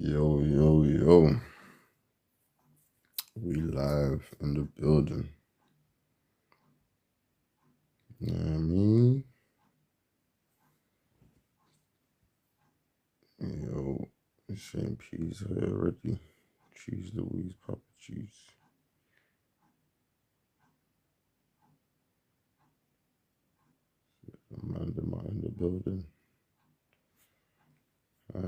Yo, yo, yo. We live in the building. You know what I mean? Yo, it's saying peas here already. Cheese Louise, Papa Cheese. Amanda in the building.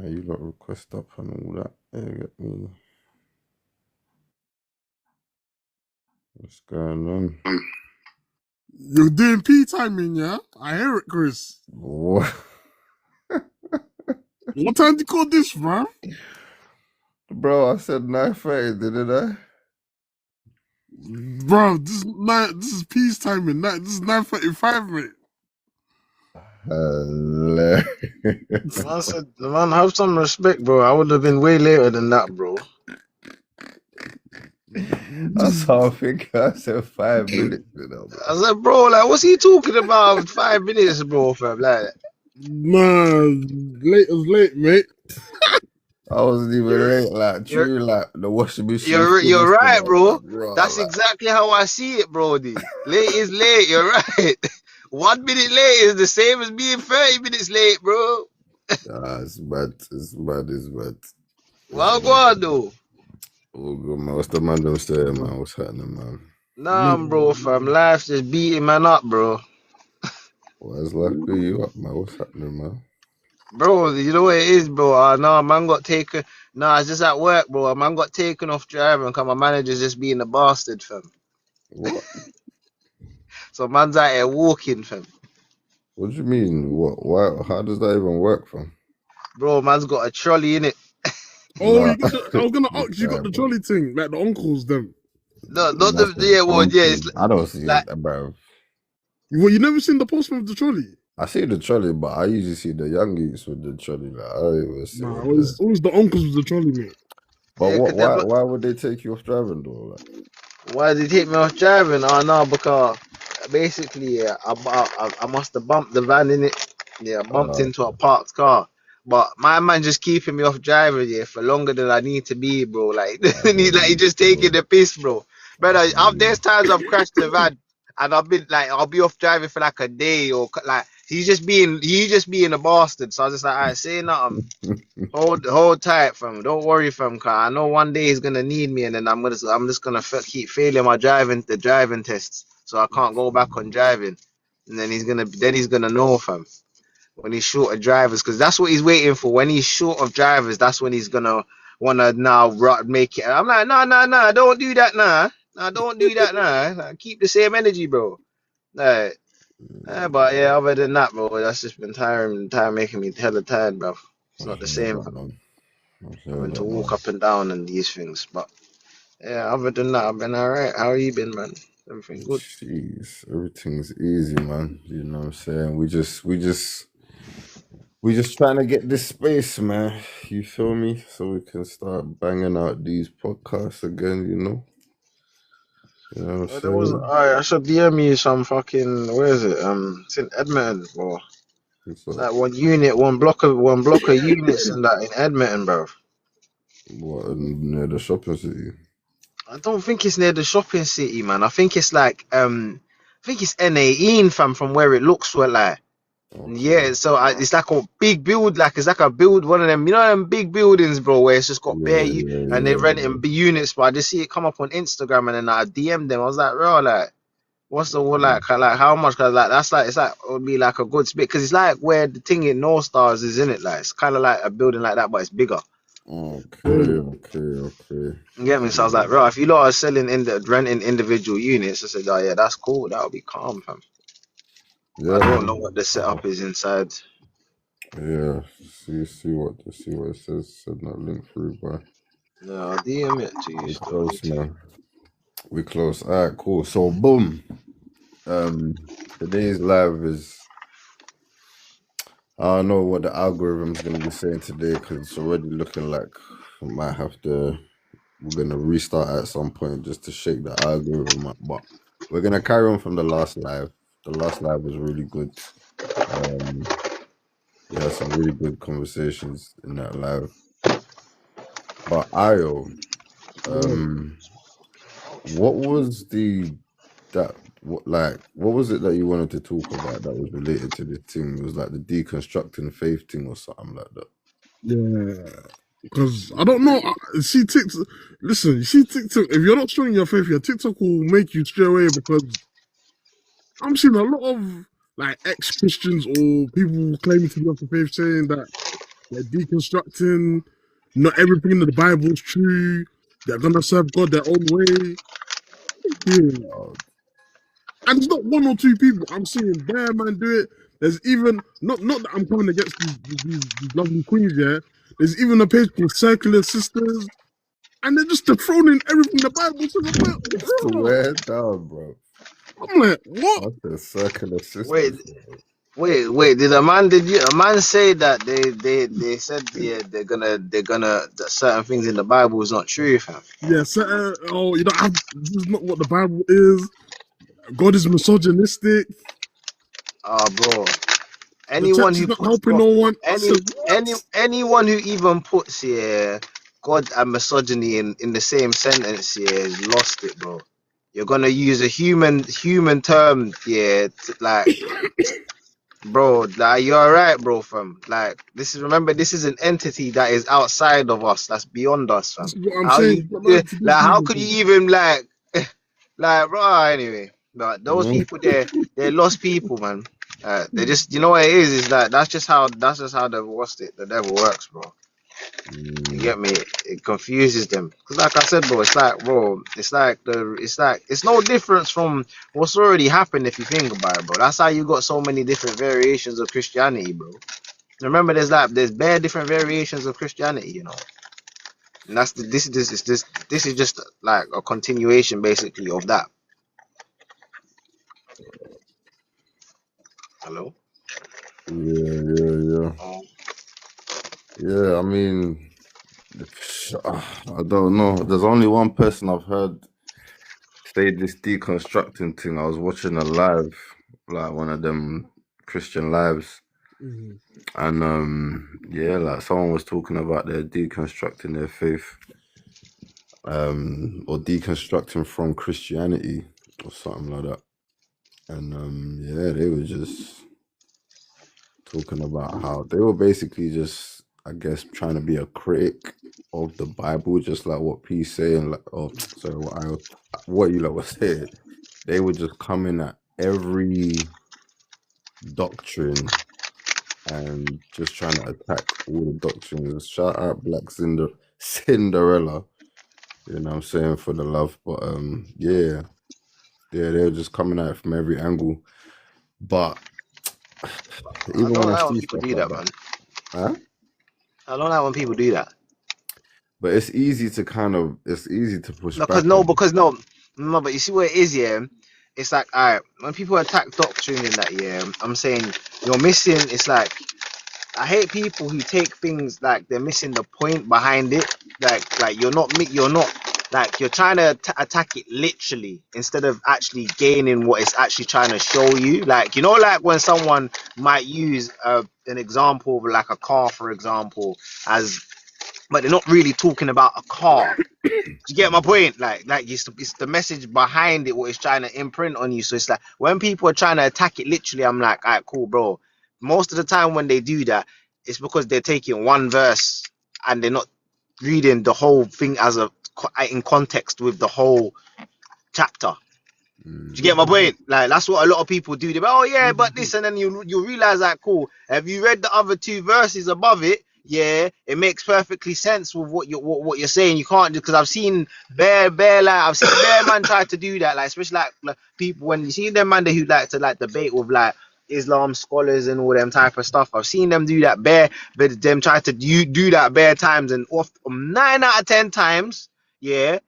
You got request up and all that. Yeah, get me. What's going on? You're doing P timing, yeah? I hear it, Chris. What? What time do you call this, bro? Bro, I said 9:30, didn't I? Bro, this is peace timing. This is 9:35, mate. Hilarious. I said, man, have some respect, bro. I would have been way later than that, bro. That's how I think I said 5 minutes. You know, I said, bro, like, what's he talking about? 5 minutes, bro, fam. Like, Man, late is late, mate. I wasn't even late, like true, like the washing machine. you're right, bro. Bro, That's like, exactly how I see it, brody. Late is late. You're right. 1 minute late is the same as being 30 minutes late, bro. it's bad. It's bad. Well, go on, though. Oh, good, man. What's the man them saying, man? What's happening, man? Nah, bro, fam. Life's just beating man up, bro. Why's life beat you up, man? What's happening, man? Bro, you know what it is, bro? Nah, man got taken. Nah, it's just at work, bro. Man got taken off driving because my manager's just being a bastard, fam. What? So man's out here walking, fam. What do you mean? What? Why? How does that even work, fam? Bro, man's got a trolley in it. Oh, Nah. I was gonna ask you got the trolley thing, like the uncles, them. No, not the yeah, well, yeah. It's I don't see like, it, bro. Well, you never seen the postman with the trolley? I see the trolley, but I usually see the young youths with the trolley. Like, I don't even see Nah, what it's always the uncles with the trolley, mate. But yeah, why would they take you off driving though? Like, why did he take me off driving? Oh no, because basically, yeah, I must have bumped the van in it. Yeah, I bumped into a parked car. But my man just keeping me off driving, yeah, for longer than I need to be, bro. Like, he just taking the piss, bro. Brother, there's times I've crashed the van and I'll be off driving for like a day or like he's just being a bastard. So I was just like, alright, say nothing. Hold tight, fam. Don't worry, fam. Cause I know one day he's gonna need me, and then I'm just gonna keep failing the driving tests, so I can't go back on driving. And then he's gonna know, fam, when he's short of drivers, because that's what he's waiting for. When he's short of drivers, that's when he's gonna wanna now make it. And I'm like, nah, don't do that, nah, don't do that, nah. Keep the same energy, bro. But yeah, other than that, bro, that's just been tiring. Time making me hella tired, bro. It's not the same. Having to walk up and down and these things, but yeah, other than that, I've been alright. How you been, man? Everything good? Jeez, everything's easy, man. You know what I'm saying? We just trying to get this space, man. You feel me? So we can start banging out these podcasts again, you know? You know what I'm saying? I should DM you some fucking, where is it? It's in Edmonton, bro. It's like one block of units in that in Edmonton, bro. What, near the shopping city? I don't think it's near the shopping city, man. I think it's like I think it's N18, fam, from where it looks like. Okay. Yeah, so it's like a big build, like it's like a build, one of them, you know, them big buildings, bro, where it's just got and they're renting units. But I just see it come up on Instagram, and then I DM them. I was like, bro, like, what's the like how much? Cause like that's like it would be like a good split, because it's like where the thing in North Stars is, in it, like it's kind of like a building like that, but it's bigger. Okay. You get me? So I was like, bro, if you lot are renting individual units, I said, oh yeah, that's cool. That'll be calm, fam. Yeah, I don't know what the setup is inside. Yeah, see what it says. Send that link through, bro. Yeah, I'll DM it to you. We close, man. We close. All right, cool. So boom. Today's live is, I don't know what the algorithm's gonna be saying today, because it's already looking like we're gonna restart at some point just to shake the algorithm up. But we're gonna carry on from the last live. The last live was really good. We had some really good conversations in that live. But Io, Yeah. what was what was it that you wanted to talk about that was related to this thing? It was like the deconstructing faith thing or something like that. Yeah. Because I don't know. See TikTok. Listen, you see TikTok. If you're not strong in your faith, your TikTok will make you stray away because I'm seeing a lot of like ex-Christians or people claiming to be of the faith saying that they're deconstructing. Not everything in the Bible is true. They're gonna serve God their own way. Yeah. Oh, And it's not one or two people. I'm seeing bare man do it. There's even not that I'm coming against these lovely queens, yeah. There's even a page called Circular Sisters, and they're just dethroning everything the Bible says. I'm like, bro. swear down, bro. I'm like, what? That's the circular Wait, sisters. wait. Did a man say that they said yeah they're gonna that certain things in the Bible is not true, fam? Yeah, oh, you don't have. This is not what the Bible is. God is misogynistic. Bro. The Anyone church who is not puts helping no one. I any said, what? anyone who even puts God and misogyny in the same sentence has lost it, bro. You're gonna use a human term, like bro, like you're alright, bro, fam. Like this is an entity that is outside of us, that's beyond us, This fam. is what I'm How saying. you It's got nothing to do with how human could beings. you even like bro anyway. But those Mm, people they're lost people, man. They just you know what it is that that's just how the devil works, bro. You mm. get me? It confuses them. Cause like I said, bro, it's like, bro, it's no difference from what's already happened if you think about it, bro. That's how you got so many different variations of Christianity, bro. Remember, there's bare different variations of Christianity, you know. And that's this is just like a continuation, basically, of that. Hello. Yeah. Oh, Yeah, I mean, I don't know. There's only one person I've heard say this deconstructing thing. I was watching a live, like one of them Christian lives, Mhm. and yeah, like someone was talking about their deconstructing their faith, or deconstructing from Christianity or something like that. And yeah, they were just talking about how they were basically just, I guess, trying to be a critic of the Bible, just like what P's saying, like, oh, sorry, what you like was saying. They were just coming at every doctrine and just trying to attack all the doctrines. Shout out Black Cinderella, you know what I'm saying, for the love. But yeah, they were just coming at it from every angle. But I even don't when I like when see people stuff do like that, that, man. huh? I don't like when people do that. But it's easy to it's easy to push No, back on. because no. But you see what it is, yeah. It's like, alright, when people attack doctrine in that, yeah, I'm saying you're missing. It's like I hate people who take things like they're missing the point behind it. Like you're not like you're trying to attack it literally instead of actually gaining what it's actually trying to show you. Like you know, like when someone might use an example of like a car, for example, as but they're not really talking about a car. Do you get my point? Like it's the message behind it, what it's trying to imprint on you. So it's like when people are trying to attack it literally, I'm like, all right, cool, bro. Most of the time when they do that, it's because they're taking one verse and they're not reading the whole thing as a in context with the whole chapter. Do you get my point? Like that's what a lot of people do. They're like, oh yeah, but this, and then you realize that cool. Have you read the other two verses above it? Yeah, it makes perfectly sense with what you're saying. You can't because I've seen I've seen bear man try to do that. Like especially like people when you see them man who like to like debate with like Islam scholars and all them type of stuff. I've seen them do that but them try to do that bare times and off 9 out of 10 times. Yeah,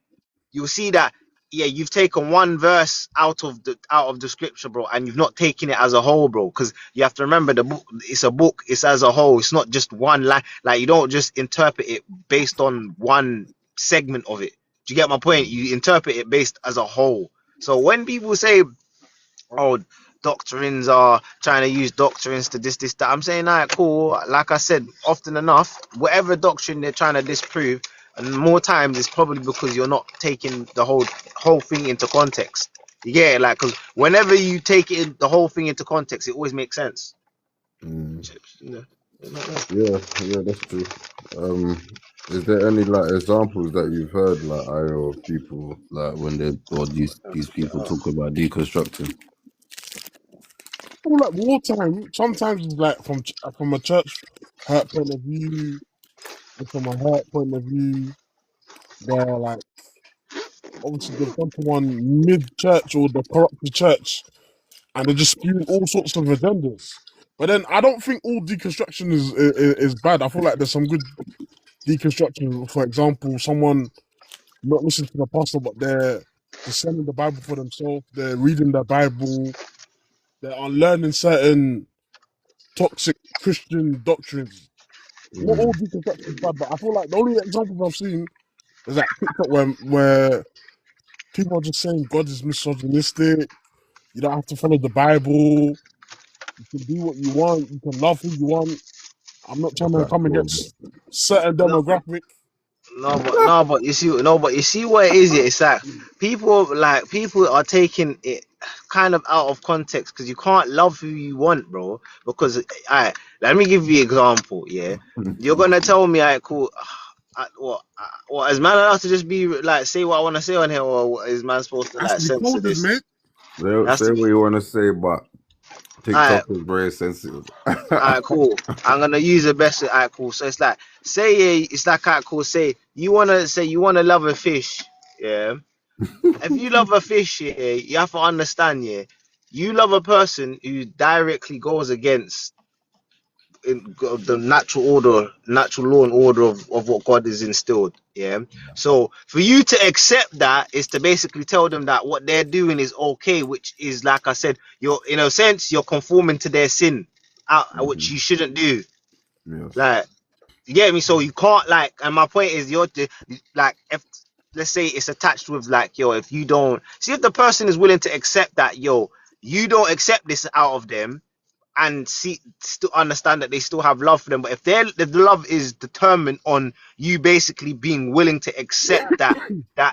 you'll see that yeah you've taken one verse out of the scripture, bro, and you've not taken it as a whole, bro, because you have to remember the book, it's as a whole. It's not just one line. Like you don't just interpret it based on one segment of it. Do you get my point? You interpret it based as a whole. So when people say, oh, doctrines are trying to use doctrines to this that, I'm saying, all right, cool. Like I said, often enough, whatever doctrine they're trying to disprove, and more times it's probably because you're not taking the whole thing into context. You get it? Like, because whenever you take the whole thing into context, it always makes sense. Mm. Yeah. Yeah, that's true. Is there any like examples that you've heard like of people like when they or these people talk about deconstructing? All like wartime. Sometimes it's like from a church hurt point of view, and from a hurt point of view, they're like obviously they've gone to one mid church or the corrupted church, and they're just spewing all sorts of agendas. But then I don't think all deconstruction is bad. I feel like there's some good deconstruction. For example, someone not listening to the pastor, but they're discerning the Bible for themselves. They're reading the Bible. They're unlearning certain toxic Christian doctrines. Not all Mm. deconstruction is bad, but I feel like the only examples I've seen is like TikTok where people are just saying God is misogynistic. You don't have to follow the Bible. You can do what you want. You can love who you want. I'm not trying to That come sort against certain No, demographic. but you see what it is. Yeah, it's like people are taking it kind of out of context because you can't love who you want, bro. Because let me give you an example. Yeah, of. you're gonna tell me, I cool. What is man allowed to just be like say what I want to say on here, or what is man supposed to Has like to be censor coded, this? mate. It has Say to what be. you want to say, but Alright, TikTok is very sensitive. alright, cool. I'm gonna use the best. Alright, cool. So it's like, say, it's like, alright, cool. Say you wanna love a fish, yeah. If you love a fish, yeah, you have to understand, yeah. You love a person who directly goes against the natural order, natural law and order of what God has instilled. Yeah. So for you to accept that is to basically tell them that what they're doing is okay, which is like I said, you're in a sense you're conforming to their sin, which Mhm. you shouldn't do. Yes. Like, you get me? So you can't like, and my point is, like, if let's say it's attached with like, yo, if you don't see if the person is willing to accept that, yo, you don't accept this out of them, and see still understand that they still have love for them. But if the love is determined on you basically being willing to accept that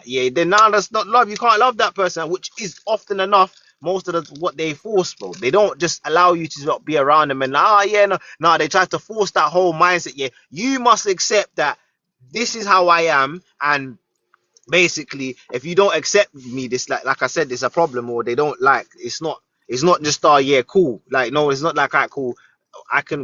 yeah, then now that's not love. You can't love that person, which is often enough most of what they force, bro. They don't just allow you to not be around them and yeah, no, they try to force that whole mindset. Yeah, you must accept that this is how I am, and basically if you don't accept me, this like I said, there's a problem, or they don't like, it's not just yeah, cool, like, no, it's not like, alright, cool,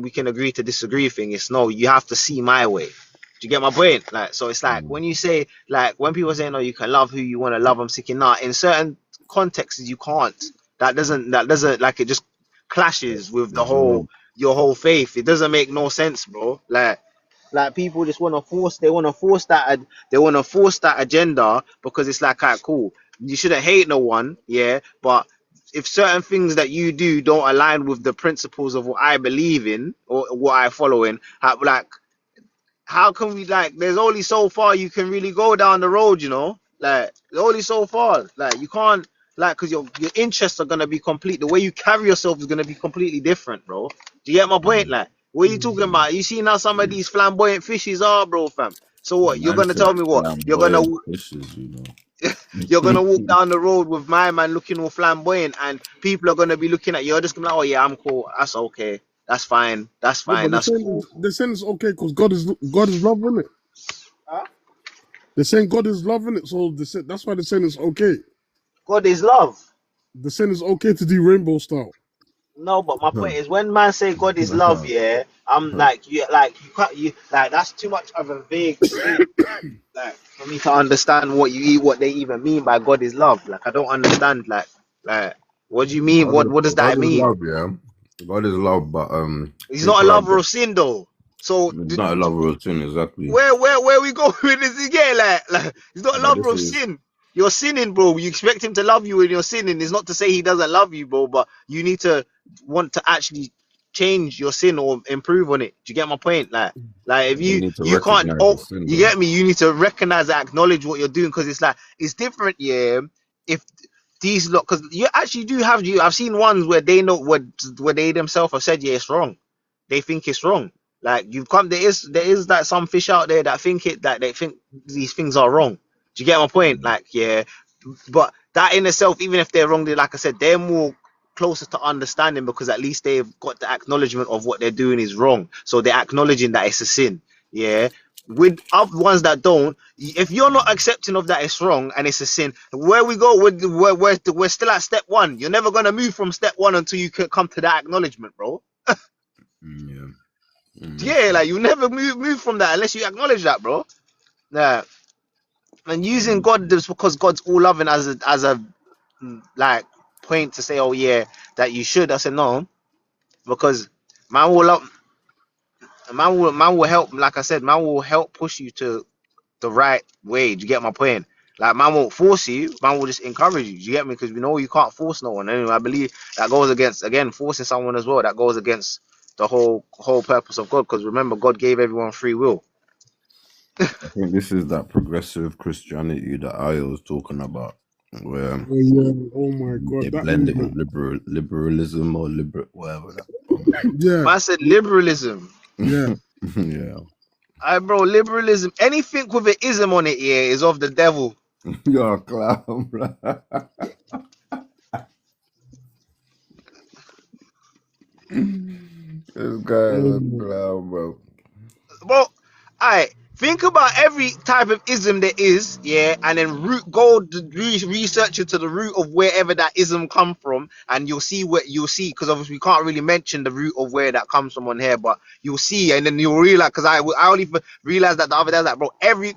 we can agree to disagree thing. It's no, you have to see my way. Do you get my point? Like, so it's like Mm. when you say, like, when people say no, you can love who you want to love, I'm thinking, nah, in certain contexts you can't. That doesn't like, it just clashes with the It's whole wrong. your whole faith. It doesn't make no sense, bro. Like people just want to force, they want to force that agenda, because it's like, alright, cool, you shouldn't hate no one, yeah, but if certain things that you do don't align with the principles of what I believe in or what I follow in, how can we, like, there's only so far you can really go down the road, like there's only so far, like you can't, like, because your interests are going to be complete, the way you carry yourself is going to be completely different, bro. Do you get my point? Mm. Like, what are you talking about? You see now some of these flamboyant fishes are, bro, fam. So what, you're Man going to said tell me what, flamboyant fishes, you you're know. gonna walk down the road with my man looking all flamboyant, and people are gonna be looking at you. You're just gonna be like, oh yeah, I'm cool. That's okay. That's fine. That's Yeah, fine. but That's cool. they're saying it's okay because God is love, isn't it? Huh? They're saying God is love, innit? So that's why they're saying it's okay. God is love. They're saying it's okay to do rainbow style. No, but my point is, when man say God is love, yeah, I'm like, you can't, like, that's too much of a vague statement, like, for me to understand what they even mean by God is love. Like, I don't understand, like, what do you mean? What does God that is mean? love, yeah. God is love, but He's not a people are lover of sin, though. So it's not a love routine exactly. where we go with this again? Like he's not a But lover this of is sin. You're sinning, bro. You expect him to love you when you're sinning. It's not to say he doesn't love you, bro, but you need to want to actually change your sin or improve on it. Do you get my point? Like if you need to you can't, recognize the oh, sin you though. get me, you need to recognize and acknowledge what you're doing, because it's like, it's different, yeah. If these lot, because you actually do I've seen ones where they know, where they themselves have said, yeah, it's wrong. They think it's wrong. Like you've come, there is like some fish out there that think they think these things are wrong. Do you get my point? Like, yeah, but that in itself, even if they're wrong, like I said, they're more closer to understanding because at least they've got the acknowledgement of what they're doing is wrong. So they're acknowledging that it's a sin. Yeah. With other ones that don't, if you're not accepting of that it's wrong and it's a sin, where we go, we're still at step one. You're never gonna move from step one until you can come to that acknowledgement, bro. Yeah. Yeah, like you never move from that unless you acknowledge that, bro. Yeah. And using God just because God's all loving as a like point to say, oh yeah, that you should. I said no, because man will love, man will help. Like I said, man will help push you to the right way. Do you get my point? Like man won't force you, man will just encourage you. Do you get me? Because we know you can't force no one. Anyway, I believe that goes against again forcing someone as well. That goes against the whole purpose of God. Because remember, God gave everyone free will. I think this is that progressive Christianity that I was talking about, where Oh, yeah. Oh my they God, that blend it movement. with liberalism or whatever that. Yeah, Man said liberalism. yeah. Yeah. Bro, liberalism, anything with an ism on it, yeah, is of the devil. You're a clown, bro. This guy is a clown, bro. Bro, alright, think about every type of ism there is, yeah, and then research into the root of wherever that ism come from, and you'll see what you'll see, because obviously we can't really mention the root of where that comes from on here, but you'll see, and then you'll realize, because I only realized that the other day, like, bro, every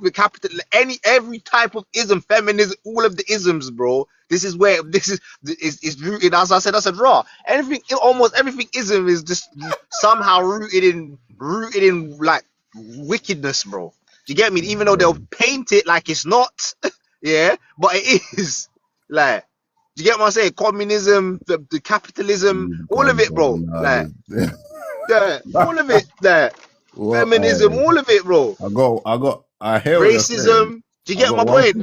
type of ism, feminism, all of the isms, bro, this is where this is rooted. As I said, raw. Almost everything ism is just somehow rooted in like wickedness, bro. Do you get me? Even though they'll paint it like it's not, yeah, but it is. Like, do you get what I'm saying? Communism, the capitalism, all of it, bro. Like, yeah, all of it. Like, feminism, all of it, bro. I hear what you're saying. Racism. Do you get my point?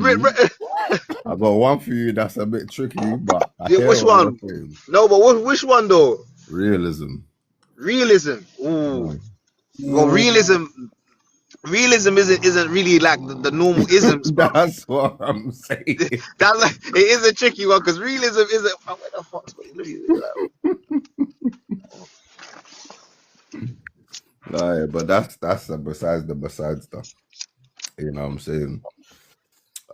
I got one for you that's a bit tricky, but I Yeah, hear which what one? you're saying. No, but which one though? Realism. Realism. Ooh. Well, realism isn't really like the normal isms, bro. That's what I'm saying. That's like, it is a tricky one because realism isn't. Oh, where the fuck's Nah, but that's besides stuff. You know what I'm saying?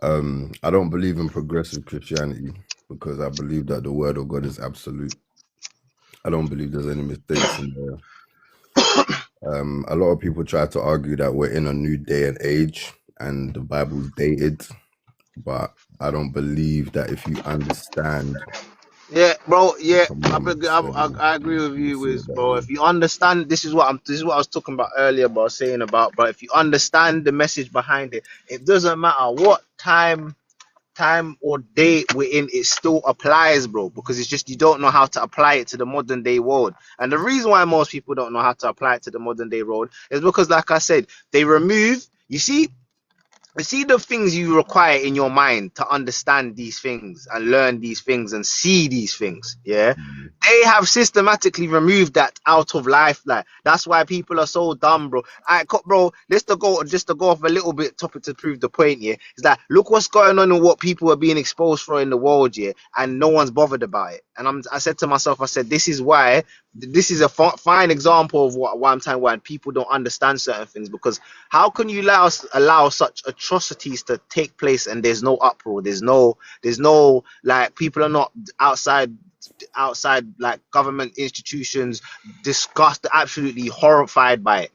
I don't believe in progressive Christianity because I believe that the word of God is absolute. I don't believe there's any mistakes in there. A lot of people try to argue that we're in a new day and age and the Bible's dated, but I don't believe that if you understand. Yeah, bro. Yeah, I agree with you, bro. If you understand, this is what I was talking about earlier, about saying about, but if you understand the message behind it, it doesn't matter what time or date we're in, it still applies, bro, because it's just you don't know how to apply it to the modern day world. And the reason why most people don't know how to apply it to the modern day world is because, like I said, they remove, you see the things you require in your mind to understand these things and learn these things and see these things, yeah, they have systematically removed that out of life. Like, that's why people are so dumb, bro. Bro, just to go off a little bit topic to prove the point, yeah, is that look what's going on and what people are being exposed for in the world, yeah, and no one's bothered about it. And I said to myself, I said, this is why, this is a fine example of why I'm telling why people don't understand certain things, because how can you allow such atrocities to take place and there's no uproar, there's no like, people are not outside like government institutions disgusted, absolutely horrified by it,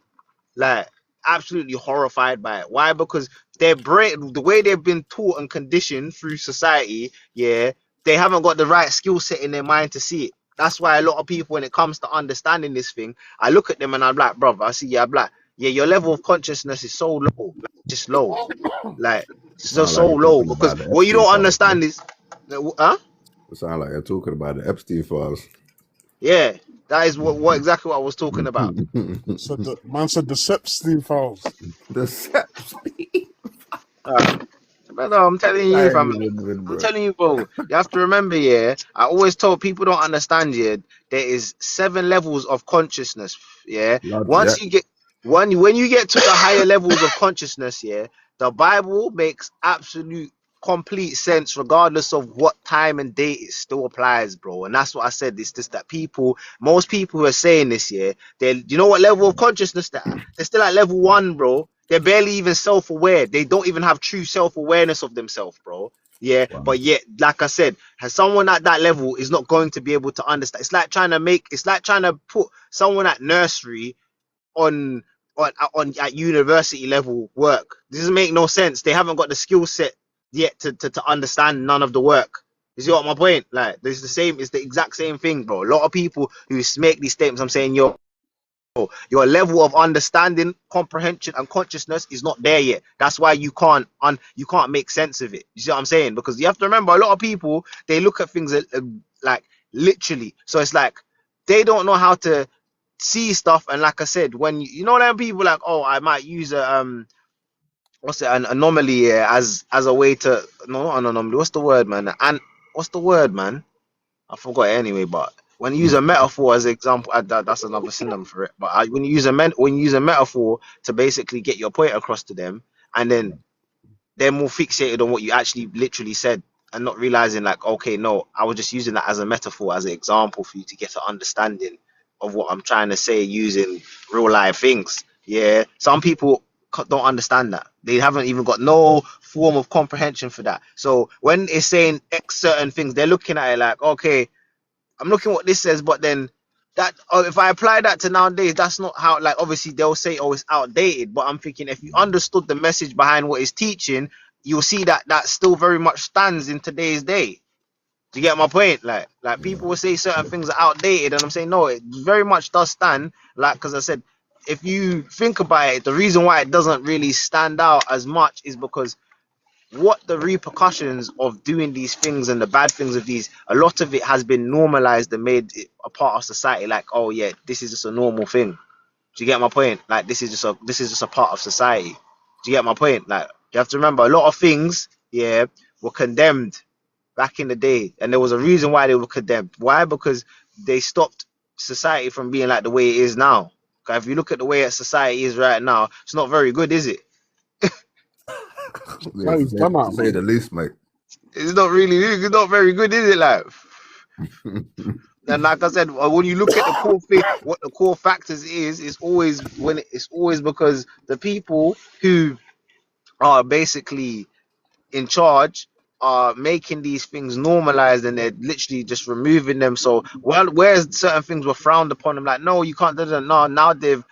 like absolutely horrified by it. Why? Because their brain, the way they've been taught and conditioned through society, yeah, they haven't got the right skill set in their mind to see it. That's why a lot of people, when it comes to understanding this thing, I look at them and I'm like, brother, I see, yeah, I'm like, yeah, your level of consciousness is so low, like, just low, like so low, because what you don't understand is, huh? It sounds like you're talking about the Epstein files. Yeah, that is what exactly what I was talking about. So the man said the Sepstein files. The Sepstein. Brother, I'm telling you, I'm telling you, bro. You have to remember, yeah. I always told people don't understand, yeah. There is 7 levels of consciousness, yeah. Once you get when you get to the higher levels of consciousness, yeah, the Bible makes absolute complete sense regardless of what time and date it still applies, bro. And that's what I said. It's just that most people who are saying this, yeah, you know what level of consciousness they're still at level 1, bro. They're barely even self-aware. They don't even have true self-awareness of themselves, bro. Yeah, Wow. but yet, like I said, has someone at that level is not going to be able to understand. It's like trying to put someone at nursery on at university level work. This doesn't make no sense. They haven't got the skill set yet to understand none of the work. You see what my point? Like, it's the exact same thing, bro. A lot of people who make these statements, I'm saying, your level of understanding, comprehension, and consciousness is not there yet. That's why you can't make sense of it. You see what I'm saying? Because you have to remember, a lot of people, they look at things like literally. So it's like they don't know how to see stuff. And like I said, when you know them people like, oh, I might use an anomaly as a way to, no, not an anomaly. What's the word, man? And what's the word, man? I forgot it anyway, but when you use a metaphor as an example, that's another synonym for it. But when you use a metaphor to basically get your point across to them, and then they're more fixated on what you actually literally said, and not realizing like, okay, no, I was just using that as a metaphor, as an example for you to get an understanding of what I'm trying to say using real life things. Yeah, some people don't understand that. They haven't even got no form of comprehension for that. So when it's saying X certain things, they're looking at it like, okay, I'm looking at what this says, but then if I apply that to nowadays, that's not how. Like, obviously they'll say, oh, it's outdated, but I'm thinking if you understood the message behind what it's teaching, you'll see that still very much stands in today's day. Do you get my point? Like people will say certain things are outdated, and I'm saying no, it very much does stand. Like, because I said, if you think about it, the reason why it doesn't really stand out as much is because what the repercussions of doing these things and the bad things of these, a lot of it has been normalized and made it a part of society. Like, oh yeah, this is just a normal thing. Do you get my point? Like, this is just a part of society. Do you get my point? Like, you have to remember, a lot of things, yeah, were condemned back in the day, and there was a reason why they were condemned. Why? Because they stopped society from being like the way it is now. Okay, if you look at the way that society is right now, it's not very good, is it? Yeah, That is done to out, say man. the least, mate. It's not very good, is it? Like, and like I said, when you look at the core thing, what the core factors is, it's always because the people who are basically in charge are making these things normalized, and they're literally just removing them. So, well, whereas certain things were frowned upon, them like, no, you can't do that. No, now they've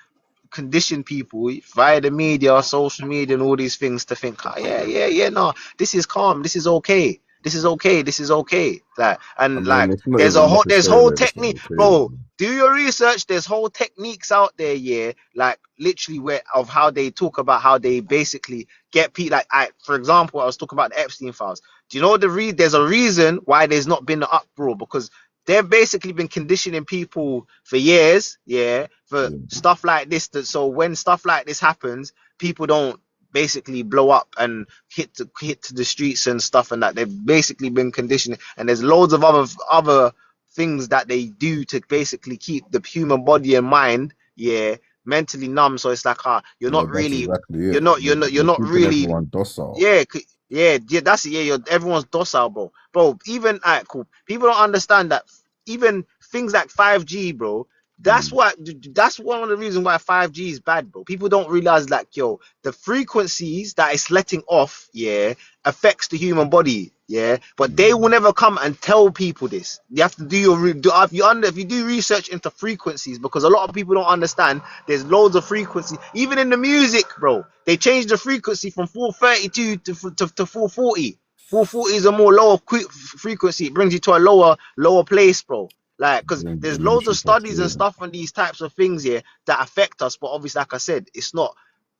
condition people via the media, social media, and all these things to think, oh, yeah, no, this is calm, this is okay, this is okay. Like, I and mean, like, it's not even there's whole necessarily it's not technique, okay. bro. Do your research. There's whole techniques out there, yeah, like literally of how they talk about how they basically get people. Like, for example, I was talking about the Epstein files. Do you know there's a reason why there's not been an uproar? Because they've basically been conditioning people for years, yeah, for Yeah. stuff like this. So when stuff like this happens, people don't basically blow up and hit to the streets and stuff, and that they've basically been conditioned. And there's loads of other things that they do to basically keep the human body and mind, yeah, mentally numb. So it's like, you're Yeah, not that's really, exactly it. you're They're not keeping really, everyone docile. yeah, that's it. Yeah, everyone's docile, bro. Even cool. People don't understand that even things like 5G, bro. Mm. That's one of the reasons why 5G is bad, bro. People don't realize, like, yo, the frequencies that it's letting off, yeah, affects the human body, yeah. But they will never come and tell people this. You have to do if you do research into frequencies, because a lot of people don't understand. There's loads of frequencies, even in the music, bro. They changed the frequency from 432 to 440. 440 is a more lower frequency. It brings you to a lower place, bro. Like, because there's loads of Diminishes us, studies and yeah. stuff on these types of things here that affect us, but obviously, like I said, it's not.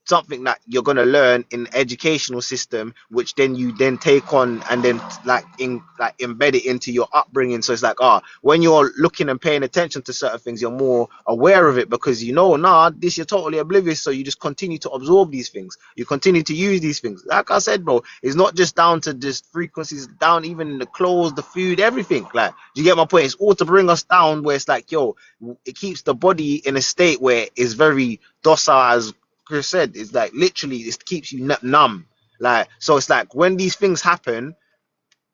something that you're going to learn in the educational system, which then you then take on and then like embed it into your upbringing. So it's like, when you're looking and paying attention to certain things, you're more aware of it, because this you're totally oblivious. So you just continue to absorb these things, you continue to use these things. Like I said, bro, it's not just down to just frequencies, down even in the clothes, the food, everything. Like, do you get my point? It's all to bring us down, where it's like, it keeps the body in a state where it's very docile, as Chris said. It's like literally it keeps you numb. Like, so it's like when these things happen,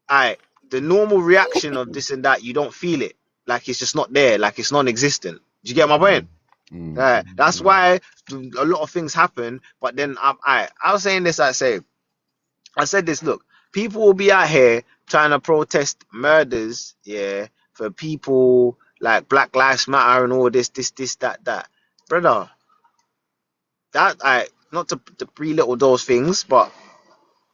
the normal reaction of this and that, you don't feel it. Like, it's just not there, like it's non-existent. Do you get my point? That's why a lot of things happen. But then I was saying this, I said this, look, people will be out here trying to protest murders, for people like Black Lives Matter and all this, that. Brother, that not to belittle those things, but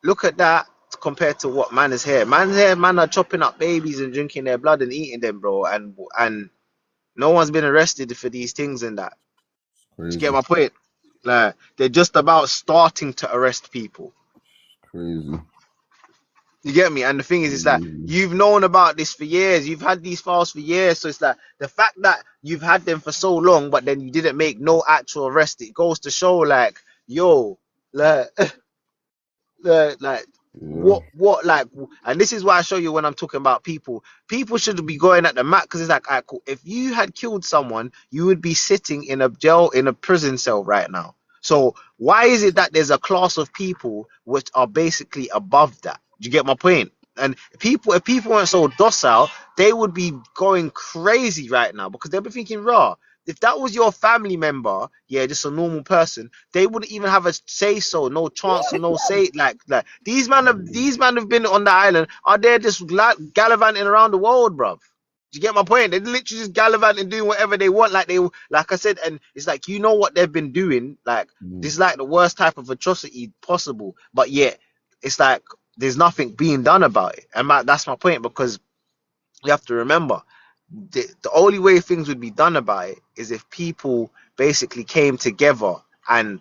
look at that compared to what man is here. Man are chopping up babies and drinking their blood and eating them, bro, and no one's been arrested for these things and that. Do you get my point? Like, they're just about starting to arrest people. Crazy. You get me? And the thing is, it's like, you've known about this for years. You've had these files for years. So it's like, the fact that you've had them for so long, but then you didn't make no actual arrest, it goes to show, like, like, like, and this is why I show you when I'm talking about people should be going at the mat, because it's like, all right, cool. If you had killed someone, you would be sitting in a prison cell right now. So why is it that there's a class of people which are basically above that? Do you get my point? And if people weren't so docile, they would be going crazy right now, because they'll be thinking, raw, if that was your family member, just a normal person, they wouldn't even have a say so, no chance or no say. Like these man have been on the island, are they just gallivanting around the world, bruv? Do you get my point? They're literally just gallivanting, doing whatever they want, like I said. And it's like, what they've been doing, like, this is like the worst type of atrocity possible, but yet it's like there's nothing being done about it. And that's my point, because you have to remember, the only way things would be done about it is if people basically came together and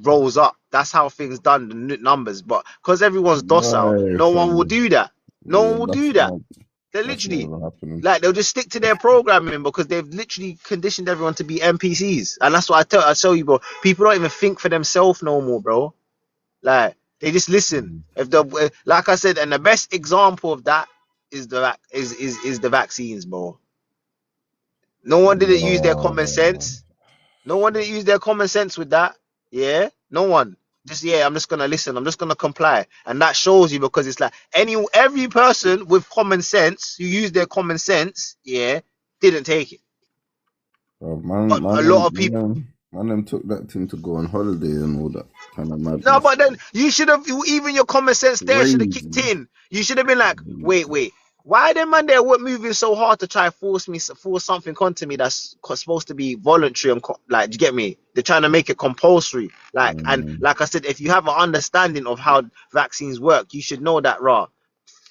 rose up. That's how things done, the numbers. But because everyone's docile, no one will do that. No one will do that. They're literally like, they'll just stick to their programming, because they've literally conditioned everyone to be NPCs. And that's what I tell you, bro. People don't even think for themselves no more, bro. Like, they just listen. Like I said, and the best example of that is the vaccines, bro. No one didn't use their common sense. No one didn't use their common sense with that. Yeah, no one. Just I'm just gonna listen. I'm just gonna comply, and that shows you, because it's like every person with common sense who used their common sense, didn't take it. But a lot of people. Man, them took that thing to go on holiday and all that kind of madness. No, but then you should have, even your common sense there should have kicked in. You should have been like, wait, why them man there were moving so hard to try force something onto me that's supposed to be voluntary, and like, do you get me? They're trying to make it compulsory. Like, and like I said, if you have an understanding of how vaccines work, you should know that,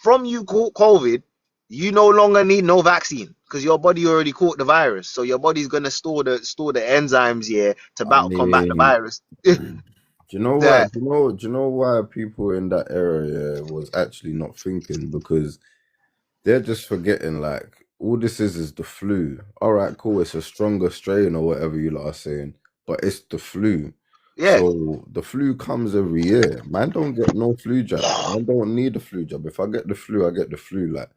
from you caught COVID, you no longer need no vaccine, because your body already caught the virus. So your body's gonna store the enzymes to combat the virus. Do you know why? Do you know why people in that era was actually not thinking? Because they're just forgetting, like, all this is the flu. All right, cool. It's a stronger strain or whatever you lot are saying, but it's the flu. Yeah. So the flu comes every year. Man don't get no flu jab. Man don't need the flu jab. If I get the flu, I get the flu. Like,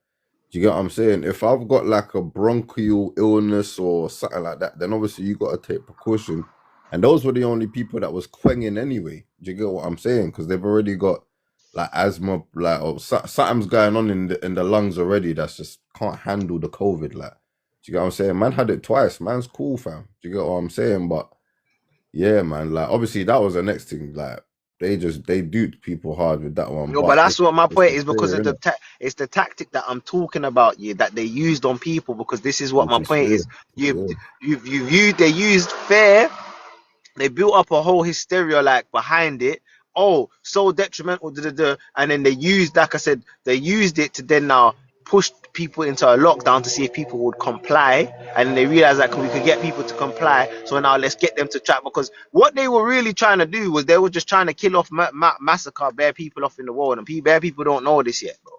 do you get what I'm saying? If I've got like a bronchial illness or something like that, then obviously you got to take precaution. And those were the only people that was quenging anyway. Do you get what I'm saying? Because they've already got like asthma, like, or something's going on in the lungs already that's just can't handle the COVID. Like, do you get what I'm saying? Man had it twice. Man's cool, fam. Do you get what I'm saying? But yeah, man, like, obviously that was the next thing. Like, they duped people hard with that one. No, but that's what my point is, because of it's the tactic that I'm talking about, that they used on people, because this is what my point is. They used fear. They built up a whole hysteria, like, behind it. Oh, so detrimental, and then they used, like I said, they used it to then now pushed people into a lockdown to see if people would comply, and then they realized that we could get people to comply. So now let's get them to track, because what they were really trying to do was they were just trying to kill off, massacre bare people off in the world, and bare people don't know this yet, bro.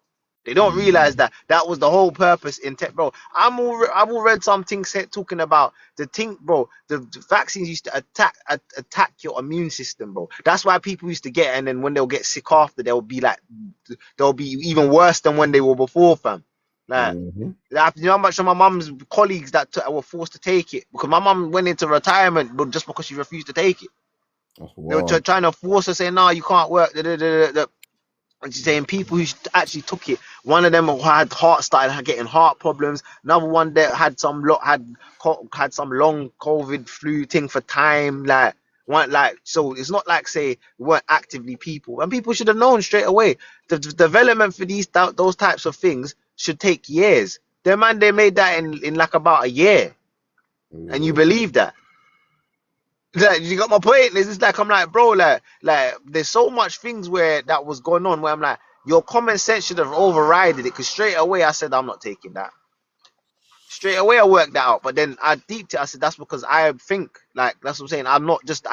They don't realize that that was the whole purpose in tech, bro. I've all read some things talking about the thing, bro. The vaccines used to attack your immune system, bro. That's why people used to get, and then when they'll get sick after, they'll be even worse than when they were before, fam. Like, Mm-hmm. you know how much of my mum's colleagues that were forced to take it because my mum went into retirement, but just because she refused to take it, That's they were wild. trying to force her, saying, "No, you can't work." And she's saying people who actually took it. One of them had started getting heart problems. Another one that had some long COVID flu thing for time. So it's not like, say, we weren't actively people, and people should have known straight away. The development for those types of things should take years. They made that in like about a year, and you believe that? Like, you got my point. It's just like, I'm like, bro, like there's so much things where that was going on where I'm like, your common sense should have overridden it, because straight away I said I'm not taking that. Straight away I worked that out, but then I deeped it. I said that's because I think, like, that's what I'm saying. I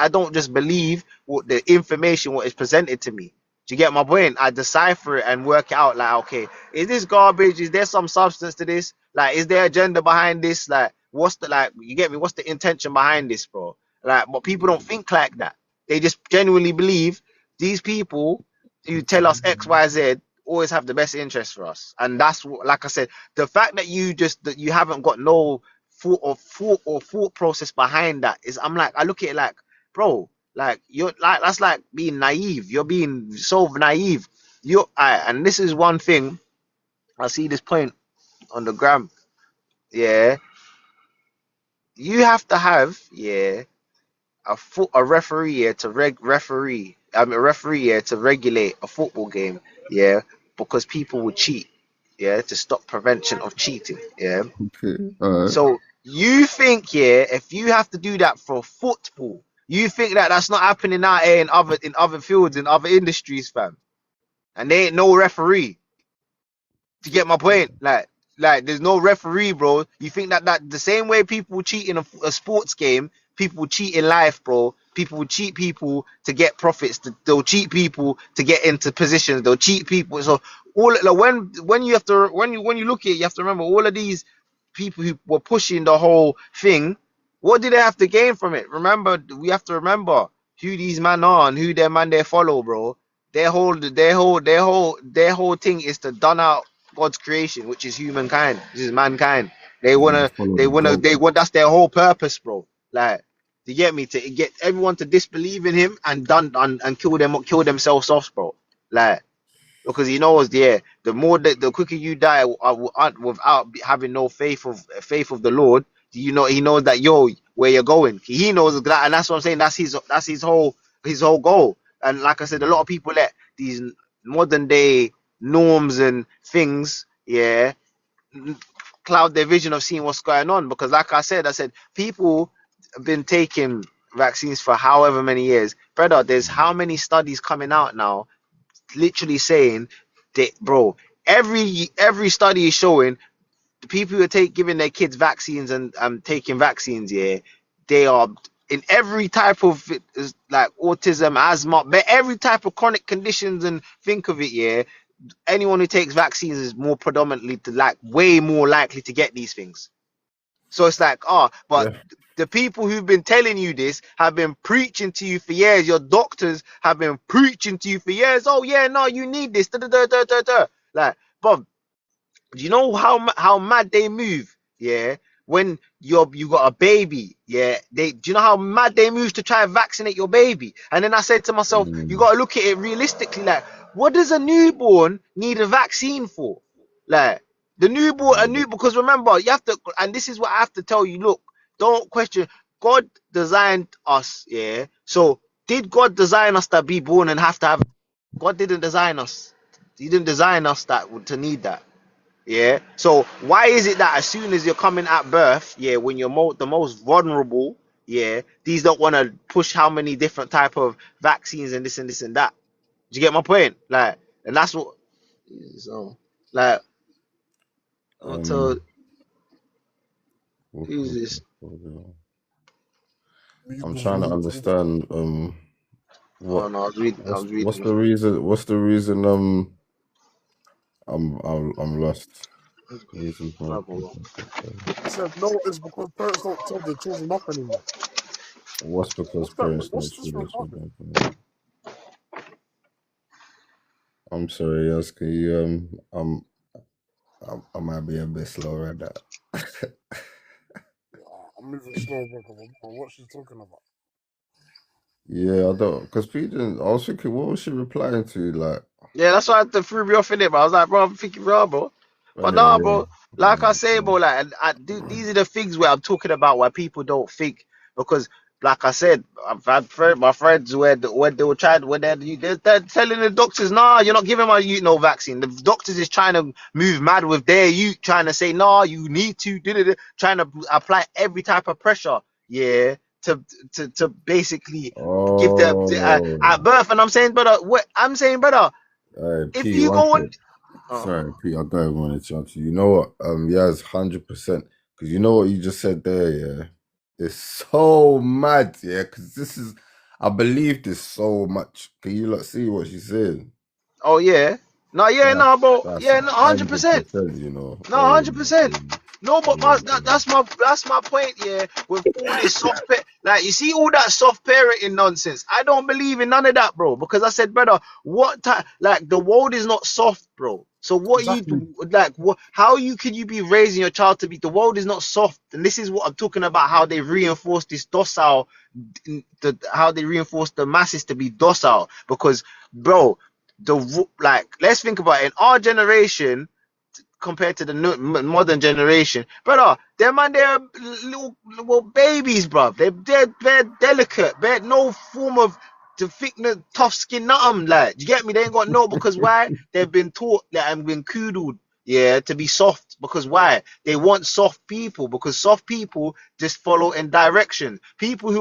don't just believe what the information what is presented to me. Do you get my point? I decipher it and work it out. Like, okay, is this garbage? Is there some substance to this? Like, is there agenda behind this? Like, you get me? What's the intention behind this, bro? Like, but people don't think like that. They just genuinely believe these people who tell us X, Y, Z always have the best interest for us, and that's what, like I said, the fact that you haven't got no thought process behind that is, I'm like, I look at it like, bro, like, you're like, that's like being naive. You're being so naive. And this is one thing I see this point on the gram. Yeah, you have to have, yeah, a referee here to a referee here to regulate a football game, yeah, because people would cheat, yeah, to stop prevention of cheating, yeah. Okay. All right. So you think, yeah, if you have to do that for football, you think that that's not happening out here in other fields, in other industries, fam, and there ain't no referee. To get my point, like there's no referee, bro. You think that the same way people cheat in a sports game, people cheat in life, bro. People will cheat people to get profits. They'll cheat people to get into positions. They'll cheat people. So all, like, when you have to when you look at it, you have to remember all of these people who were pushing the whole thing. What did they have to gain from it? We have to remember who these men are and who their man they follow, bro. Their whole thing is to done out God's creation, which is humankind, which is mankind. They Yeah, wanna, follow they the wanna, goat. they want. That's their whole purpose, bro. Like, to get me, to get everyone to disbelieve in him and kill themselves off, bro. Like, because he knows, yeah, the quicker you die without having no faith of the Lord, he knows that, yo, where you're going. He knows that, and that's what I'm saying. That's his whole goal. And like I said, a lot of people let these modern day norms and things, yeah, cloud their vision of seeing what's going on. Because like I said, people have been taking vaccines for however many years. Brother, there's how many studies coming out now literally saying that, bro, every study is showing the people who are giving their kids vaccines and taking vaccines, yeah, they are in every type of, like, autism, asthma, but every type of chronic conditions, and think of it, yeah, anyone who takes vaccines is more predominantly to, like, way more likely to get these things. So it's like, but Yeah. the people who've been telling you this have been preaching to you for years. Your doctors have been preaching to you for years. Oh yeah, no, you need this. Da, da, da, da, da, da. Like, Bob, do you know how mad they move? Yeah, when you got a baby, yeah, do you know how mad they move to try and vaccinate your baby? And then I said to myself, you got to look at it realistically. Like, what does a newborn need a vaccine for? Like, the newborn, because remember, you have to, and this is what I have to tell you. Look, don't question. God designed us, yeah. So did God design us to be born and have to have? God didn't design us. He didn't design us that to need that. Yeah. So why is it that as soon as you're coming at birth, yeah, when you're the most vulnerable, yeah, these don't want to push how many different type of vaccines and this and this and that. Do you get my point? Like, and that's what. So, like, Until what who's could- this? I'm trying to understand Oh what no, I was what's reading. the reason I'm lost. Reason for He said no, it's because parents don't tell their children up anymore. what's because What's that? parents What's don't this treat their from talking? children. I'm sorry, yes, can you I might be a bit slow right now. I'm moving slow, bro. 'Cause I don't know what she's talking about. Yeah, I don't because Peter. I was thinking, what was she replying to? Like, Yeah, that's why I had to threw me off in it, but I was like, bro, I'm thinking, bro. But anyway, nah, yeah. bro. Like I say, Yeah. bro, like these are the things where I'm talking about why people don't think because, like I said, I've had my friends where when they were trying when they're telling the doctors, nah, you're not giving my youth no vaccine. The doctors is trying to move mad with their youth, trying to say, nah, you need to, trying to apply every type of pressure, yeah, to basically give them Oh, at birth. And I'm saying, brother, what I'm saying, brother, if P, you one go on, thing. oh, Sorry, P, I don't even want to interrupt you. You know what? Yeah, it's 100%. Because you know what you just said there, yeah? It's so mad, yeah? Because this is, I believe this so much. Can you like see what she's saying? oh yeah, no, yeah, That's no, bro, that's yeah, no, 100%. 100%, you know. No, Oh 100%. my God. No, but Yeah, that's my point. Yeah, with all this like you see all that soft parenting nonsense. I don't believe in none of that, bro. Because I said, brother, what time? Like the world is not soft, bro. So what you Exactly. like? What? How you can you be raising your child to be? The world is not soft, and this is what I'm talking about. How they reinforce this docile, how they reinforce the masses to be docile. Because, bro, like let's think about it. In our generation compared to the modern generation, brother. They're little babies, bro. They're delicate. They're no form of to thickness, tough skin, nothing. Like, you get me? They ain't got no because why? They've been taught that and been coodled, yeah, to be soft. Because why? They want soft people because soft people just follow in direction. People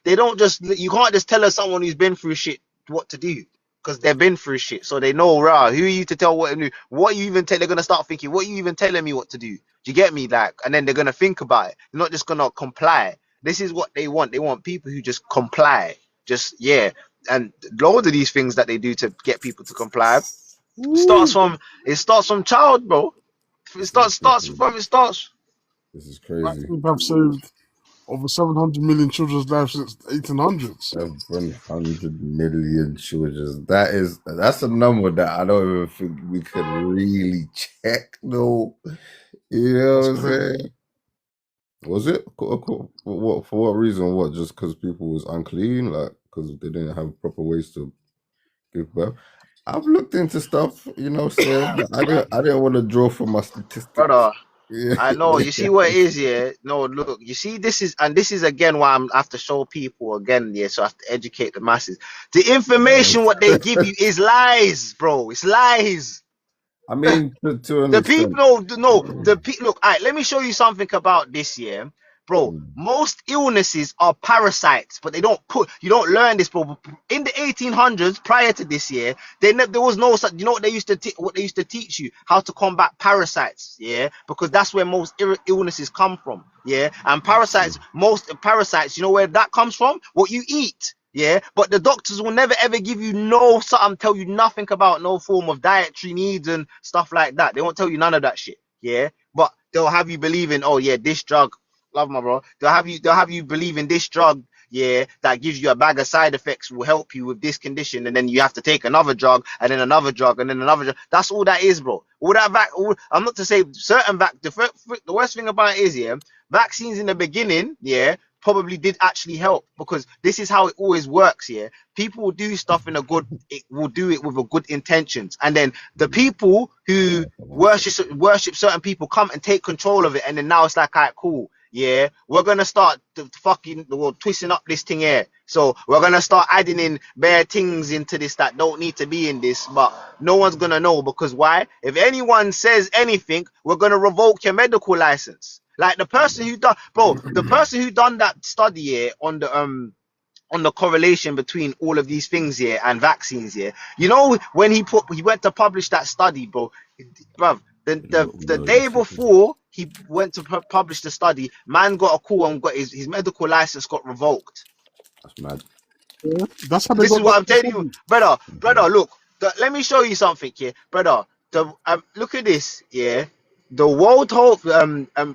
they don't just you can't just tell us someone who's been through shit what to do because they've been through shit. So they know, rah, who are you to tell what to do? What you even tell, they're going to start thinking, what are you even telling me what to do? Do you get me? Like, and then they're going to think about it. They're not just going to comply. This is what they want. They want people who just comply. Just, yeah. And loads of these things that they do to get people to comply starts Woo! from, it starts from child, bro. It this is starts from, it starts. this is crazy. Vaccines have saved over 700 million children's lives since the 1800s. 700 million children. That's a number that I don't even think we could really check though. You know That's what I'm crazy. saying? Was it? For what reason? What? Just because people was unclean? Like, because they didn't have proper ways to give birth? I've looked into stuff, saying that I didn't want to draw from my statistics. Brother, Yeah. I know. You see what it is, yeah. No, look. You see, this is again why I have to show people again, yeah. So I have to educate the masses. The information what they give you is lies, bro. It's lies. I mean, to an The people, extent. no, the people. Look, all right. Let me show you something about this, yeah, bro. Mm. Most illnesses are parasites, but they don't put. You don't learn this, bro. In the 1800s, prior to this year, there was no such. You know what they used to what they used to teach you how to combat parasites, yeah, because that's where most illnesses come from, yeah. And most parasites, you know where that comes from? What you eat. Yeah, but the doctors will never ever give you tell you nothing about no form of dietary needs and stuff like that. They won't tell you none of that shit. Yeah, but they'll have you believing, oh yeah, this drug, love my bro. They'll have you believing this drug, yeah, that gives you a bag of side effects will help you with this condition, and then you have to take another drug, and then another drug, and then another drug. That's all that is, bro. All that I'm not to say certain the worst thing about it is, yeah, vaccines in the beginning, yeah, probably did actually help because this is how it always works. Yeah, people will do stuff it will do it with a good intentions, and then the people who worship certain people come and take control of it, and then now it's like, alright, cool. Yeah, we're gonna start twisting up this thing here. So we're gonna start adding in bare things into this that don't need to be in this, but no one's gonna know because why? If anyone says anything, we're gonna revoke your medical license. Like the person who done that study here on the correlation between all of these things here and vaccines here. You know, when he went to publish that study, bro, The day before he went to publish the study, man got a call and got his medical license got revoked. That's mad. Yeah. That's how they This is got what the I'm telling you, brother. Look, let me show you something here, brother. Look at this, yeah. The World Health,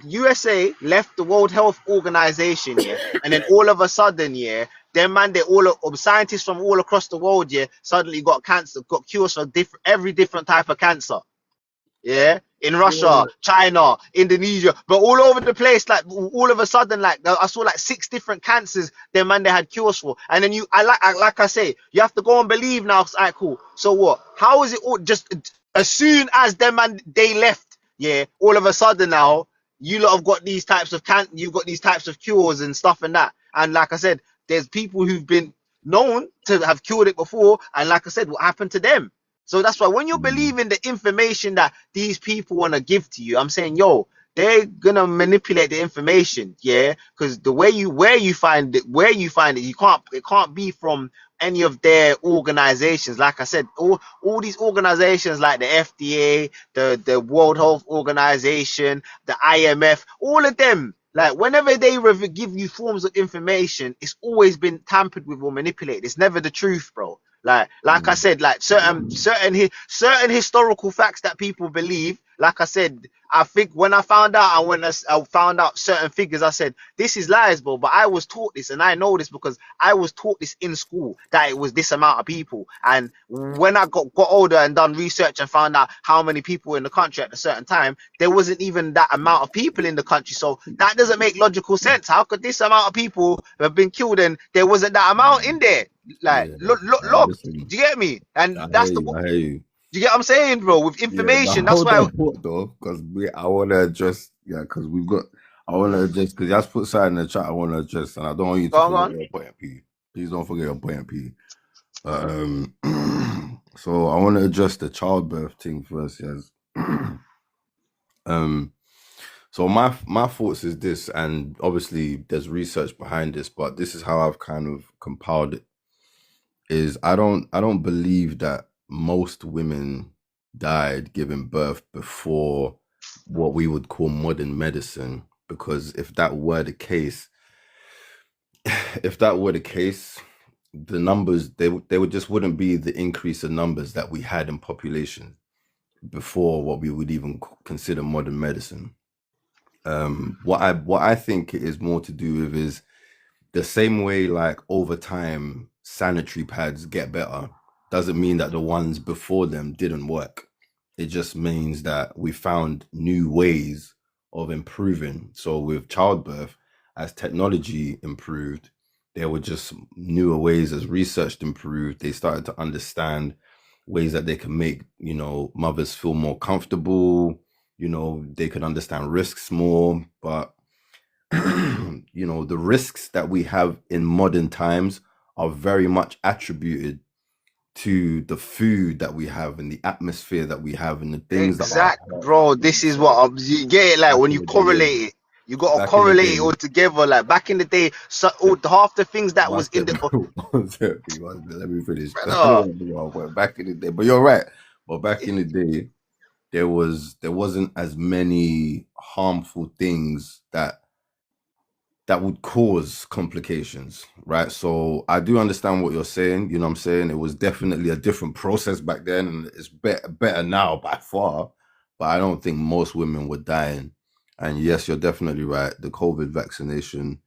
USA left the World Health Organization, yeah, and then all of a sudden, yeah, them man, they all scientists from all across the world, yeah, suddenly got cancer, got cures for every different type of cancer. Yeah, in Russia, China, Indonesia, but all over the place. Like all of a sudden, like I saw like 6 different cancers. Then man, they had cures for. And then like I say, you have to go and believe now. Alright, cool. So what? How is it all just as soon as them man they left? Yeah, all of a sudden now you lot have got these types of you've got these types of cures and stuff and that. And like I said, there's people who've been known to have cured it before. And like I said, what happened to them? So that's why when you believe in the information that these people want to give to you, I'm saying, yo, they're gonna manipulate the information, yeah. Because the way where you find it, it can't be from any of their organizations. Like I said, all these organizations like the FDA, the World Health Organization, the IMF, all of them. Like whenever they give you forms of information, it's always been tampered with or manipulated. It's never the truth, bro. Like I said, like certain historical facts that people believe. Like I said, I think when I found out, and when I found out certain figures, I said this is lies, bro. But I was taught this, and I know this because I was taught this in school that it was this amount of people. And when I got older and done research and found out how many people were in the country at a certain time, there wasn't even that amount of people in the country. So that doesn't make logical sense. How could this amount of people have been killed and there wasn't that amount in there? Like, look, Listen, do you get me? And I that's hear the. you, I hear you. Do you get what I'm saying, bro? With Yeah, information, but that's hold why. on thought though, because I want to address, because we've got, I want to address, because you just put something in the chat I want to address, and I don't want you to Go forget on. your point, P. Please don't forget your point, P. So I want to address the childbirth thing first, yes. So my thoughts is this, and obviously there's research behind this, but this is how I've kind of compiled it. Is I don't believe that most women died giving birth before what we would call modern medicine, because if that were the case, the numbers they would just wouldn't be the increase in numbers that we had in population before what we would even consider modern medicine. What I think it is more to do with is the same way, like over time sanitary pads get better doesn't mean that the ones before them didn't work. It just means that we found new ways of improving. So with childbirth, as technology improved, there were just newer ways. As research improved, they started to understand ways that they can make, mothers feel more comfortable. They could understand risks more. But the risks that we have in modern times are very much attributed to the food that we have and the atmosphere that we have and the things Exactly, bro. This is what you get it. Like when you correlate it, you got to correlate it all together. Like back in the day, so half the things that was in the. Let me finish. Brother. Back in the day, but you're right. But back in the day, there wasn't as many harmful things that would cause complications, right? So I do understand what you're saying. You know what I'm saying? It was definitely a different process back then, and it's better now by far. But I don't think most women were dying. And yes, you're definitely right. The COVID vaccination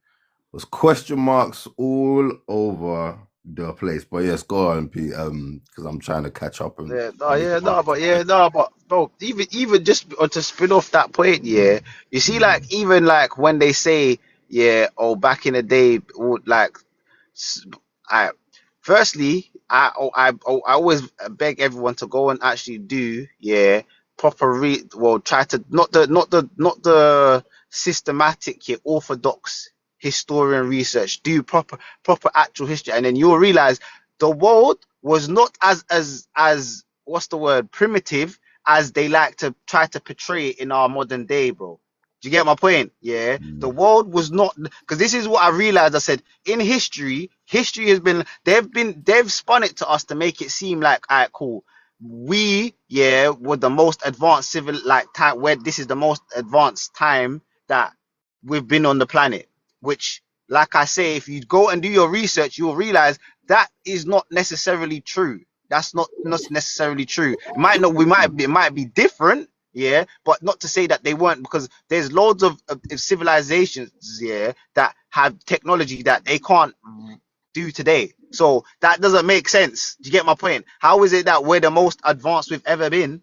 was question marks all over the place. But yes, go on, Pete. Because I'm trying to catch up. But bro, even just to spin off that point, yeah, you see, like even like when they say, yeah, oh, back in the day, like, I, firstly, I always beg everyone to go and actually do, yeah, proper try to not the systematic, yeah, orthodox historian research, do proper actual history, and then you'll realize the world was not as what's the word, primitive, as they like to try to portray it in our modern day, bro. Do you get my point? Yeah. The world was not, because this is what I realized. I said in history has been they've spun it to us to make it seem like, all right, cool. we were the most advanced civil like time where this is the most advanced time that we've been on the planet, which like I say, if you go and do your research you'll realize that is not necessarily true. That's not necessarily true. It might not, it might be different, but not to say that they weren't, because there's loads of civilizations, that have technology that they can't do today. So that doesn't make sense. Do you get my point? How is it that we're the most advanced we've ever been?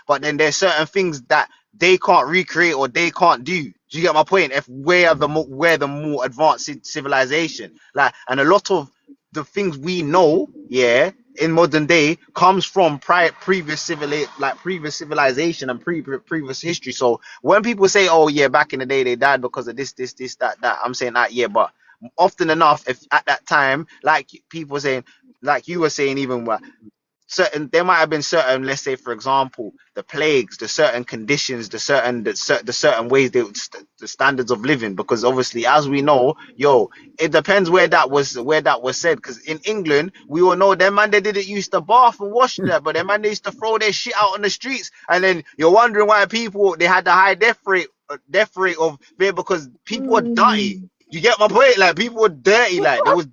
But then there's certain things that they can't recreate or they can't do. Do you get my point? If we're the more advanced civilization, like, and a lot of the things we know, in modern day comes from previous civilization and previous history. So when people say, "Oh yeah, back in the day they died because of this, that," I'm saying that, but often enough, if at that time, like people saying, like you were saying, even what certain, there might have been certain, let's say for example, the plagues, the certain conditions, the certain ways the standards of living, because obviously as we know, it depends where that was said, because in England we all know them man, they didn't used to bath and wash that, but them man, they used to throw their shit out on the streets, and then you're wondering why people, they had the high death rate of there, because people are dirty. You get my point? Like, people were dirty, like there was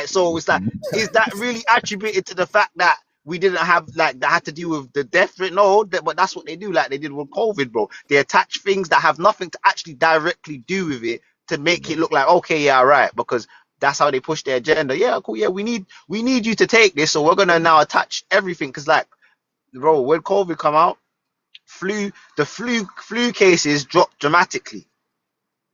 so it's like, is that really attributed to the fact that we didn't have, like, that had to do with the death rate? No, but that's what they do, like they did with COVID, bro. They attach things that have nothing to actually directly do with it to make it look like, okay, yeah, right, because that's how they push their agenda. Yeah, cool, yeah, we need you to take this, so we're gonna now attach everything, because, like, bro, when COVID come out, the flu cases dropped dramatically.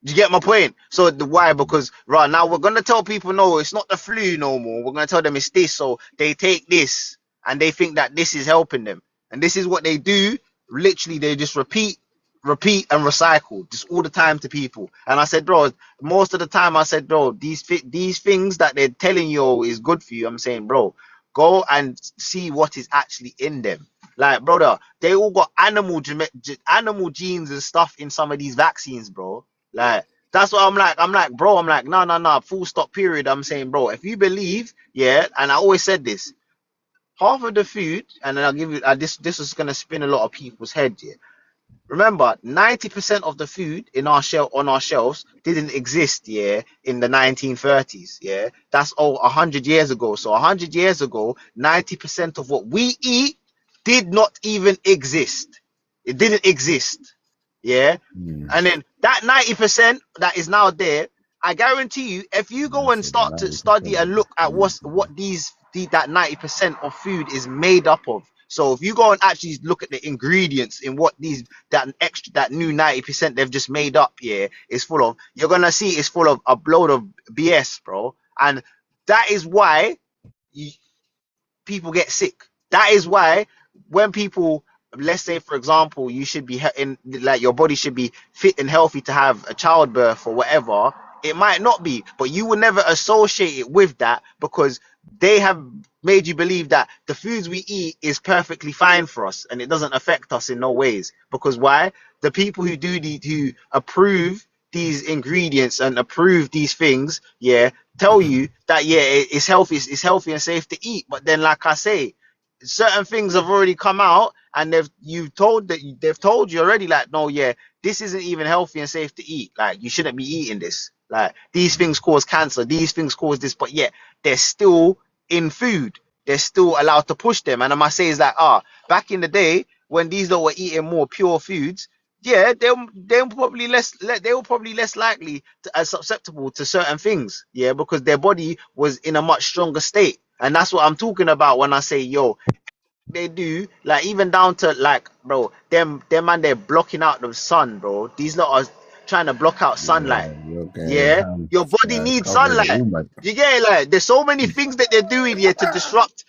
Do you get my point? So why? Because right now we're gonna tell people, no, it's not the flu no more. We're gonna tell them it's this, so they take this and they think that this is helping them, and this is what they do. Literally, they just repeat, and recycle just all the time to people. And I said, bro, most of the time I said, bro, these things that they're telling you is good for you, I'm saying, bro, go and see what is actually in them. Like, brother, they all got animal genes and stuff in some of these vaccines, bro. Like, that's what I'm like. Bro, no, full stop, period. I'm saying, bro, if you believe, and I always said this, half of the food, and then I'll give you, this is gonna spin a lot of people's heads, Remember, 90% of the food on our shelves didn't exist, in the 1930s, That's 100 years ago. So 100 years ago, 90% of what we eat did not even exist. It didn't exist, And then that 90% that is now there, I guarantee you, if you go and start to study and look at that 90% of food is made up of. So if you go and actually look at the ingredients in what that new 90% they've just made up, is full of, you're gonna see it's full of a load of BS, bro. And that is why people get sick. That is why when people, let's say for example, you should be like, your body should be fit and healthy to have a childbirth or whatever. It might not be, but you will never associate it with that, because they have made you believe that the foods we eat is perfectly fine for us and it doesn't affect us in no ways. Because why? The people who approve these ingredients and approve these things, tell you that it's healthy and safe to eat. But then, like I say, certain things have already come out and they've told you already, like, no, this isn't even healthy and safe to eat. Like, you shouldn't be eating this. Like, these things cause cancer, these things cause this, but yet they're still in food. They're still allowed to push them. And I must say is like, back in the day when these lot were eating more pure foods, they were probably less likely as susceptible to certain things, because their body was in a much stronger state. And that's what I'm talking about when I say, they do, like, even down to, like, bro, them man, they're blocking out the sun, bro. These lot are trying to block out sunlight. You're getting ham, Your body needs covering the sunlight. woman. You get it? Like, there's so many things that they're doing here to disrupt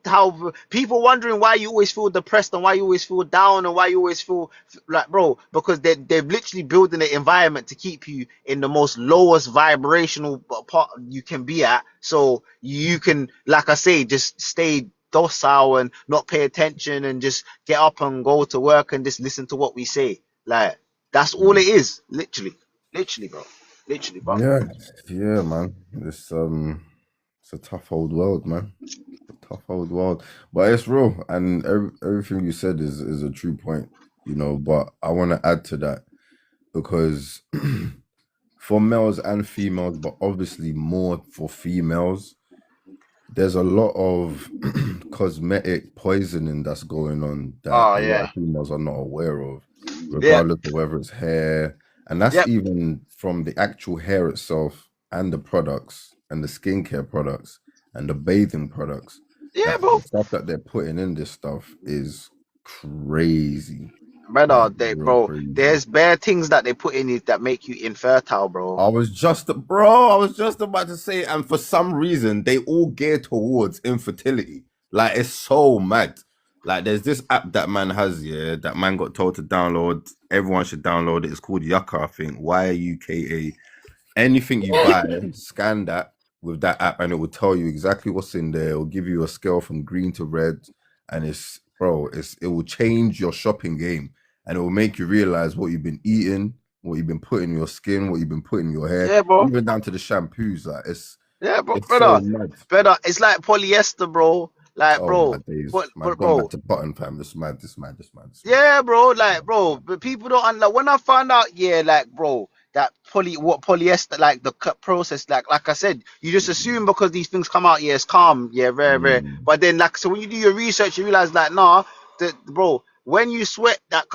how people wondering why you always feel depressed and why you always feel down and why you always feel like, bro, because they're literally building an environment to keep you in the most lowest vibrational part you can be at, so you can, like I say, just stay docile and not pay attention and just get up and go to work and just listen to what we say. Like, that's all it is, literally, bro. Literally, bro. Yeah, man. It's a tough old world, man. tough old world. But it's real, and everything you said is a true point, you know. But I want to add to that because for males and females, but obviously more for females, there's a lot of cosmetic poisoning that's going on that Oh a lot yeah. of females are not aware of, Yeah. regardless of whether it's hair, and that's Yep. even from the actual hair itself and the products and the skincare products and the bathing products. Yeah, That bro. the stuff that they're putting in this stuff is crazy, like Brother, real crazy. there's bare things that they put in it that make you infertile, bro. I was just about to say, and for some reason, they all gear towards infertility. Like, it's so mad. Like, there's this app that man has, yeah, that man got told to download. Everyone should download it. It's called Yucca, I think. Yuka. Anything you buy, scan that with that app, and it will tell you exactly what's in there. It will give you a scale from green to red, and it will change your shopping game, and it will make you realize what you've been eating, what you've been putting in your skin, what you've been putting in your hair, Yeah, bro. even down to the shampoos. Like Yeah, bro, it's so brother. mad. Brother, it's like polyester, bro. Like, Oh my bro. days, man, But going back bro, to button fam. This mad, this mad, this mad, this mad. yeah, bro, like, bro, but people don't like when I found out, yeah, like, bro, that polyester, like the cut process, like I said, you just assume because these things come out, yeah, it's calm, yeah, very, very, Mm. but then, like, so when you do your research, you realize, like, nah, bro, when you sweat that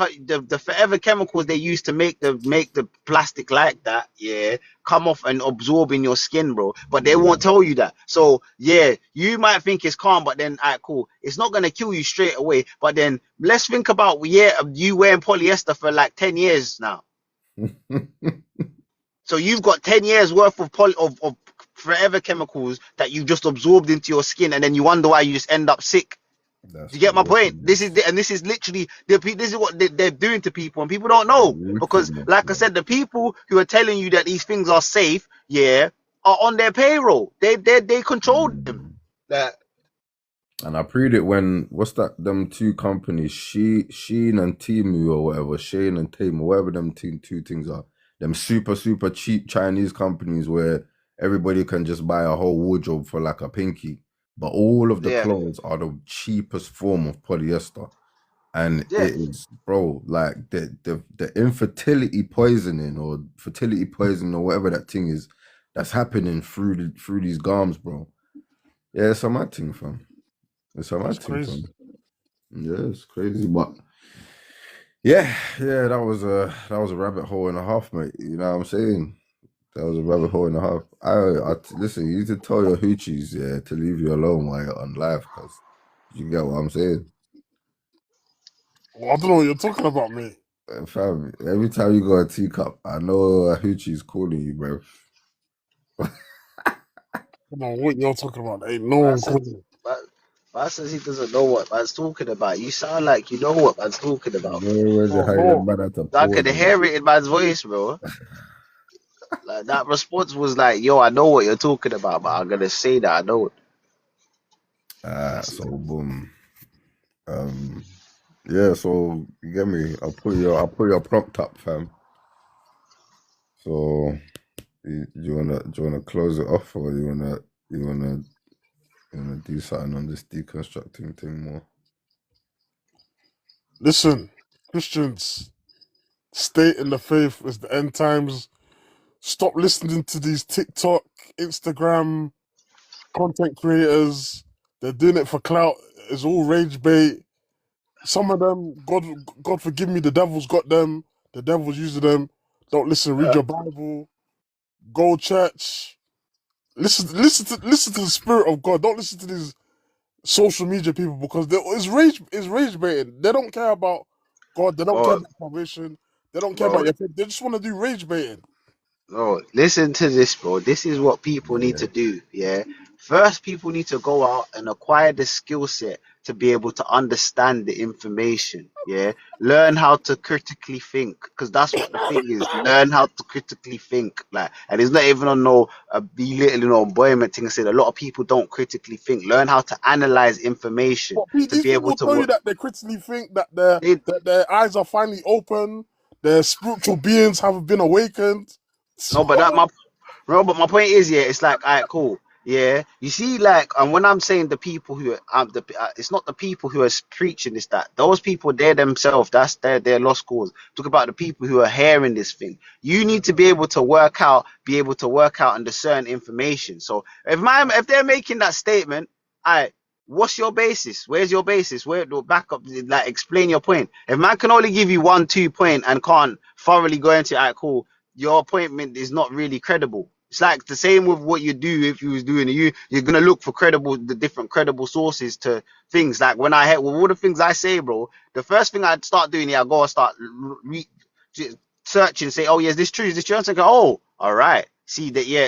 the forever chemicals they use to make the plastic like that, yeah, come off and absorb in your skin, bro. But they Yeah. won't tell you that. So yeah, you might think it's calm, but then alright, cool. It's not gonna kill you straight away. But then let's think about you wearing polyester for like 10 years now. So you've got 10 years worth of of forever chemicals that you just absorbed into your skin, and then you wonder why you just end up sick. That's You get my point? wickedness. This is literally this is what they're doing to people, and people don't know because, Wickedness, like I man. said, the people who are telling you that these things are safe, yeah, are on their payroll. They control them. Mm. That And I preyed it when what's that? Them two companies, Sheen and Timu or whatever, Shane and Temu, whatever them two things are. Them super cheap Chinese companies where everybody can just buy a whole wardrobe for like a pinky, but all of the yeah, clothes are the cheapest form of polyester, and yeah. it is, bro, like the infertility poisoning or fertility poisoning or whatever that thing is that's happening through these garms, bro. Yeah, it's a mad thing, fam. It's a It's mad thing, crazy. fam. Yeah, it's crazy, but yeah, that was a rabbit hole and a half, mate. You know what I'm saying? That was a rabbit hole and a half. Listen. You need to tell your hoochies, yeah, to leave you alone while you're on live, cause you get what I'm saying. Well, I don't know what you're talking about, mate. Fam, every time you go a teacup, I know a hoochie's calling you, bro. I don't know what you're talking about. Ain't no Man one says, calling. man says he doesn't know what man's talking about. You sound like you know what man's talking You about. know when they No, hire no. man at a I could pause and hear it in man's voice, bro. Like that response was like, "Yo, I know what you're talking about, but I'm gonna say that I know it." That's so boom. Um yeah, so you get me. I'll put your prompt up, fam. So do you wanna close it off or you wanna you wanna do something on this deconstructing thing more? Listen, Christians, stay in the faith. It's the end times. Stop listening to these TikTok, Instagram content creators. They're doing it for clout. It's all rage bait. Some of them, God forgive me, the devil's got them. The devil's using them. Don't listen. Read your Bible. Go church. Listen to the spirit of God. Don't listen to these social media people because it's rage baiting. They don't care about God. They don't care bro, about salvation. They don't care about bro, your faith. They just want to do rage baiting. bro. Listen to this, bro. This is what people need Yeah. to do. Yeah. First, people need to go out and acquire the skill set to be able to understand the information. Yeah. Learn how to critically think, because that's what the thing is. Learn how to critically think. Like, and it's not even on no belittling or employment thing. I said a lot of people don't critically think. Learn how to analyze information But to these be able people to tell you work. that they critically think that their eyes are finally open, their spiritual beings have been awakened. No, but that my No, but my point is, yeah, it's like, all right, cool. Yeah, you see, like, and when I'm saying the people who it's not the people who are preaching this, that those people, they're themselves, that's their lost cause. Talk about the people who are hearing this thing. You need to be able to work out and discern information. So if they're making that statement, I, what's your basis? Where's your basis? Where the backup? Like, explain your point. If man can only give you 1, 2 point and can't thoroughly go into it, cool, your appointment is not really credible. It's like the same with what you do if you was doing it. You're gonna look for the different credible sources to things. Like when I had with all the things I say, bro, the first thing I'd start doing, I go and start searching, say, oh, yeah, is this true? Is this true? And I go, oh, all right, see that, yeah,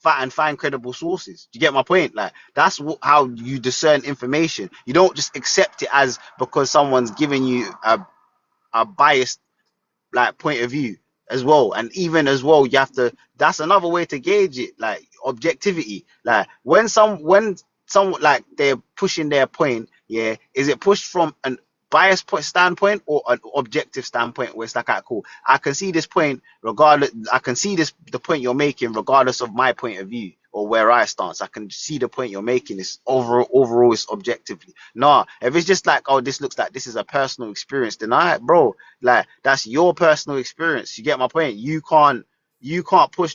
find credible sources. Do you get my point? Like that's how you discern information. You don't just accept it as because someone's giving you a biased like point of view as well. And even as well, you have to, that's another way to gauge it, like objectivity. Like when some like they're pushing their point, yeah, is it pushed from an biased point standpoint or an objective standpoint where it's like, alright, cool, I can see this point regardless, I can see this the point you're making regardless of my point of view or where I stance. I can see the point you're making is overall is objectively. Nah, if it's just like, oh, this looks like this is a personal experience, then I, bro, like that's your personal experience. You get my point? You can't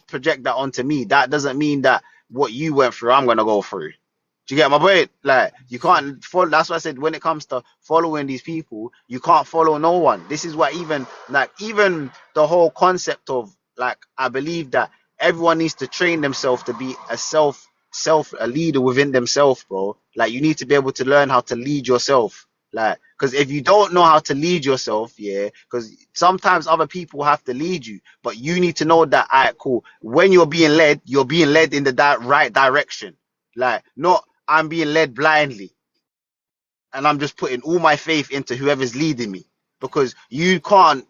project that onto me. That doesn't mean that what you went through, I'm gonna go through. Do you get my point? Like you can't follow. That's why I said when it comes to following these people, you can't follow no one. This is why even the whole concept of like I believe that everyone needs to train themselves to be a leader within themselves, bro. Like you need to be able to learn how to lead yourself. Like, because if you don't know how to lead yourself, yeah, because sometimes other people have to lead you, but you need to know that, all right, cool. When you're being led in the right direction. Like, not I'm being led blindly and I'm just putting all my faith into whoever's leading me because you can't,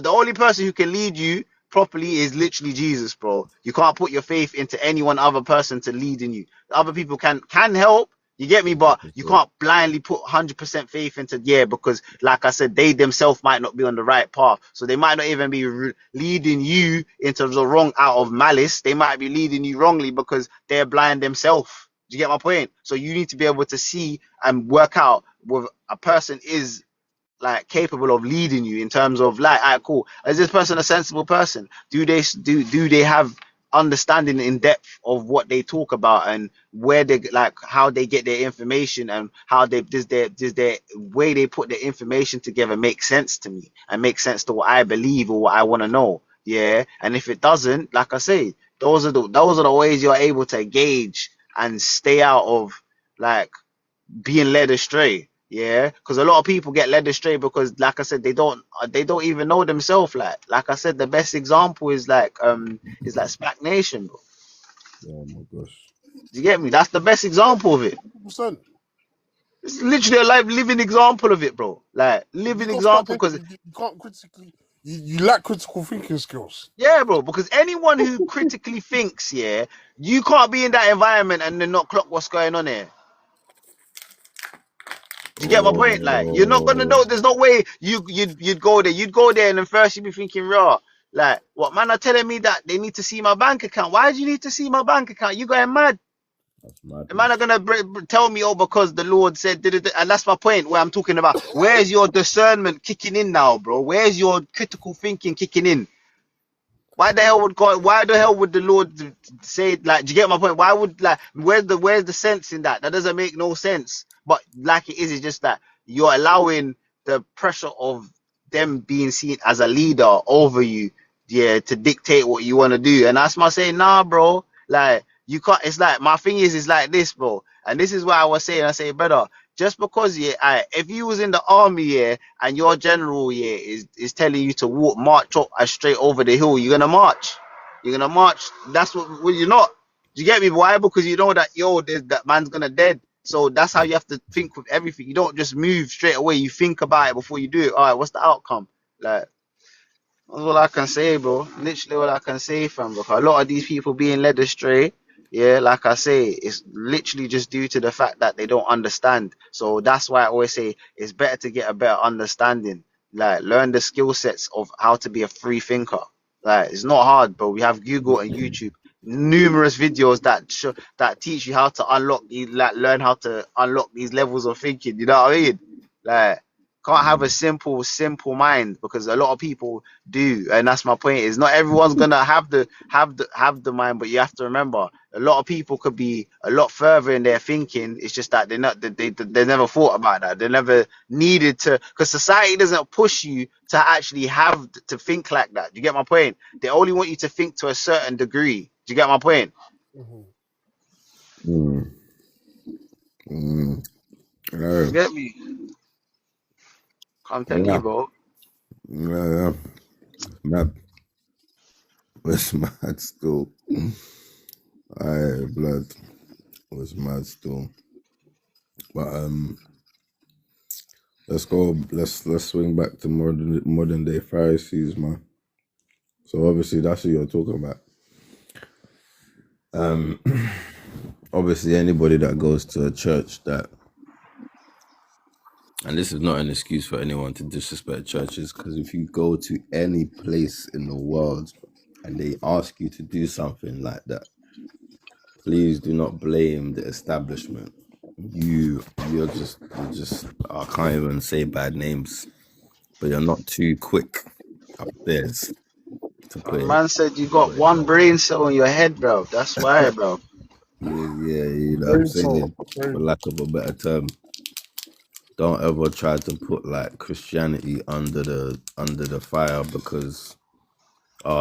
the only person who can lead you properly is literally Jesus, bro. You can't put your faith into any one other person to lead in you. Other people can help, you get me, but you can't blindly put 100% faith into, yeah, because like I said, they themselves might not be on the right path, so they might not even be leading you into the wrong out of malice. They might be leading you wrongly because they're blind themselves. Do you get my point? So you need to be able to see and work out whether a person is like capable of leading you in terms of like, all right, cool, is this person a sensible person? Do they have understanding in depth of what they talk about and where they like how they get their information and how they does their way they put their information together make sense to me and make sense to what I believe or what I want to know? Yeah, and if it doesn't, like I say, those are the ways you're able to gauge and stay out of like being led astray. Yeah, because a lot of people get led astray because, like I said, they don't even know themselves. Like I said, the best example is like Spac Nation, bro. Oh my gosh. Do you get me? That's the best example of it. 100%. It's literally a live living example of it, bro. Like If you living got stuck example in, because you can't critically. You lack critical thinking skills. yeah, bro. Because anyone who critically thinks, yeah, you can't be in that environment and then not clock what's going on here. Do you get my point? Like, you're not gonna Oh, know. There's no way you'd go there. You'd go there, and then first you'd be thinking, raw. Like, what man are telling me that they need to see my bank account? Why do you need to see my bank account? You going mad? that's The man are madness. gonna tell me, oh, because the Lord said, and that's my point. Where I'm talking about, where's your discernment kicking in now, bro? Where's your critical thinking kicking in? Why the hell would God? Why the hell would the Lord say like? Do you get my point? Why would like? Where's the sense in that? That doesn't make no sense. But like it is, it's just that you're allowing the pressure of them being seen as a leader over you, yeah, to dictate what you want to do. And that's my saying, nah, bro. Like you can't. It's like my thing is like this, bro. And this is why I was saying, I say, brother, just because yeah, if you was in the army, yeah, and your general, yeah, is telling you to march up straight over the hill, you're gonna march. You're gonna march. That's what you're not. Do you get me? Why? Because you know that that man's gonna dead. So that's how you have to think with everything. You don't just move straight away. You think about it before you do it. All right, what's the outcome? Like that's all I can say, bro. Literally all I can say, fam. Because a lot of these people being led astray, yeah, like I say, it's literally just due to the fact that they don't understand. So that's why I always say it's better to get a better understanding. Like learn the skill sets of how to be a free thinker. Like it's not hard, bro. We have Google and YouTube. numerous videos that teach you how to learn how to unlock these levels of thinking. You know what I mean? Like, can't have a simple mind, because a lot of people do, and that's my point. Is not everyone's gonna have the mind, but you have to remember a lot of people could be a lot further in their thinking. It's just that they never thought about that. They never needed to, because society doesn't push you to actually have to think like that. Do you get my point? They only want you to think to a certain degree. Do you get my point? Mm. Mm. You Yeah. get me? I'm telling you, Yeah. bro. Yeah. Mad. It's mad still. Aye, blood. Was mad still. But let's go. Let's swing back to modern day Pharisees, man. So obviously that's who you're talking about. Um, obviously anybody that goes to a church that, and this is not an excuse for anyone to disrespect churches, because if you go to any place in the world and they ask you to do something like that, please do not blame the establishment. You're just I can't even say bad names, but you're not too quick upstairs to A put it. man said you got one brain cell in your head, bro. That's why, bro. Yeah, you know what I'm Brain cell. saying? For lack of a better term. Don't ever try to put like Christianity under the fire because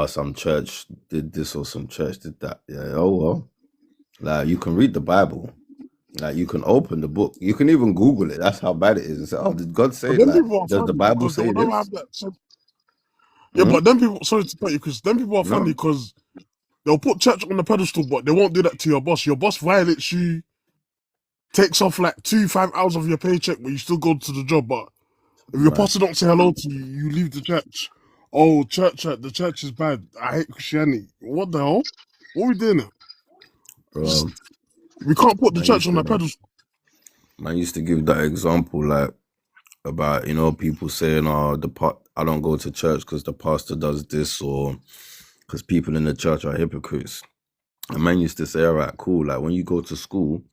some church did this or some church did that. Yeah, oh well. Like you can read the Bible. Like you can open the book. You can even Google it. That's how bad it is. And say, oh, did God But say then like people are does the funny Bible because they say will never this? have that. So, yeah, Hmm? but then people, sorry to cut you, because then people are funny No. because they'll put church on the pedestal, but they won't do that to your boss. Your boss violates you, takes off like 5 hours of your paycheck, but you still go to the job. But if your Mad, pastor don't say hello to you, you leave the church. Oh, the church is bad. I hate Christianity. What the hell? What are we doing here? Just, bro. we can't put the Man church used on the to pedestal. man used to give that example like about people saying, "Oh, I don't go to church because the pastor does this or because people in the church are hypocrites." And man used to say, "All right, cool. Like when you go to school,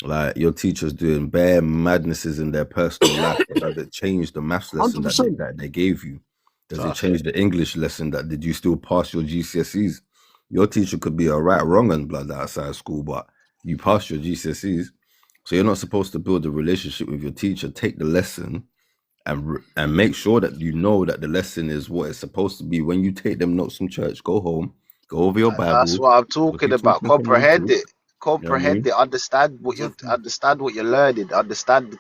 like your teacher's doing bare madnesses in their personal life, but does it change the maths lesson that 100%. they gave you? Does it That's it. change the English lesson that did you still pass your GCSEs? Your teacher could be a right wrong and blood outside school, but you passed your GCSEs. So you're not supposed to build a relationship with your teacher. Take the lesson and make sure that you know that the lesson is what it's supposed to be. When you take them notes from church, go home, go over your That's Bible, what I'm look talking into about. fundamental. You know what I Comprehend mean? it. Understand what you're learning. Understand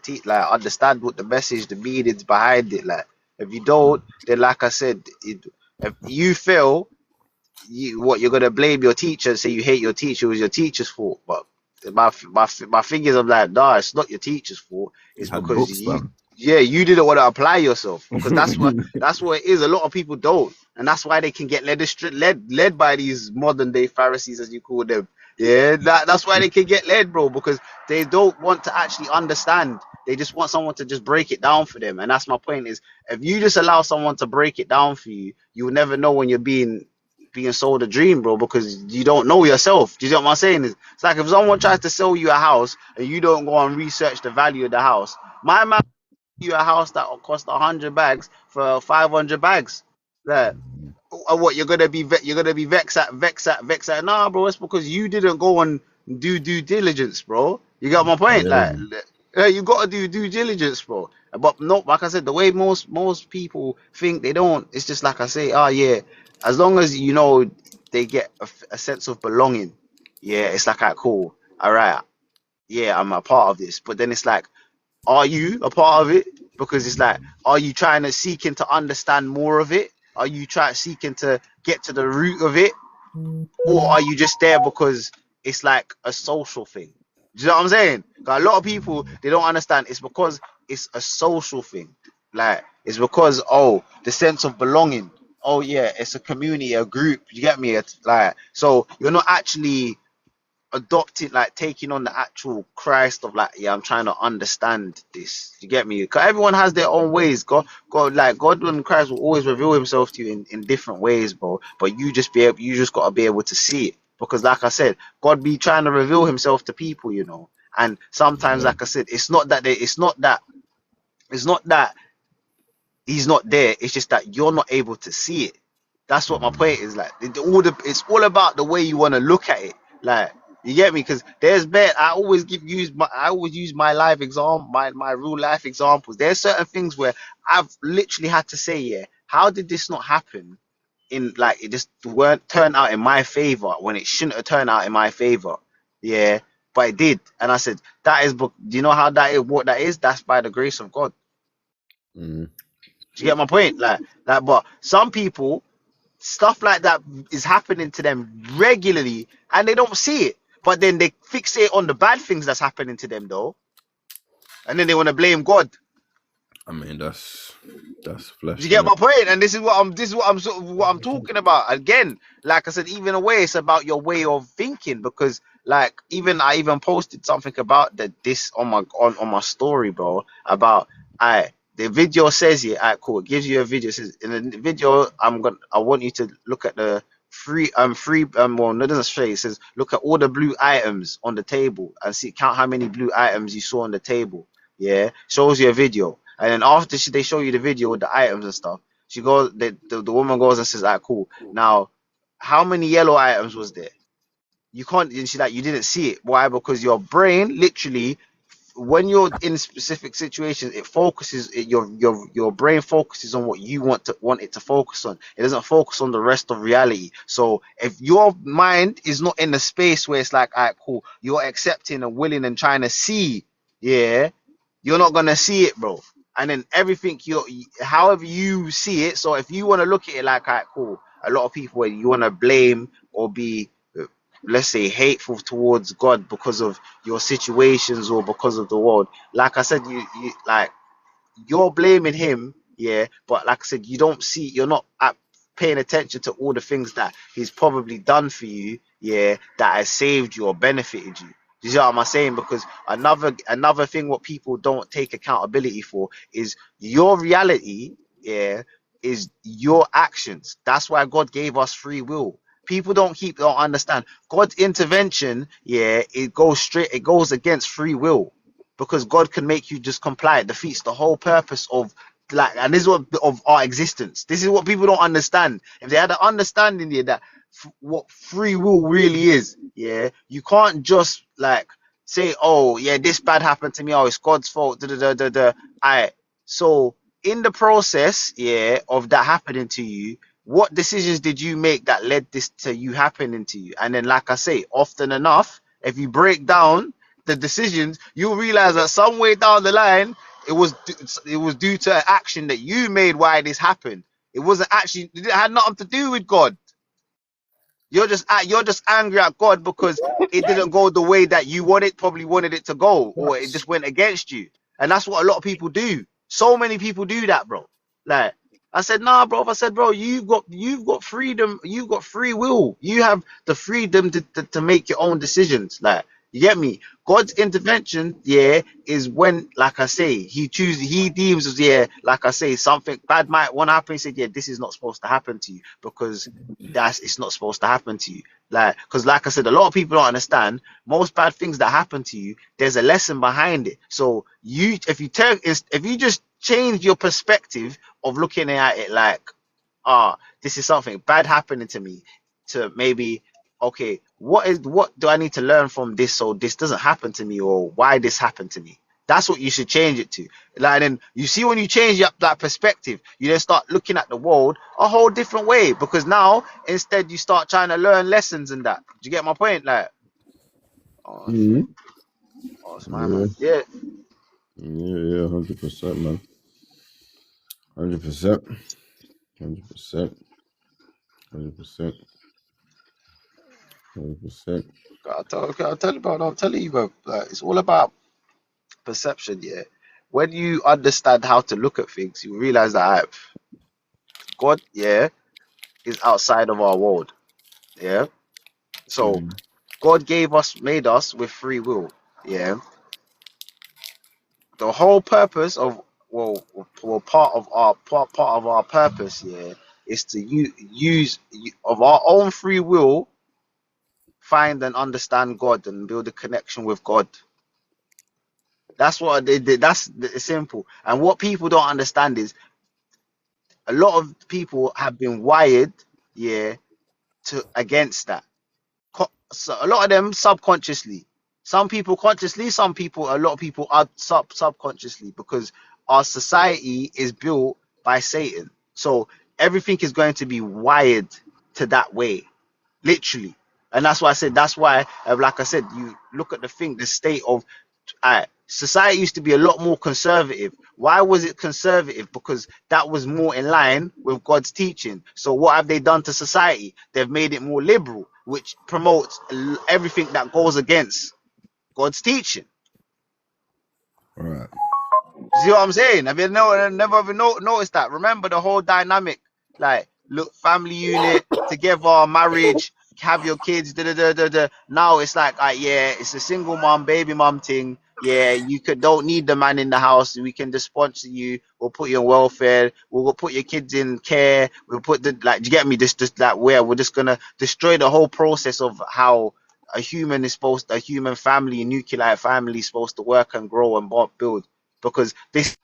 what the message, the meanings behind it. Like, if you don't, then like I said, if you fail, you're gonna blame your teacher and say you hate your teacher. It was your teacher's fault. But my thing is, I'm like, nah, it's not your teacher's fault. You It's had because books, fam. you didn't want to apply yourself, because that's what it is. A lot of people don't, and that's why they can get led by these modern day Pharisees, as you call them. Yeah, that's why they can get led, bro, because they don't want to actually understand. They just want someone to just break it down for them, and that's my point. Is if you just allow someone to break it down for you, you will never know when you're being sold a dream, bro, because you don't know yourself. Do you know what I'm saying? It's like if someone tries to sell you a house and you don't go and research the value of the house. My man, you a house that will cost 100 bags for 500 bags. Like, what you're gonna be vexed at? Nah, bro, it's because you didn't go and do due diligence, bro. You got my point? Yeah. Like, you gotta do due diligence, bro. But no, like I said, the way most people think, they don't. It's just like I say, oh yeah, as long as they get a sense of belonging, yeah, it's like, alright, cool, all right, yeah, I'm a part of this. But then it's like, are you a part of it? Because it's like, are you trying to seeking to understand more of it? Are you trying seeking to get to the root of it? Or are you just there because it's like a social thing? Do you know what I'm saying? 'Cause a lot of people, they don't understand. It's because it's a social thing. Like, it's because, oh, the sense of belonging. Oh yeah, it's a community, a group. You get me? It's like, so you're not actually adopting, like taking on the actual Christ of, like, yeah, I'm trying to understand this. You get me? Because everyone has their own ways. God and Christ will always reveal himself to you in different ways, bro. But you just gotta be able to see it. because like I said, God be trying to reveal himself to people, you know. And sometimes, Yeah. like I said, it's not that he's not there, it's just that you're not able to see it. That's what my point is. Like it's all about the way you want to look at it. Like, you get me? Because there's bet I always use my live example, my real life examples. There's certain things where I've literally had to say, yeah, how did this not happen? In like, it just weren't turn out in my favor when it shouldn't have turned out in my favor. Yeah, but it did. And I said, that is, do you know how that is? What that is? That's by the grace of God. Mm. Do you get my point? But some people, stuff like that is happening to them regularly and they don't see it. But then they fixate on the bad things that's happening to them though. And then they want to blame God. I mean, that's Do you flesh, get innit? my point? And this is what I'm talking about. Again, like I said, even a way it's about your way of thinking, because like I even posted something about this on my story, bro. About the video says here, cool. It gives you a video. It says in the video, I want you to look at the well, no, it doesn't say. It says look at all the blue items on the table and see, count how many blue items you saw on the table. Yeah, shows you a video. And then after they show you the video with the items and stuff, she goes, the woman goes and says, cool. Now, how many yellow items was there? You can't, and she's like, you didn't see it. Why? Because your brain literally, when you're in specific situations, it focuses, your brain focuses on what you want it to focus on. It doesn't focus on the rest of reality. So if your mind is not in the space where it's like, cool, you're accepting and willing and trying to see, yeah, you're not gonna see it, bro. And then everything however you see it. So if you want to look at it like, cool, a lot of people where you want to blame or be, let's say, hateful towards God because of your situations or because of the world. Like I said, you like, you're blaming him, yeah, but like I said, you're not paying attention to all the things that he's probably done for you, yeah, that has saved you or benefited you. You see what I'm saying? Because another thing what people don't take accountability for is your reality, yeah, is your actions. That's why God gave us free will. People don't understand God's intervention, yeah, it goes against free will, because God can make you just comply. It defeats the whole purpose of, like, and this is what of our existence. This is what people don't understand. If they had an understanding here that what free will really is, yeah, you can't just like say, oh yeah, this bad happened to me, oh it's God's fault. Da, da, da, da, da. So in the process, yeah, of that happening to you, what decisions did you make that led this to you happening to you? And then, like I say, often enough, if you break down the decisions, you'll realize that somewhere down the line, it was due to an action that you made why this happened. It wasn't actually, it had nothing to do with God. You're just angry at God because it didn't go the way that you probably wanted it to go, or it just went against you. And that's what a lot of people do. So many people do that, bro. Like, I said, nah, bro. I said, bro, you've got freedom, you've got free will. You have the freedom to make your own decisions. Like, you get me? God's intervention, yeah, is when, like I say, he deems as, yeah, like I say, something bad might want to happen. He said, yeah, this is not supposed to happen to you because it's not supposed to happen to you. Like, because like I said, a lot of people don't understand most bad things that happen to you. There's a lesson behind it. So if you just change your perspective of looking at it like, this is something bad happening to me, to maybe, okay, what do I need to learn from this so this doesn't happen to me, or why this happened to me? That's what you should change it to. Like, then you see, when you change up that perspective, you then start looking at the world a whole different way, because now instead you start trying to learn lessons in that. Do you get my point? Like, oh shit, Mm. oh it's my Yeah, man. Yeah, yeah, 100%, man. 100%, 100%, 100%, 100%. I'll tell you, bro. I'm telling you, bro. Like, it's all about perception. Yeah, when you understand how to look at things, you realize that God, yeah, is outside of our world. Yeah. So Mm. God made us with free will. Yeah. The whole purpose of, part of our purpose, yeah, is to use of our own free will. find and understand God and build a connection with God. That's what they did. That's simple. And what people don't understand is a lot of people have been wired, yeah, to against that. So a lot of them subconsciously. Some people consciously, a lot of people are subconsciously, because our society is built by Satan. So everything is going to be wired to that way, literally. And that's why I said, that's why, like I said, you look at the state of society used to be a lot more conservative. Why was it conservative? Because that was more in line with God's teaching. So what have they done to society? They've made it more liberal, which promotes everything that goes against God's teaching. Right. See what I'm saying? Have you never even noticed that? Remember the whole dynamic, like, look, family unit, together, marriage, have your kids, da da da da da. Now it's like, yeah, it's a single mom, baby mom thing. Yeah, you don't need the man in the house. We can just sponsor you. We'll put you on welfare. We'll put your kids in care. We'll put do you get me? Just like, where we're just gonna destroy the whole process of how a human family, a nuclear family is supposed to work and grow and build, because this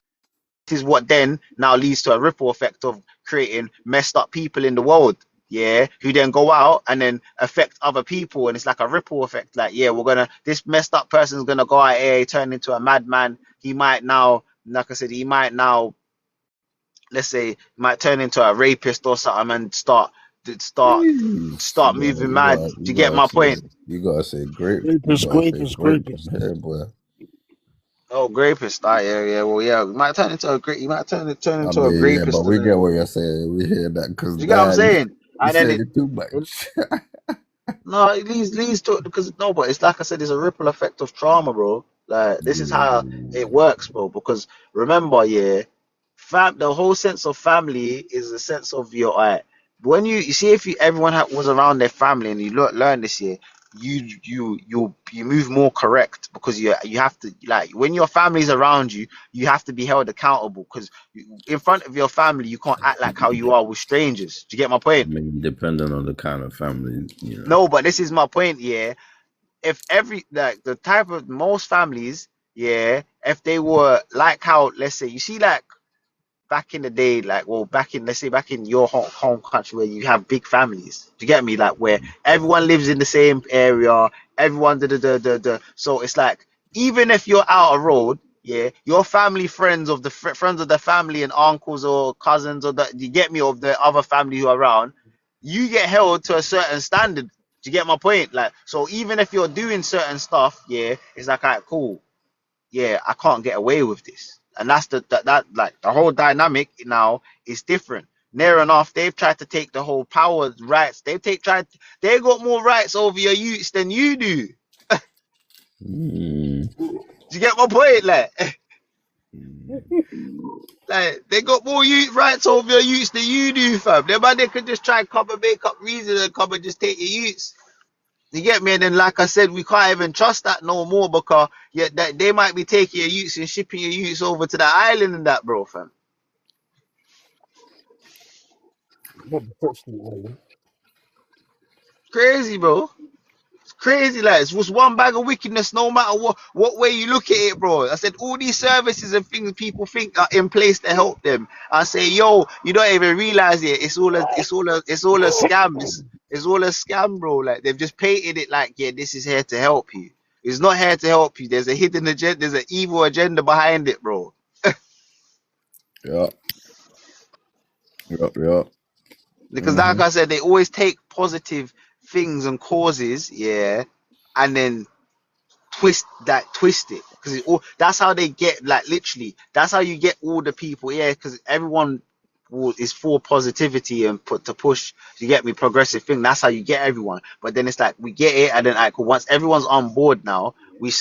is what then now leads to a ripple effect of creating messed up people in the world, yeah, who then go out and then affect other people, and it's like a ripple effect. Like, yeah, this messed up person is gonna go out here, turn into a madman. He might now, like I said, let's say, he might turn into a rapist or something and start Jeez, start moving mad. Do you get my point? you gotta say grape. You Grapist, gotta say grapist, grape grapist. here, boy. Oh, rapist. Yeah, yeah. Well, yeah. He might turn into a great. He might turn I into a mean, yeah, but rapist, and we get then, what you're saying. We hear that because, do you get what I'm damn, saying? you And then said it too much. no, it leads to, because no, but it's like I said, it's a ripple effect of trauma, bro. Like, this is how it Mm. works, bro. Because remember, yeah, the whole sense of family is a sense of your when you see, if everyone was around their family, and you learn this year, you move more correct, because you have to, like, when your family's around you, you have to be held accountable, because in front of your family you can't act like how you are with strangers. Do you get my I point? mean, depending on the kind of family, No, but this is my point, yeah. If every, like, the type of most families, yeah, if they were like how, let's say, you see, like, back in the day, like, well, let's say back in your home country, where you have big families. Do you get me? Like, where everyone lives in the same area, everyone so it's like, even if you're out of road, yeah, your family, friends of the friends of the family, and uncles or cousins, or you get me, of the other family who are around, you get held to a certain standard. Do you get my point? Like, so even if you're doing certain stuff, yeah, it's like, all right, cool, yeah, I can't get away with this. And that's that like, the whole dynamic now is different. Near enough, they've tried to take the whole power rights. They got more rights over your youths than you do. Mm. Do you get my point? Like, Mm. like, they got more youth rights over your youths than you do, fam. They could just try and come and make up reason and come and just take your youths. You get me? And then, like I said, we can't even trust that no more, because, yeah, that they might be taking your youths and shipping your youths over to the island and that, bro, fam. Not the first thing, Crazy, bro. It's crazy, like, it's just one bag of wickedness, no matter what way you look at it, bro. I said, all these services and things people think are in place to help them. I say, yo, you don't even realize it. It's all a scam. It's all a scam, bro. Like, they've just painted it like, yeah, this is here to help you. It's not here to help you. There's a hidden agenda. There's an evil agenda behind it, bro. Yep, yep. Because, like Mm-hmm. I said, they always take positive things and causes, yeah, and then twist it, because that's how they get, like, literally, that's how you get all the people, yeah, because everyone is for positivity and push, you get me, progressive thing. That's how you get everyone. But then it's like, we get it, and then, like, once everyone's on board now, we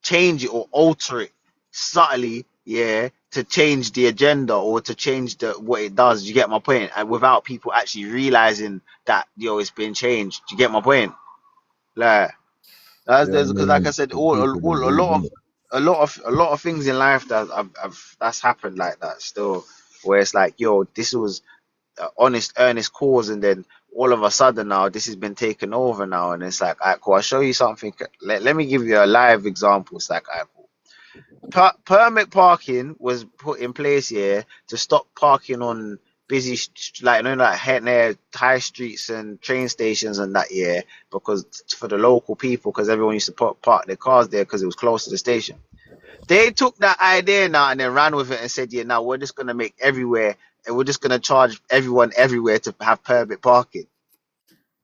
change it or alter it subtly, yeah, to change the agenda or to change what it does. You get my point? And without people actually realizing that, yo, it's been changed. You get my point? Like, Yeah, I because, like I mean, said, the people just don't get it. a lot of things in life that that's happened like that still, where it's like, yo, this was honest, earnest cause, and then all of a sudden now this has been taken over now, and it's like, alright, cool. I'll show you something. Let me give you a live example. It's like, alright, cool. Permit parking was put in place here to stop parking on busy like, you know, like near high streets and train stations and that, yeah, because for the local people, because everyone used to park their cars there because it was close to the station. They took that idea now and then ran with it and said, yeah, now we're just gonna make everywhere, and we're just gonna charge everyone everywhere to have permit parking.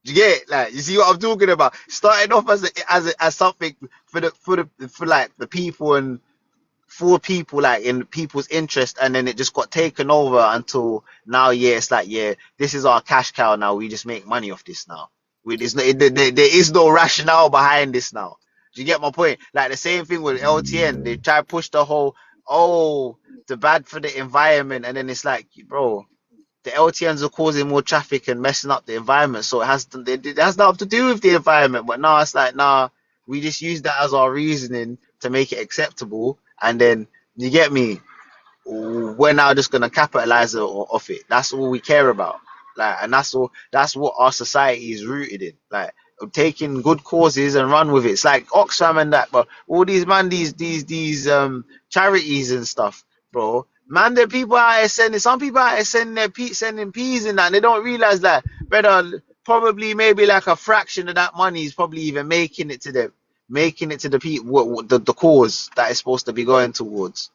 You get it? Like, you see what I'm talking about? Starting off as something for like the people and for people, like in people's interest, and then it just got taken over until now. Yeah, it's like, yeah, this is our cash cow now. We just make money off this now. There is no rationale behind this now. Do you get my point? Like the same thing with LTN. They try to push the whole, oh, the bad for the environment, and then it's like, bro, the LTNs are causing more traffic and messing up the environment. So it has nothing to do with the environment. But now it's like, nah, we just use that as our reasoning to make it acceptable. And then, you get me? We're now just gonna capitalize off it. That's all we care about. Like, and that's all. That's what our society is rooted in. Like, taking good causes and run with it. It's like Oxfam and that, but all these man, these charities and stuff, bro. Man, the people out here sending, some people out here sending sending peas and that, and they don't realize that, brother. Probably maybe like a fraction of that money is probably even making it to them, making it to the people, the cause that is supposed to be going towards.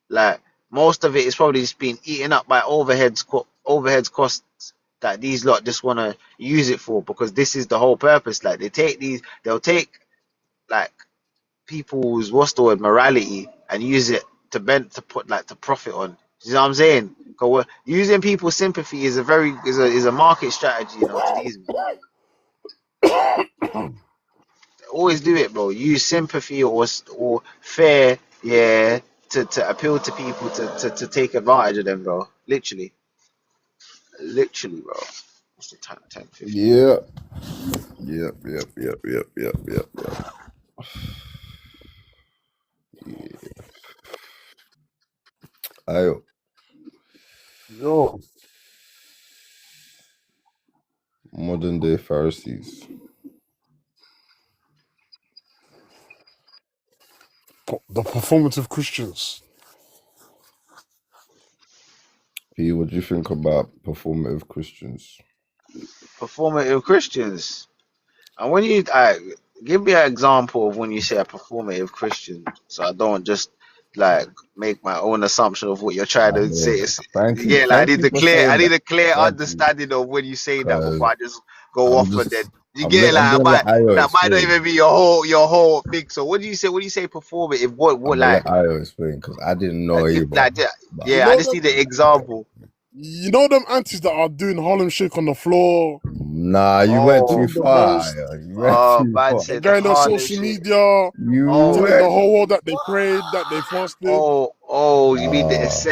Like, most of it is probably just being eaten up by overheads costs that these lot just want to use it for, because this is the whole purpose. Like, they'll take like people's, what's the word, morality, and use it to put like to profit on. You know what I'm saying? Because using people's sympathy is a market strategy, you know, to these men. Always do it, bro. Use sympathy or fear, yeah, to appeal to people to take advantage of them, bro. Literally, bro. What's the time? 10:50. Yeah. Yep. Ayo. Yo, Modern day Pharisees. the performative Christians. P, what do you think about performative Christians? Performative Christians. And when you give me an example of when you say a performative Christian, so I don't just like make my own assumption of what you're trying I to say. know. Thank you. Yeah, like Thank you for I saying need that. a clear Thank you. understanding of when you say that before Because I just go I'm off and then just you get it, I'm like gonna let Ayo that might not explain. even be your whole thing. So what do you say? What do you say performative? What I'm gonna like let Ayo explain because I didn't know give either. like But You yeah, I know just them. need an example. You know them aunties that are doing Harlem Shake on the floor, nah, you went too Oh, doing the far. most. Ayo. You went too man far. They're said the going on Harlem social shit. media, You Oh, telling the went. whole world that they prayed, that they fasted. you mean Uh,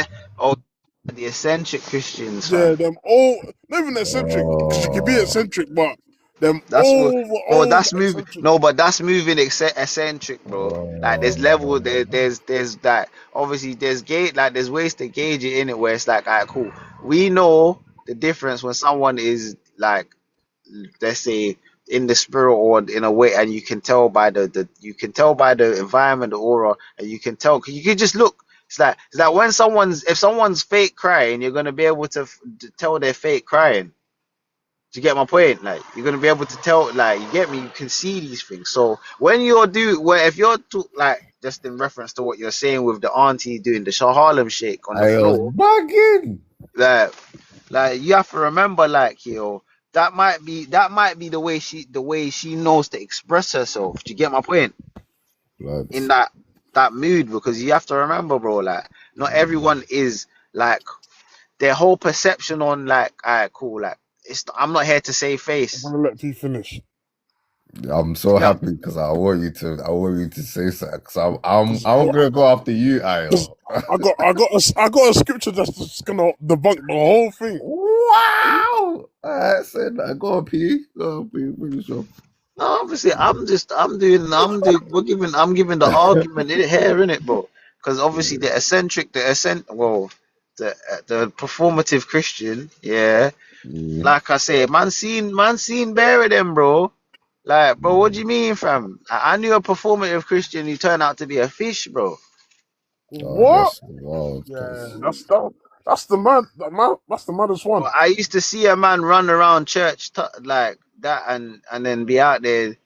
the eccentric Christians, Yeah, fam. them all, not even eccentric, because you can be uh, eccentric, but them That's what, bro. over That's moving. eccentric. No, but that's moving eccentric, bro. Like, there's level. uh, There's that. Obviously, there's ways to gauge it in it where it's like, alright, cool. We know the difference when someone is like, let's say, in the spirit or in a way, and you can tell by the environment, the aura, and you can tell. Cause you can just look. It's like when if someone's fake crying, you're gonna be able to tell they're fake crying. Do you get my point? Like, you're gonna be able to tell, like, you get me. You can see these things. So when if you're like, just in reference to what you're saying with the auntie doing the Harlem Shake on the I was floor, bugging. like, you have to remember, like, that might be the way she knows to express herself. Do you get my point? In Bloods. that mood, because you have to remember, bro. Like, not everyone is like, their whole perception on, like, alright, cool, like, I'm not here to save I'm face. gonna let P finish. I'm so Yeah. happy because I want you to say something. Cause I'm Because gonna go after you, Ayo. I got a scripture that's just gonna debunk the whole thing. Wow! I said that. Go on, P. Go on, P. Finish off. No, obviously, I'm giving the argument in here, in it, bro. Because obviously the performative Christian, yeah, Like I say, man seen bear of them, bro. Like, bro, what do you mean, fam? I knew a performative Christian who turned out to be a fish, bro. Oh, What? that's wild. Yeah, Cause that's the mad, that's the maddest one. But I used to see a man run around church like that, and then be out there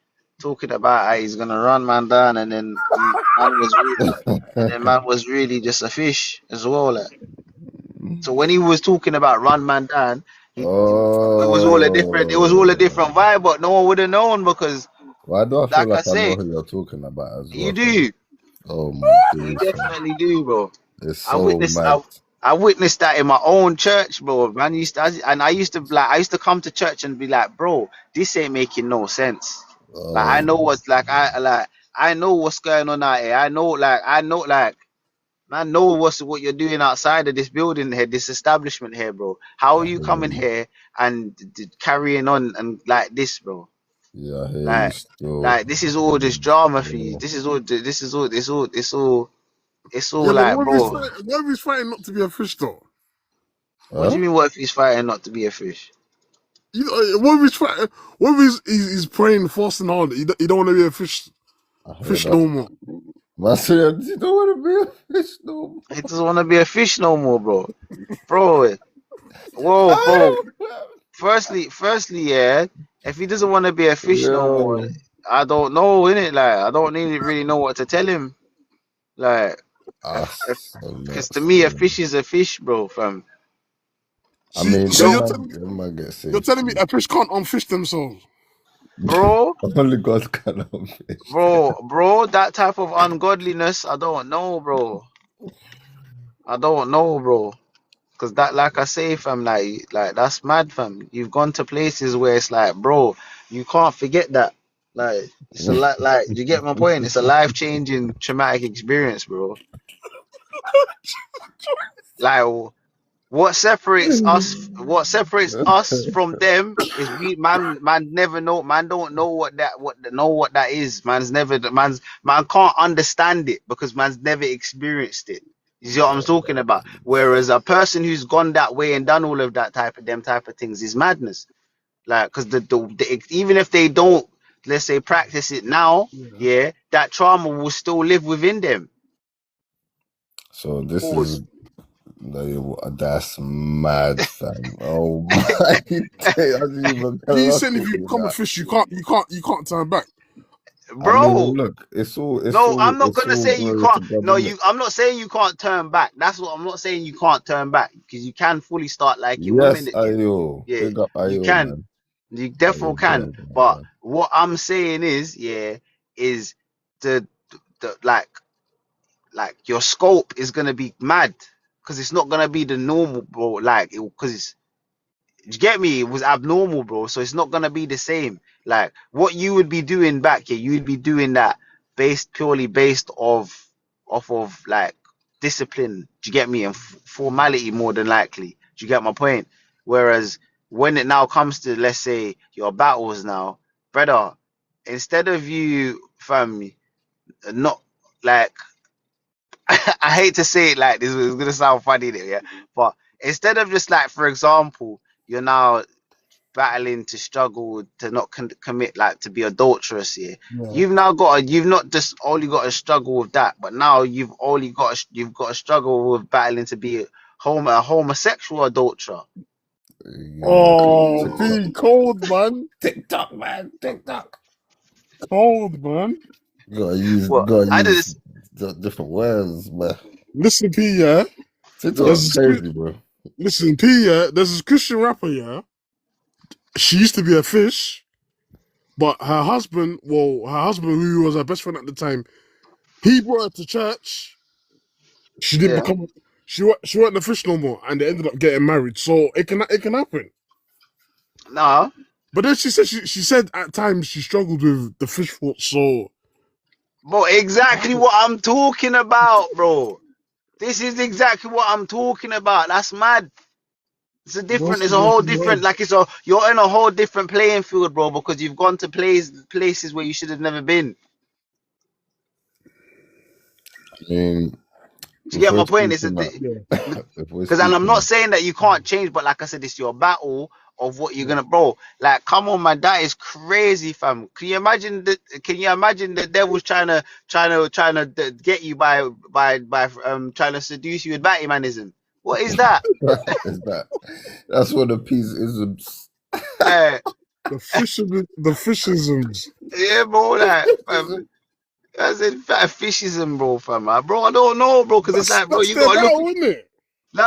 talking about how he's gonna run man down, and then man was really just a fish as well. Like. So when he was talking about run man down, it was all a different. It was all a different oh, vibe, but no one would have known because, why do I feel like I like I know say, who you're talking about as you well, fam? do. Oh my You days, fam. definitely do, bro. It's I so witnessed. mad. I witnessed that in my own church, bro. Man, I used to like. I used to come to church and be like, bro, this ain't making no sense. Like I Oh, know what's like. I know what's going on out here. I know like. Man, know what you're doing outside of this building here, this establishment here, bro. How are I you hear coming you. here and carrying on and like this, bro? Yeah, I hear you Like, still. this is I hear all just you drama for you. still. It's Yeah, all but like, bro. what if he's fighting not to be a fish though? What do Huh? you mean? What if he's fighting not to be a fish? You know, what if he's fighting? What if he's praying, fasting hard? He don't want to be a I hear fish that. no more. But I said, you don't want to be a fish no He more. doesn't want to be a fish no more, bro. Bro, whoa, bro. I Firstly, yeah. If he doesn't want to be a fish no more, Yo. I don't know, innit? Like, I don't really know what to tell him. Like, Ah, so because to nuts, me, a man. fish is a fish, bro, fam. I See, mean, You so don't, it might get you're saved. telling me a fish can't unfish themselves? bro, Only God can help fish. that type of ungodliness, I don't know, bro. I don't know, bro. Cause that, like I say, fam, like that's mad, fam. You've gone to places where it's like, bro, you can't forget that. Like, it's a lot. Like, do you get my point? It's a life changing, traumatic experience, bro. Like, what separates us from them is man never know, man don't know what that is. Man can't understand it because man's never experienced it. You see what I'm talking about? Whereas a person who's gone that way and done all of that type of things is madness. Like, because even if they don't, let's say, practice it now, Yeah. yeah, that trauma will still live within them. So this is Pause. that's mad, fam. Oh my day, I didn't even He's clock saying if it, you you become a know. fish, you can't turn back. I mean, Bro, look, no, I'm not it's gonna all say you glory to can't. God, No, innit? I'm not saying you can't turn back. That's what I'm not saying. You can't turn back because you can fully start liking women Yes, again. Ayo. Yeah, Big up you Ayo, can. man. You Ayo, definitely can. big up, But man. what I'm saying is, yeah, is the like your scope is gonna be mad because it's not gonna be the normal, bro. Like, because it's you get me? It was abnormal, bro. So it's not gonna be the same. Like what you would be doing back here, you would be doing that purely based off of like discipline. Do you get me? And formality more than likely. Do you get my point? Whereas when it now comes to, let's say, your battles now, brother, instead of you, fam, not like I hate to say it like this, it's gonna sound funny there, yeah. But instead of just like, for example, you're now battling to struggle to not commit, like to be adulterous, yeah. Yeah. You've not just only got to struggle with that, but now you've got to struggle with battling to be a homosexual adulterer. Yo, Oh, TikTok. be cold, man. TikTok, man. TikTok. Cold, man. Well, Gotta I did use this. the different words, man. Listen, P, yeah. TikTok's There's this, crazy, bro. listen, P, yeah. There's this Christian rapper, yeah. She used to be a fish, but her husband, who was her best friend at the time, he brought her to church. She didn't Yeah. become. She wasn't a fish no more, and they ended up getting married. So it can happen. No. But then she said at times she struggled with the fish thought. So But exactly what I'm talking about, bro. This is exactly what I'm talking about. That's mad. It's a whole different, like you're in a whole different playing field, bro, because you've gone to places where you should have never been. I mean, Do Do you get we're my point? It's speaking Yeah. if we're because, and I'm not speaking, saying that you can't change, but like I said, it's your battle of what you're gonna, bro. Like, come on, man, that is crazy, fam. Can you imagine the? Can you imagine the devil's trying to get you by trying to seduce you with Batmanism? What is that? is that that's what the piece is. Like, The fishisms. yeah, bro. Like, I said fetishism, bro, fam. Bro, I don't know, bro, because it's like, bro, That's you their gotta look. battle, isn't it?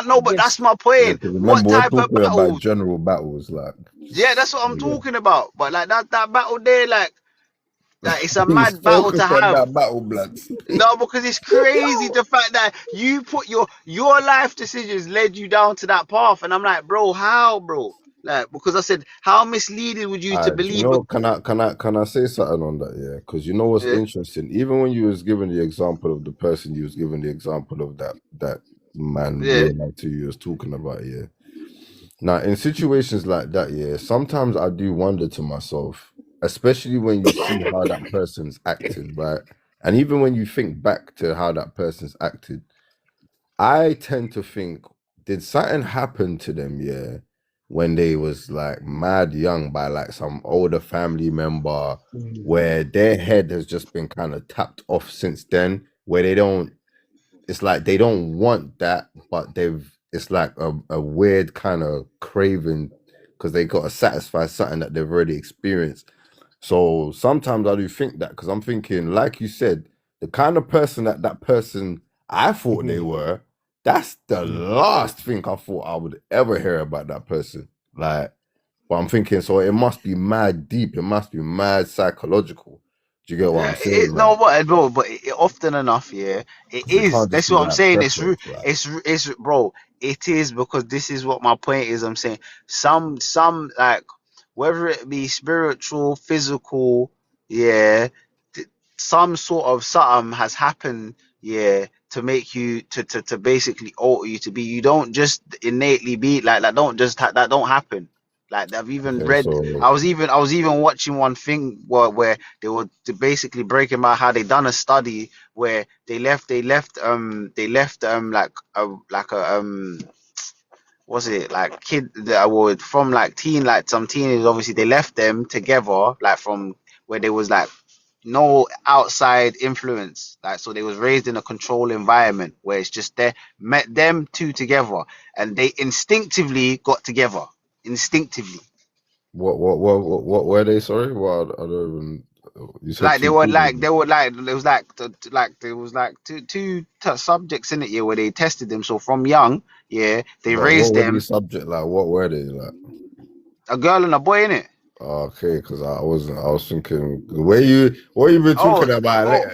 No, but Just that's my Yeah, point. because What remember we're type of talking about battles? general battles, like Yeah, that's what I'm yeah. talking about. But like that battle there, like it's a Please mad battle to focus on have. that battle, bloods. No, because it's crazy the fact that you put your life decisions led you down to that path, and I'm like, bro, how, bro? Like, because I said, how misleading would you to Do you believe? know? Can I say something on that? Yeah, because you know what's Yeah, interesting. Even when you was given the example of the person, you was given the example of that man yeah, real life to you was talking about. Yeah. Now in situations like that, yeah, sometimes I do wonder to myself, especially when you see how that person's acted, right? And even when you think back to how that person's acted, I tend to think, did something happen to them, yeah, when they was like mad young by like some older family member where their head has just been kind of tapped off since then, where they don't, it's like they don't want that, but it's like a weird kind of craving because they got to satisfy something that they've already experienced. So sometimes I do think that because I'm thinking, like you said, the kind of person that person I thought they were, that's the last thing I thought I would ever hear about that person. Like, but I'm thinking, so it must be mad deep, it must be mad psychological. Do you get what I'm saying? no, Like, but often enough, yeah, it because it is. can't just That's be what I'm like saying. preference, like, It's, bro. It is because this is what my point is. I'm saying some like whether it be spiritual, physical, yeah, some sort of something has happened, yeah, to make you to basically alter you to be. You don't just innately be like don't just that don't happen. Like I've even okay, read. so I was even watching one thing where they were basically breaking about how they done a study where they left like a was it like kid that were from like teen like some teenagers, obviously they left them together like from where there was like no outside influence, like so they was raised in a controlled environment where it's just they met them two together and they instinctively got together instinctively. what were they? Sorry, well, I don't even. You said Like two people. they were like there was like two subjects in it, yeah, where they tested them. So from young, yeah, they But what raised were them, these subject like? What were they like? a girl and a boy in it. Okay, because I wasn't. I was thinking where you been Oh, talking about. oh,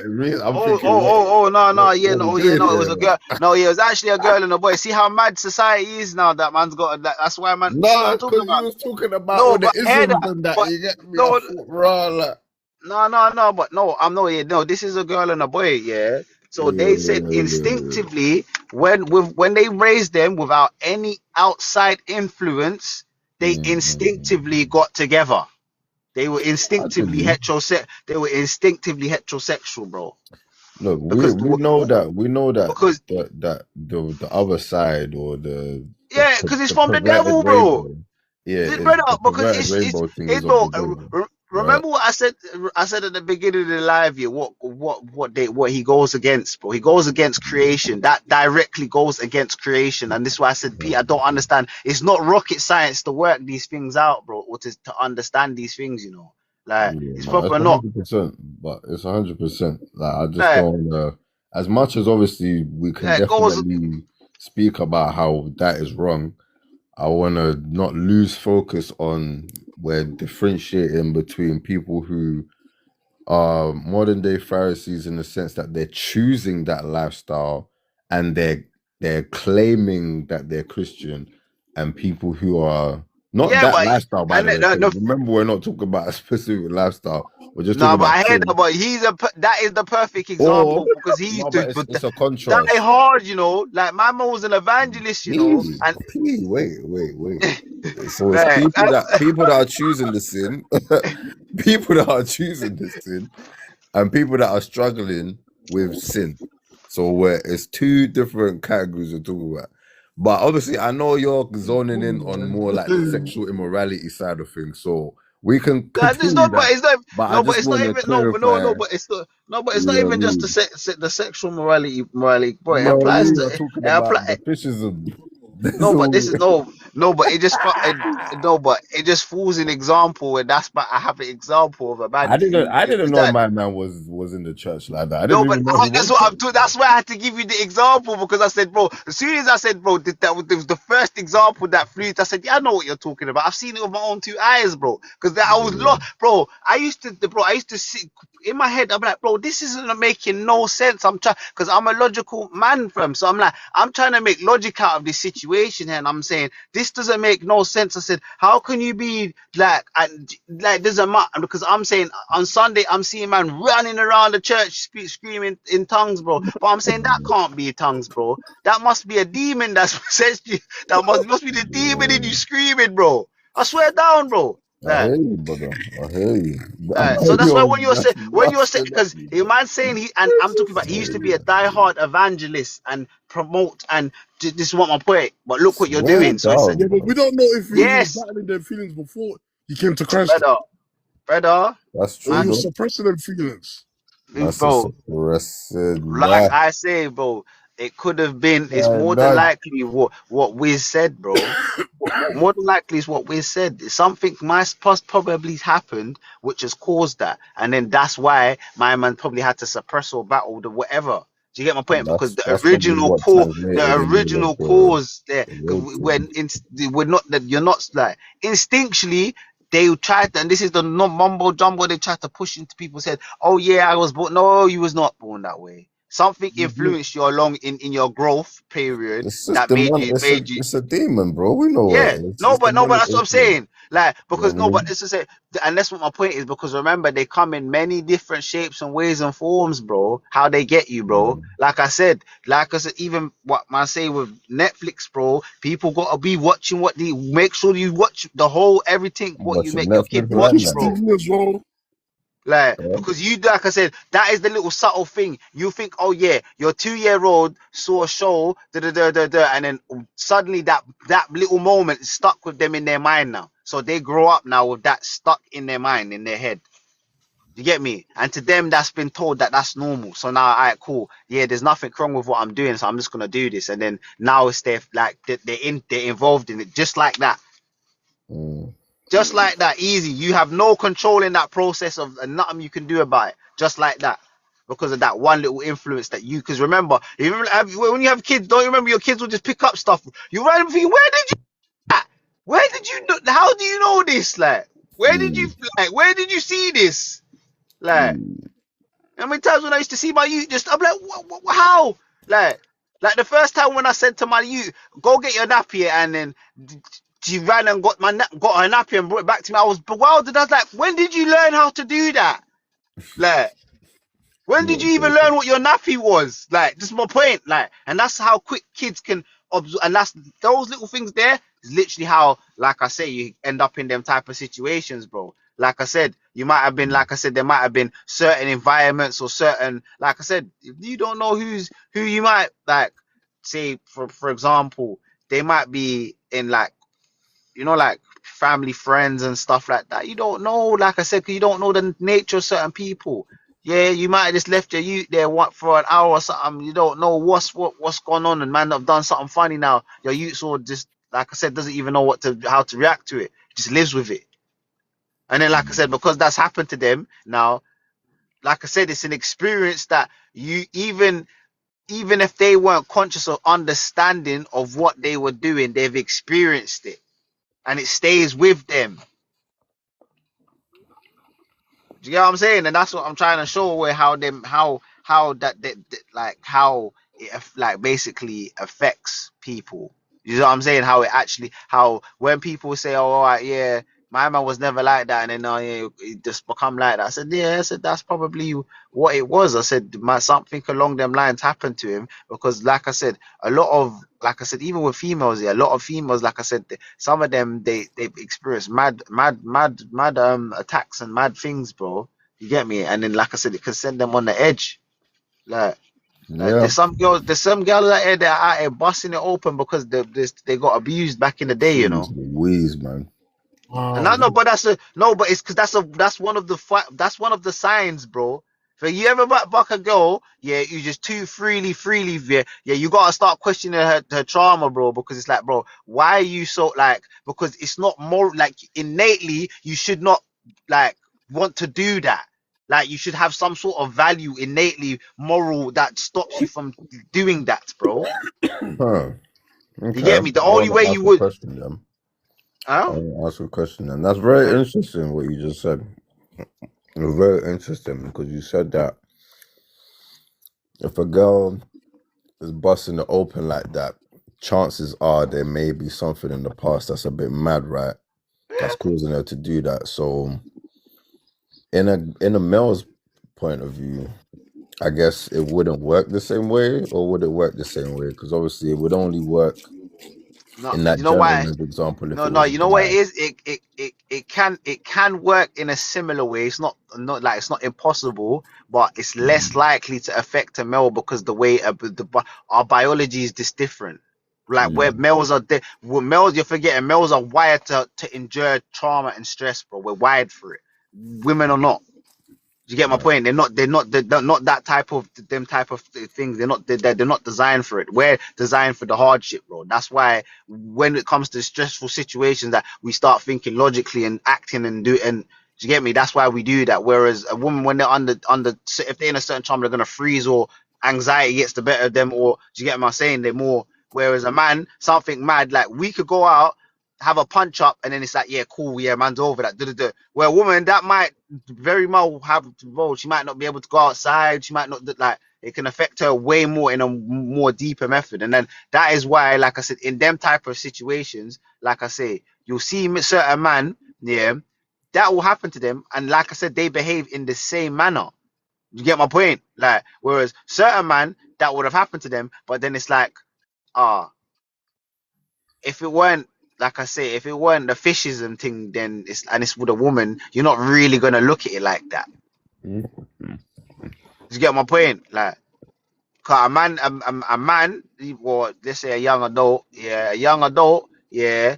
I'm oh, oh, thinking oh, no, no, yeah, what we no, yeah, doing no, it was here? a Like, girl. No, yeah, it was actually a girl and a boy. See how mad society is now. That man's got. That's why, man. See what nah, I'm talking because you about? was talking about No, all the but I heard isms that. and that. But You get me? I no, thought, raw, like, no, but no, I'm no, yeah, no. This is a girl and a boy, yeah. So they said yeah. instinctively when they raised them without any outside influence, they instinctively Mm. got together. They were I instinctively believe. heterosex. They were instinctively heterosexual, bro. Look, Because we know that because the other side or yeah, because it's the from the perverted devil, bro. rainbow, yeah, is Brother, the because perverted rainbow thing is it's of bro. the devil, right? Remember what I said? I said at the beginning of the live here. What he goes against, bro. He goes against creation. That directly goes against creation, and this is why I said, Pete, I don't 100%. understand. It's not rocket science to work these things out, bro, or to understand these things. Like Yeah, it's no, it's proper a not. hundred percent, but it's 100%. Like I just Like, don't. As much as obviously we can it goes. definitely speak about how that is wrong, I want to not lose focus on we're differentiating between people who are modern day Pharisees in the sense that they're choosing that lifestyle and they're claiming that they're Christian, and people who are not Yeah, that but lifestyle, by and the way. the, 'Cause the remember, we're not talking about a specific lifestyle. We're just talking no, but about I heard that. sin. But that is the perfect Or example because he no, used but to it's a die contrast. hard. Like my man was an evangelist, P, and P, wait. So it's like, people that are choosing the sin, people that are choosing the sin, and people that are struggling with sin. So it's two different categories we're talking about. But obviously, I know you're zoning in on more like the sexual immorality side of things. So we can That is continue not, but that. it's not. But I No, but just it's not want to even. No, but no, clarify, no, but it's not. No, but it's you not know what I even just mean? the sexual morality, bro. It No, applies you to. are It talking about the apply. fishism. That's No, but all. this is no, but it just no, but it just falls in example where that's. But I have an example of a man who I didn't is know that. my man was in the church like that. I No, didn't but even know he that's was what I'm church. doing. That's why I had to give you the example because I said, bro, as soon as I said, bro, that was the first example that flew. I said, yeah, I know what you're talking about. I've seen it with my own two eyes, bro. Because I was Yeah. lost, bro. I used to see in my head. I'm like, bro, this isn't making no sense. I'm trying because I'm a logical man, fam. So I'm like, I'm trying to make logic out of this situation here, and I'm saying this doesn't make no sense. I said, how can you be like, like doesn't matter because I'm saying on Sunday I'm seeing man running around the church screaming in tongues, bro. But I'm saying that can't be tongues, bro. That must be a demon that's possessed you. That must be the demon in you screaming, bro. I swear down, bro. I Like, hear you, brother. I hear you. so that's why Yo, that's when you're saying busted up. because a man saying he and I'm talking about he used to be a diehard evangelist and promote and this is what my point. But look what you're Swear doing. So it's Yeah, down, but bro. we don't know if he was yes, battling their feelings before he came to Christ, brother, brother, That's or true, he was man, though. suppressing them feelings. That's a bro. suppressing. Like Nah, I say, bro, it could have been. It's nah, more than nah. likely what we said, bro. More than likely is what we said. Something might probably happened, which has caused that, and then that's why my man probably had to suppress or battle the whatever. Do you get my point? Because That's probably what the translated in all original of the cause there, awakening. we're not that you're not like instinctually they tried to, and this is the mumbo jumbo they tried to push into people's head. Oh yeah, I was born. No, you was not born that way. Something influenced you along in your growth period It's just that demon. made you It's a demon, bro. We know what yeah, it is. no, It's but demonic that's what I'm influence. saying. Like, You know because what I no, but mean? it's to say, and that's what my point is. Because remember, they come in many different shapes and ways and forms, bro. How they get you, bro. Mm. Like I said, even what I say with Netflix, bro. People gotta be watching what the make sure you watch the whole everything I'm what you watching make your kid Netflix right watch, Kids now. bro. TV as well. Like, Yeah. because you, like I said, that is the little subtle thing. You think, oh yeah, your 2 year old saw a show, da da da da da, and then suddenly that little moment is stuck with them in their mind now. So they grow up now with that stuck in their mind, in their head. You get me? And to them, that's been told that that's normal. So now, all right, cool. Yeah, there's nothing wrong with what I'm doing, so I'm just gonna do this. And then now it's their like they're involved in it just like that. Mm. Just like that, easy. You have no control in that process of and nothing you can do about it. Just like that. Because of that one little influence that you, because remember, when you have kids, don't you remember your kids will just pick up stuff. You run and think, where did you, where did you, how do you know this? Like, Mm. where did you see this? Like, Mm. how many times when I used to see my youth, just, I'm like, how? Like the first time when I said to my youth, go get your nappy, and then she ran and got her nappy and brought it back to me. I was bewildered. I was like, when did you learn how to do that? Like, when did Not you even joking. learn what your nappy was? Like, just my point. Like, and that's how quick kids can observe. And that's those little things there is literally how, like I say, you end up in them type of situations, bro. Like I said, you might have been, like I said, there might have been certain environments or certain, like I said, you don't know who you might like. Say, for example, they might be in like like family, friends, and stuff like that. You don't know, like I said, 'cause you don't know the nature of certain people. Yeah, you might have just left your youth there for an hour or something. You don't know what's going on, and man, have done something funny now. Your youth all just, like I said, doesn't even know how to react to it. Just lives with it. And then, like I said, because that's happened to them now, like I said, it's an experience that you even if they weren't conscious or understanding of what they were doing, they've experienced it, and it stays with them. Do you get what I'm saying? And that's what I'm trying to show where how that like how it like basically affects people. You know what I'm saying? How it actually how when people say, "Oh, all right, yeah, my man was never like that," and then yeah, it just become like that. I said, "Yeah," I said that's probably what it was. I said, something along them lines happened to him because, like I said, a lot of like I said, even with females, yeah, a lot of females, like I said, some of them they experience mad attacks and mad things, bro. You get me? And then, like I said, it can send them on the edge. Like, Yeah. There's some girls out here that are out here busting it open because they got abused back in the day, you Jeez know. Louise, man. And I know, but it's because that's one of that's one of the signs, bro. For you ever buck a girl, yeah, you just too freely, yeah, you gotta start questioning her trauma, bro, because it's like, bro, why are you so like? Because it's not more like innately, you should not like want to do that. Like you should have some sort of value innately moral that stops you from doing that, bro. Huh. You Okay. get me? The I only want way to you ask a would, question then. I huh? want to ask a question then. That's very interesting what you just said. It's very interesting because you said that if a girl is busting it open like that, chances are there may be something in the past that's a bit mad, right? That's causing her to do that. So in a male's point of view, I guess it wouldn't work the same way, or would it work the same way? Because obviously it would only work No, in you that know why? gentleman's example if No, it no, was a you know what it guy. is? It can work in a similar way. It's not like it's not impossible, but it's less Mhm. likely to affect a male because the way our biology is just different. Like where Yeah. males, you're forgetting males are wired to endure trauma and stress, bro. We're wired for it. Women are not. You get my Right. point? They're not that type of them type of things. They're not designed for it. We're designed for the hardship, bro. That's why when it comes to stressful situations that we start thinking logically and acting and you get me? That's why we do that. Whereas a woman, when they're under if they're in a certain trauma, they're gonna freeze or anxiety gets the better of them, or do you get what I'm saying? They're more. Whereas a man, something mad, like we could go out, have a punch up, and then it's like, yeah, cool, yeah, man's over that. Duh, duh, duh. Where a woman that might very well have role. She might not be able to go outside. She might not like it can affect her way more in a more deeper method. And then that is why, like I said, in them type of situations, like I say, you'll see certain man, yeah, that will happen to them. And like I said, they behave in the same manner. You get my point? Like, whereas certain man that would have happened to them, but then it's like, ah, if it weren't like I say, if it weren't the fishism thing, then it's with a woman, you're not really gonna look at it like that. Mhm. You get my point? Like, 'cause a man, or let's say a young adult, yeah, a young adult, yeah,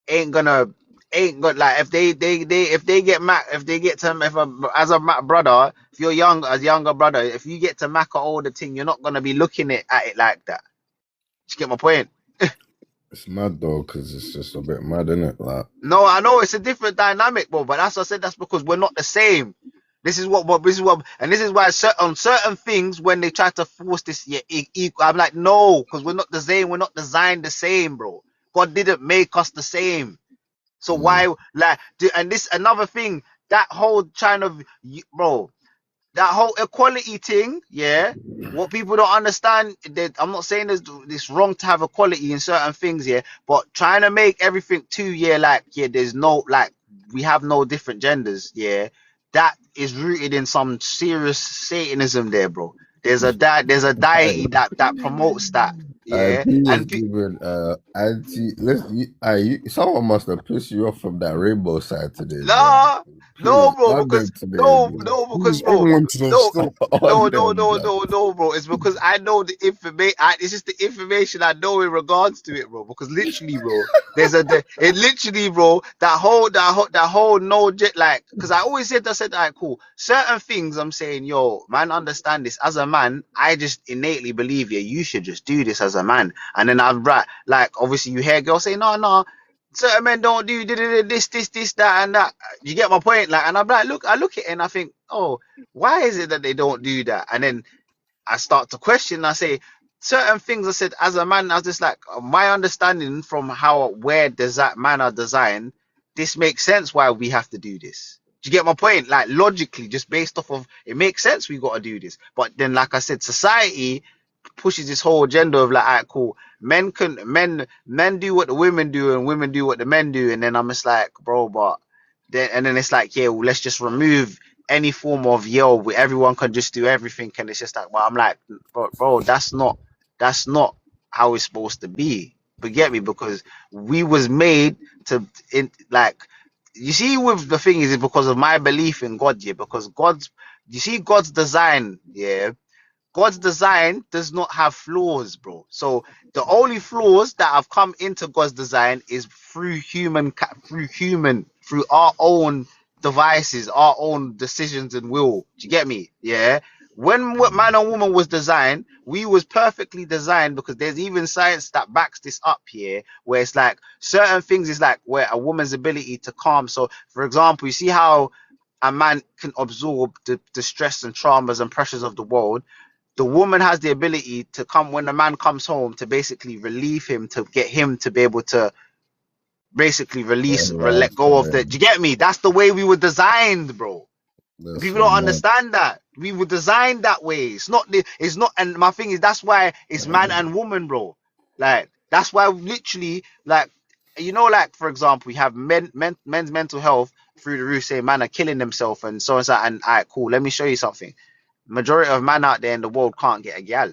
ain't gonna, ain't gonna like if they get mac, if they get to if a, as a mac brother, if you're young as younger brother, if you get to mac a older thing, you're not gonna be looking at it like that. You get my point? It's mad though, because it's just a bit mad, isn't it? Like, No, I know it's a different dynamic, bro. But that's what I said. That's because we're not the same. And this is why on certain things when they try to force this, yeah, equal, I'm like, no, because we're not the same. We're not designed the same, bro. God didn't make us the same. So mm, why, like, and this another thing, that whole kind of, bro, that whole equality thing, yeah. What people don't understand, that I'm not saying it's wrong to have equality in certain things, yeah, but trying to make everything too, yeah, like, yeah, there's no, like, we have no different genders, yeah. That is rooted in some serious Satanism there, bro. There's a deity that promotes that, yeah, He was and giving anti. Someone must have pissed you off from that rainbow side today, bro. nah, no, Please, bro, on because them today, bro. Who's bro, everyone today no, still? On them, blood. no, bro. It's because I know the information. It's just the information I know in regards to it, bro. Because literally, bro, it literally, bro, that whole no jet, like, because I said, all right, cool. Certain things I'm saying, yo, man, understand this. As a man, I just innately believe, yeah, you should just do this as a man. And then I'm right, like, obviously, you hear girls say, no, no, certain men don't do this, that, and that. You get my point? Like, and I'm like, I look at it and I think, oh, why is it that they don't do that? And then I start to question. I say certain things. I said as a man, I was just like, my understanding from how where does that man are designed, this makes sense why we have to do this. Do you get my point? Like logically, just based off of it makes sense we got to do this. But then, like I said, society pushes this whole agenda of like, all right, cool. Men do what the women do, and women do what the men do, and then I'm just like, bro, but then it's like, yeah, well, let's just remove any form of where everyone can just do everything, and it's just like, well, I'm like, bro, that's not how it's supposed to be. But get me, because we was made to in like you see with the thing is because of my belief in God, yeah, because you see God's design, yeah, God's design does not have flaws, bro. So the only flaws that have come into God's design is through our own devices, our own decisions and will. Do you get me? Yeah. When man and woman was designed, we was perfectly designed, because there's even science that backs this up here, where it's like certain things is like where a woman's ability to calm. So, for example, you see how a man can absorb the stress and traumas and pressures of the world. The woman has the ability to come when the man comes home to basically relieve him, to get him to be able to basically let Relax, go of the. Do you get me? That's the way we were designed, bro. And that's people don't mad. understand that we were designed that way. It's not. And my thing is, that's why it's man and woman, bro. Like that's why literally, like, like for example, we have men's mental health through the roof, saying man are killing themselves and so and so. And all right, cool. Let me show you something. Majority of man out there in the world can't get a gal.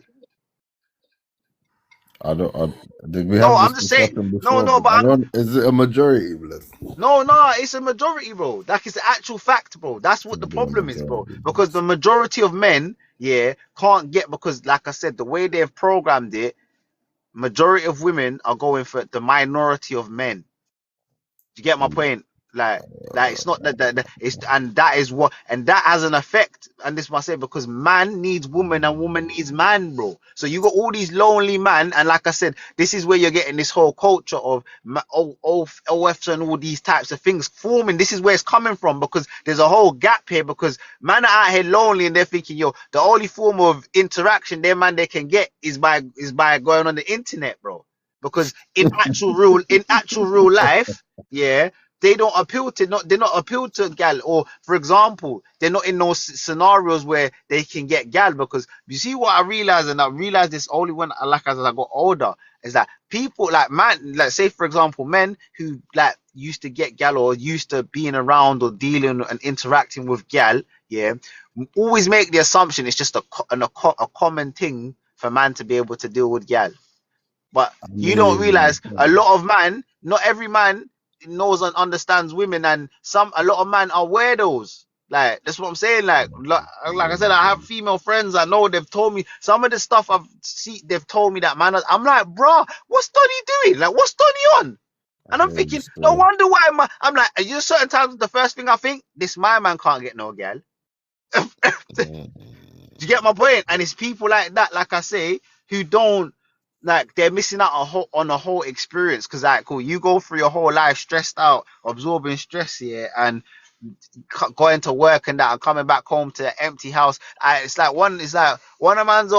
Did we No, have this I'm just saying. discussion No, before? no, but Is it a majority, blood? no, it's a majority, bro. Like it's the actual fact, bro. That's what the Could be a problem is, bro. majority. Because the majority of men, yeah, can't get, because like I said, the way they've programmed it, majority of women are going for the minority of men. Do you get my point? Like it's not that it's, and that is what, and that has an effect. And this must say, because man needs woman and woman needs man, bro. So you got all these lonely man, and like I said, this is where you're getting this whole culture of OFs and all these types of things forming. This is where it's coming from, because there's a whole gap here. Because man are out here lonely, and they're thinking, yo, the only form of interaction they can get is by going on the internet, bro. Because in actual real life, yeah, they don't appeal to, not they're not appealed to gal. Or for example, they're not in those scenarios where they can get gal. Because you see what I realized, and I realized this only when like as I got older, is that people like man, like say for example, men who like used to get gal or used to being around or dealing and interacting with gal, yeah, always make the assumption it's just a common thing for man to be able to deal with gal. But I you don't mean, realize a lot of man, not every man knows and understands women, and a lot of men are weirdos. Like that's what I'm saying. Like I said, I have female friends. I know they've told me some of the stuff I've seen. They've told me that man. I'm like, bro, what's Donny doing? Like, what's Donny on? And I I'm hear you thinking, no still. wonder why I'm like, you know, certain times the first thing I think, this my man can't get no girl. Do you get my point? And it's people like that, like I say, who don't, like, they're missing out on a whole experience. Because like, cool, you go through your whole life stressed out, absorbing stress here, and going to work and that, and coming back home to an empty house. It's like one of man's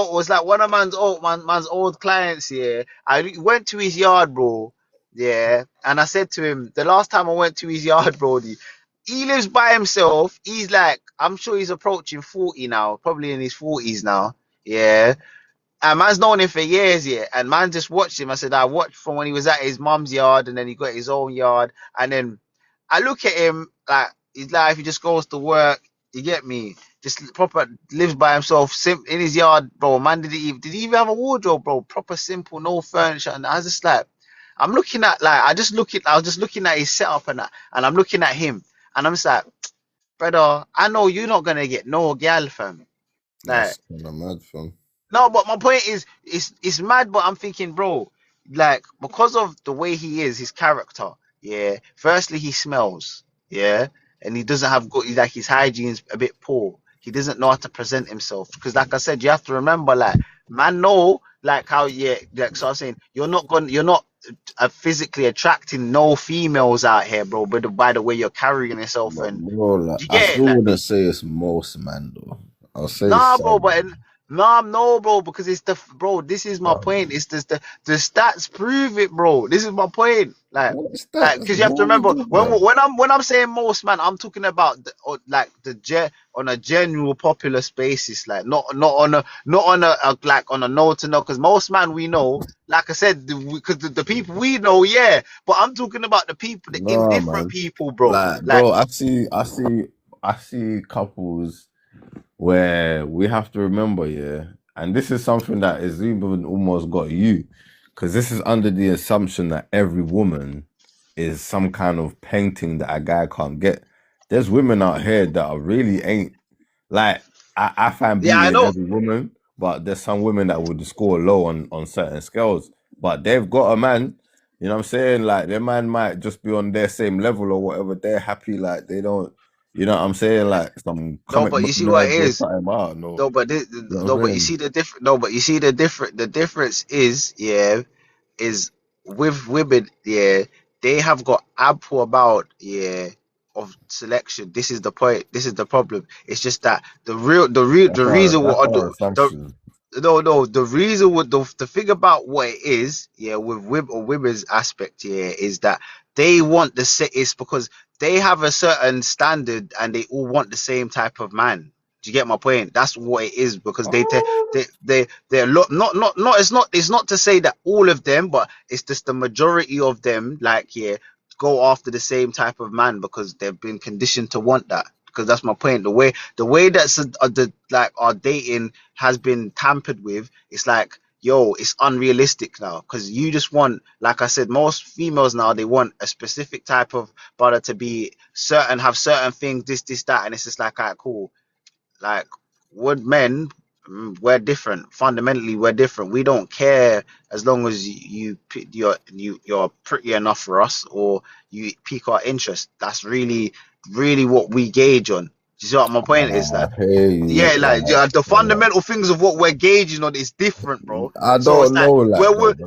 old clients here. I went to his yard, bro. Yeah, and I said to him the last time I went to his yard, bro. He lives by himself. He's like, I'm sure he's approaching 40 now, probably in his 40s now. Yeah, and man's known him for years, yeah. And man just watched him. I said, I watched from when he was at his mum's yard, and then he got his own yard. And then I look at him like his life, he just goes to work. You get me? Just proper lives by himself, in his yard, bro. Man, did he even have a wardrobe, bro? Proper simple, no furniture. And I was just like, I'm looking at like I was just looking at his setup and that, and I'm looking at him, and I'm just like, brother, I know you're not gonna get no gal, fam. Like, That's kind of mad, fam. no, but my point is, it's mad. But I'm thinking, bro, like because of the way he is, his character. Yeah. Firstly, he smells. Yeah, and he doesn't have good. Like his hygiene's a bit poor. He doesn't know how to present himself. Because, like I said, you have to remember, like man, know like how yeah. Like so, I'm saying you're not physically attracting no females out here, bro. But by the way you're carrying yourself, But and bro, like, you I get it, still like. wouldn't say it's most, man, though. I'll say Nah, bro, some. but nah, no, bro, because it's bro. This is my Um, point. It's just the stats prove it, bro. This is my point. what's that? That's Because you have to what we remember do, man. when I'm saying most, man, I'm talking about on a general populace basis, like not on like on a no to no. Because most man we know, like I said, because the people we know, yeah. But I'm talking about the people, the No, indifferent man. people, bro. Like, Like, bro, I see couples where we have to remember, yeah, and this is something that is even almost got you, because this is under the assumption that every woman is some kind of painting that a guy can't get. There's women out here that are really ain't like I find yeah, beauty I in know. every woman, but there's some women that would score low on certain scales, but they've got a man. You know what I'm saying? Like their man might just be on their same level or whatever. They're happy, like they don't. You know what I'm saying? Like some No, comic but you book see what it nerds or is. something. I don't know. No, but You know no, what I'm but you saying? see the different. No, but you see the different. The difference is, yeah, is with women, yeah, they have got ample amount, yeah, of selection. This is the point. This is the problem. It's just that the reason That's what our the assumption. no, the reason with the thing about what it is, yeah, with women or women's aspect, yeah, is that they want the set. It's because they have a certain standard and they all want the same type of man. Do you get my point? That's what it is because they're not it's not to say that all of them, but it's just the majority of them, like, yeah, go after the same type of man because they've been conditioned to want that. Because that's my point. The way that's the like our dating has been tampered with, it's like, yo, it's unrealistic now because you just want, like I said, most females now, they want a specific type of brother to be certain, have certain things, this that, and it's just like, all right, cool. Like, would men, we're different. Fundamentally, we're different. We don't care as long as you're pretty enough for us or you pique our interest. That's really what we gauge on. Do you see what my point is? Like, I hear you. yeah, like, Like, yeah, the yeah. fundamental things of what we're gauging on is different, bro. I So it's don't like know like that,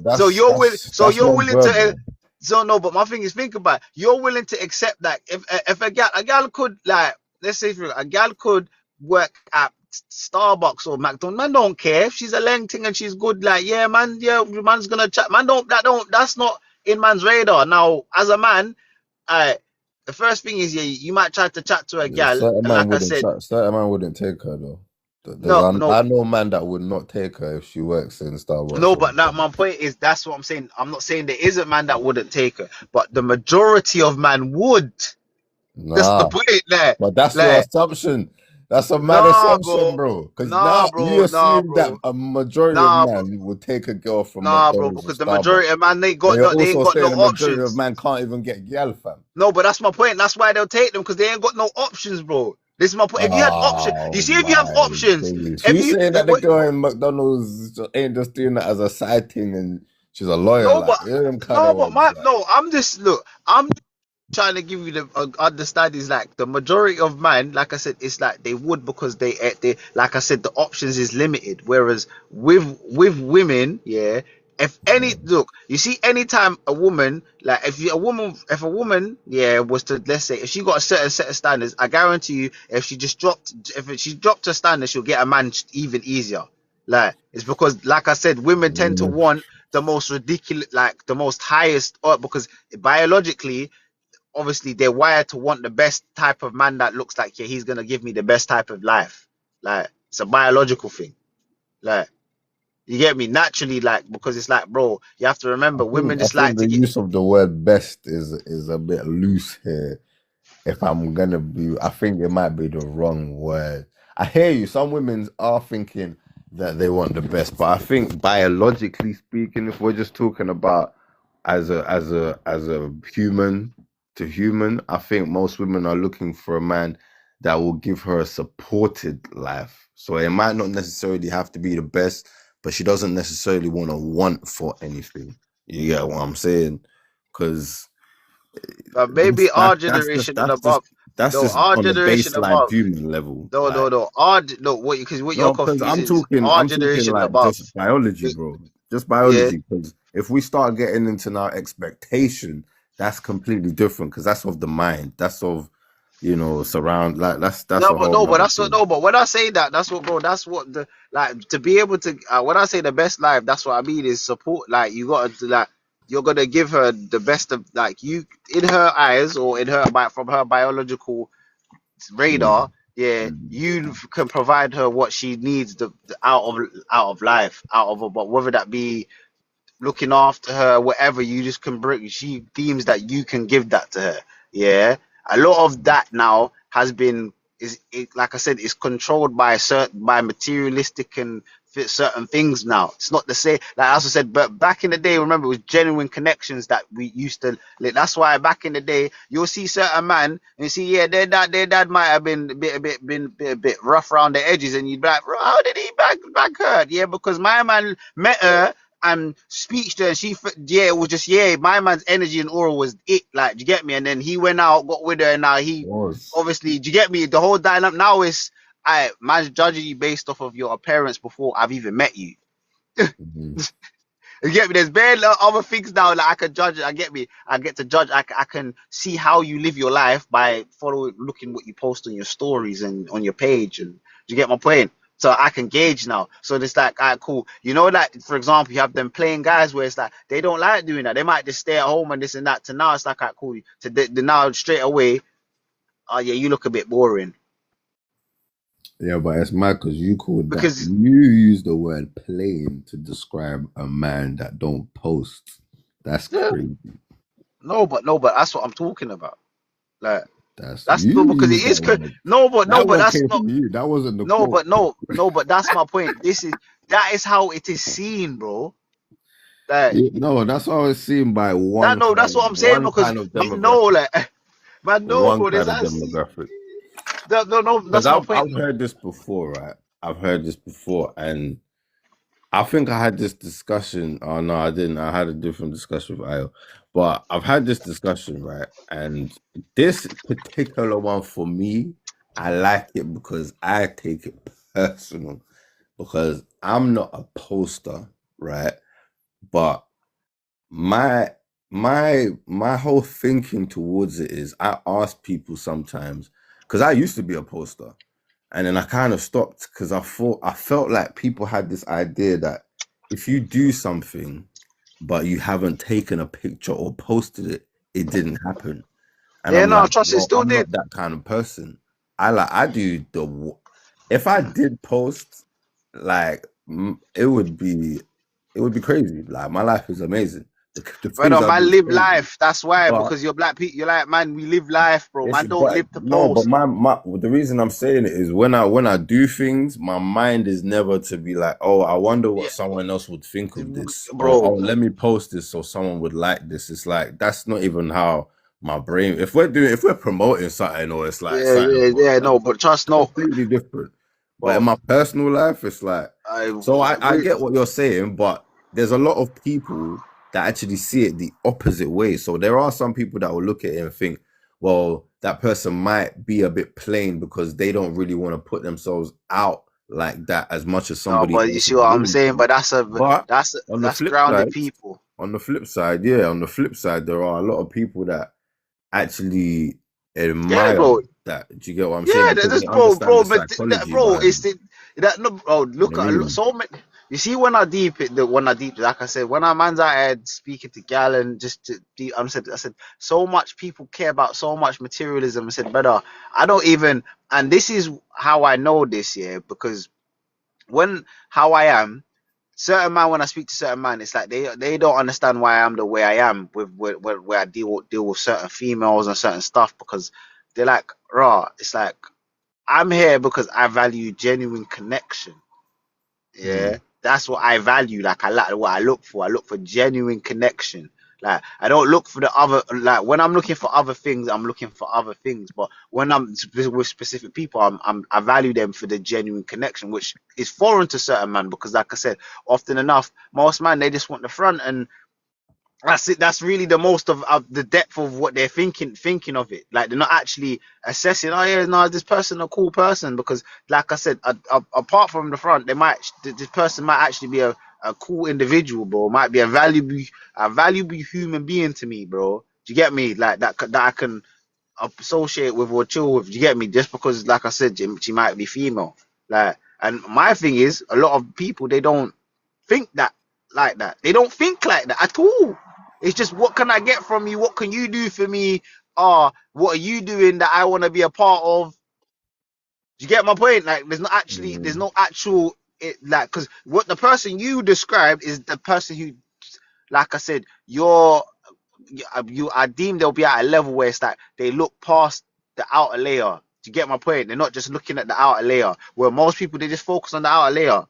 but so that's you're not willing good, to man. so no, but my thing is, think about it. You're willing to accept that if a gal could, like, let's say for a gal could work at Starbucks or McDonald's, man don't care if she's a lengthing and she's good. Like, yeah, man, yeah, man's gonna chat. Man, that's not in man's radar. Now, as a man, I the first thing is, yeah, you might try to chat to a gal, Certain and man like I wouldn't said, chat. Certain man wouldn't take her though. There's, no, no, I know a man that would not take her if she works in Starbucks no, or but now my McDonald's. point is that's what I'm saying. I'm not saying there isn't man that wouldn't take her, but the majority of man would. That's the Nah, point there. but that's your Like, assumption. That's a mad nah, assumption, bro, bro. Because nah, now you bro, nah, assume that bro, a majority of nah, bro, men will take a girl from nah, bro, McDonald's or because the Starbucks. majority of man But you're they ain't also got no saying a majority of options. men can't even get gal, fam. No, but that's my point. That's why they'll take them because they ain't got no options, bro. This is my point. If you had options, you Oh see, if you have my options, days. if You you saying that if the what girl in McDonald's ain't just doing that as a side thing and she's a lawyer, no, like, but you know them kind no, of but ones, my like. no, I'm just look. I'm trying to give you the understand is like the majority of man, like I said, it's like they would because they like I said, the options is limited. Whereas with women, yeah, if any look, you see, anytime a woman, like if a woman, yeah, was to, let's say, if she got a certain set of standards, I guarantee you, if she dropped her standards, she'll get a man even easier. Like, it's because, like I said, women tend to Mm, want the most ridiculous, like the most highest, or because biologically, obviously they're wired to want the best type of man that looks like, yeah, he's gonna give me the best type of life. Like, it's a biological thing. Like, you get me? Naturally, like, because it's like, bro, you have to remember, women I just think like to the get. use of the word best is a bit loose here. If I'm gonna be, I think it might be the wrong word. I hear you. Some women are thinking that they want the best, but I think biologically speaking, if we're just talking about as a human to human, I think most women are looking for a man that will give her a supported life. So it might not necessarily have to be the best, but she doesn't necessarily want for anything. You get what I'm saying? Because But maybe our generation and that's just above, that's no, just our on the generation baseline above, human level. no, Like, no, no, no, what, because what you're no, because confusing is our I'm talking generation like above. just biology, bro. Just Yeah. biology. Because if we start getting into now expectation, that's completely different. Because that's of the mind. That's of, surround, like that's No, a but whole no, but nother that's what thing. no, but when I say that, that's what, bro. That's what the, like, to be able to, when I say the best life, that's what I mean is support. Like, you gotta like, you're gonna give her the best of, like, you, in her eyes or in her from her biological Mm, radar. Yeah, mm, you can provide her what she needs, the out of life, out of her, but whether that be looking after her, whatever, you just can bring. She deems that you can give that to her. Yeah, a lot of that now has been, like I said, is controlled by certain, by materialistic and fit certain things now. It's not the same. Like I also said, but back in the day, remember, it was genuine connections that we used to. Like, that's why back in the day, you'll see certain man and you see, yeah, their dad might have been a bit rough around the edges, and you'd be like, bro, how did he back her? Yeah, because my man met her and speech to her, and yeah, it was just, yeah, my man's energy and aura was it. Like, do you get me? And then he went out, got with her, and now he Was. obviously, do you get me? The whole dynamic now is, man's judging you based off of your appearance before I've even met you. Mhm. You get me? There's very other things now that I can judge. I get me. I get to judge. I can see how you live your life by looking what you post on your stories and on your page. And do you get my point? So I can gauge now. So it's like, all right, cool. You know, like for example, you have them playing guys where it's like they don't like doing that. They might just stay at home and this and that. To now, it's like, all right, cool. To the now straight away, oh yeah, you look a bit boring Yeah, but it's mad because you called that. because You use the word plain to describe a man that don't post. That's yeah, crazy. no, but that's what I'm talking about. Like That's that's you no, because it use that is word. no, That but word that's came not. from you. That wasn't the No, quote. but no, but that's my point. That is how it is seen, bro. Like No, that's always seen by that. No, that's what I'm saying because kind of man, no, demographic. like man, no, One bro. There's kind of actually demographic. no. Because That's my point. I've heard this before, right? I've heard this before, and I think I had this discussion. Oh no, I didn't. I had a different discussion with Ayo. But I've had this discussion, right? And this particular one for me, I like it because I take it personal. Because I'm not a poster, right? But my my whole thinking towards it is I ask people sometimes, because I used to be a poster. And then I kind of stopped because I felt like people had this idea that if you do something but you haven't taken a picture or posted it, it didn't happen. And Yeah, I'm no, like, trust it well, still I'm did. not that kind of person. I do if I did post, like it would be crazy. Like my life is amazing. The things Brother, I do man, is live crazy. life. That's why, But because you're black people. You're like, man, we live life, bro. Yes, Man, don't but live to no, but post. my the reason I'm saying it is when I do things, my mind is never to be like, oh, I wonder what Yeah, someone else would think of this, or oh, bro. let me post this so someone would like this. It's like that's not even how my brain. If we're promoting something or it's like Yeah, something, yeah, yeah. No, but trust, no, completely different. But in bro. my personal life, it's like I so I agree. get what you're saying, but there's a lot of people that actually see it the opposite way. So there are some people that will look at it and think, well, that person might be a bit plain because they don't really want to put themselves out like that as much as No, somebody but you else see is what I'm willing saying. to. But But on the that's flip grounded side, people. yeah, on the flip side, there are a lot of people that actually Yeah, admire bro. that. Do you get what I'm saying? Yeah, Because that's they bro. understand the But psychology bro, behind it. that no, bro. You know Look what I at mean? so many. You see, when I deep, like I said, when I man's out here speaking to gal and just to deep, I said, so much people care about so much materialism. I said, brother, I don't even, and this is how I know this, yeah, because how I am, certain man when I speak to certain man, it's like they don't understand why I am the way I am where I deal with certain females and certain stuff because they're like, raw. It's like I'm here because I value genuine connection. Yeah, Mm. that's what I value. Like I like what I look for. I look for genuine connection. Like I don't look for the other. Like when I'm looking for other things, I'm looking for other things. But when with specific people, I value them for the genuine connection, which is foreign to certain man because, like I said, often enough, most man they just want the front and that's it. That's really the most of the depth of what they're thinking of it. Like they're not actually assessing. Oh yeah, no, this person a cool person because, like I said, apart from the front, this person might actually be a cool individual, bro. Might be a valuable human being to me, bro. Do you get me? Like that I can associate with or chill with. Do you get me? Just because, like I said, she might be female. Like, and my thing is, a lot of people they don't think that like that. They don't think like that at all. It's just what can I get from you? What can you do for me? What are you doing that I want to be a part of? Do you get my point? Like, there's Mm. no actual, like, because what the person you described is the person who, like I said, I deem they'll be at a level where it's like they look past the outer layer. Do you get my point? They're not just looking at the outer layer. Where most people they just focus on the outer layer.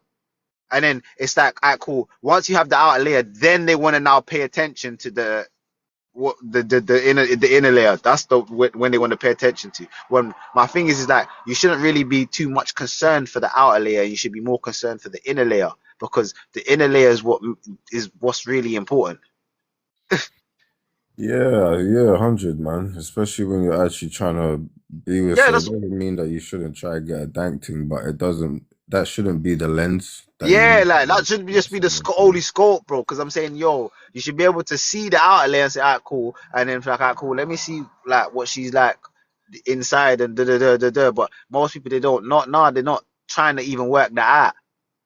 And then it's like, all right, cool. Once you have the outer layer, then they want to now pay attention to the inner layer. That's when they want to pay attention to. When my thing is like, you shouldn't really be too much concerned for the outer layer. You should be more concerned for the inner layer, because the inner layer is what's really important. Yeah, yeah, 100, man. Especially when you're actually trying to be with. Yeah, So it that's doesn't mean that you shouldn't try to get a dank thing, but it doesn't. That shouldn't be the lens that you yeah, use like to that should just assess be the someone's only feelings. scope, bro. Because I'm saying, yo, you should be able to see the outer layer and say, alright, cool, and then like, alright, cool. Let me see like what she's like inside and da da da da da. But most people they don't. Not nah, they're not trying to even work that out.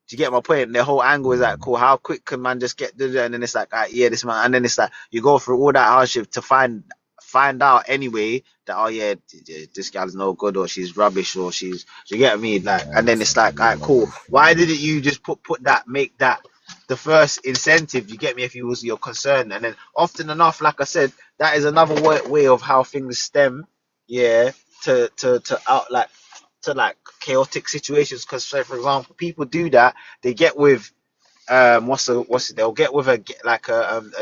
Do you get my point? Their whole angle is like, Mm. cool, how quick can man just get there? And then it's like, yeah, this man, and then it's like you go through all that hardship to find out anyway that, oh yeah, this girl's no good, or she's rubbish, or she's, do you get me? Like, and then it's like, cool, why didn't you just put that, make that the first incentive? You get me? If you was your concern, and then often enough, like I said, that is another way of how things stem, yeah, to out like chaotic situations. Because, say for example, people do that, they get with they'll get with a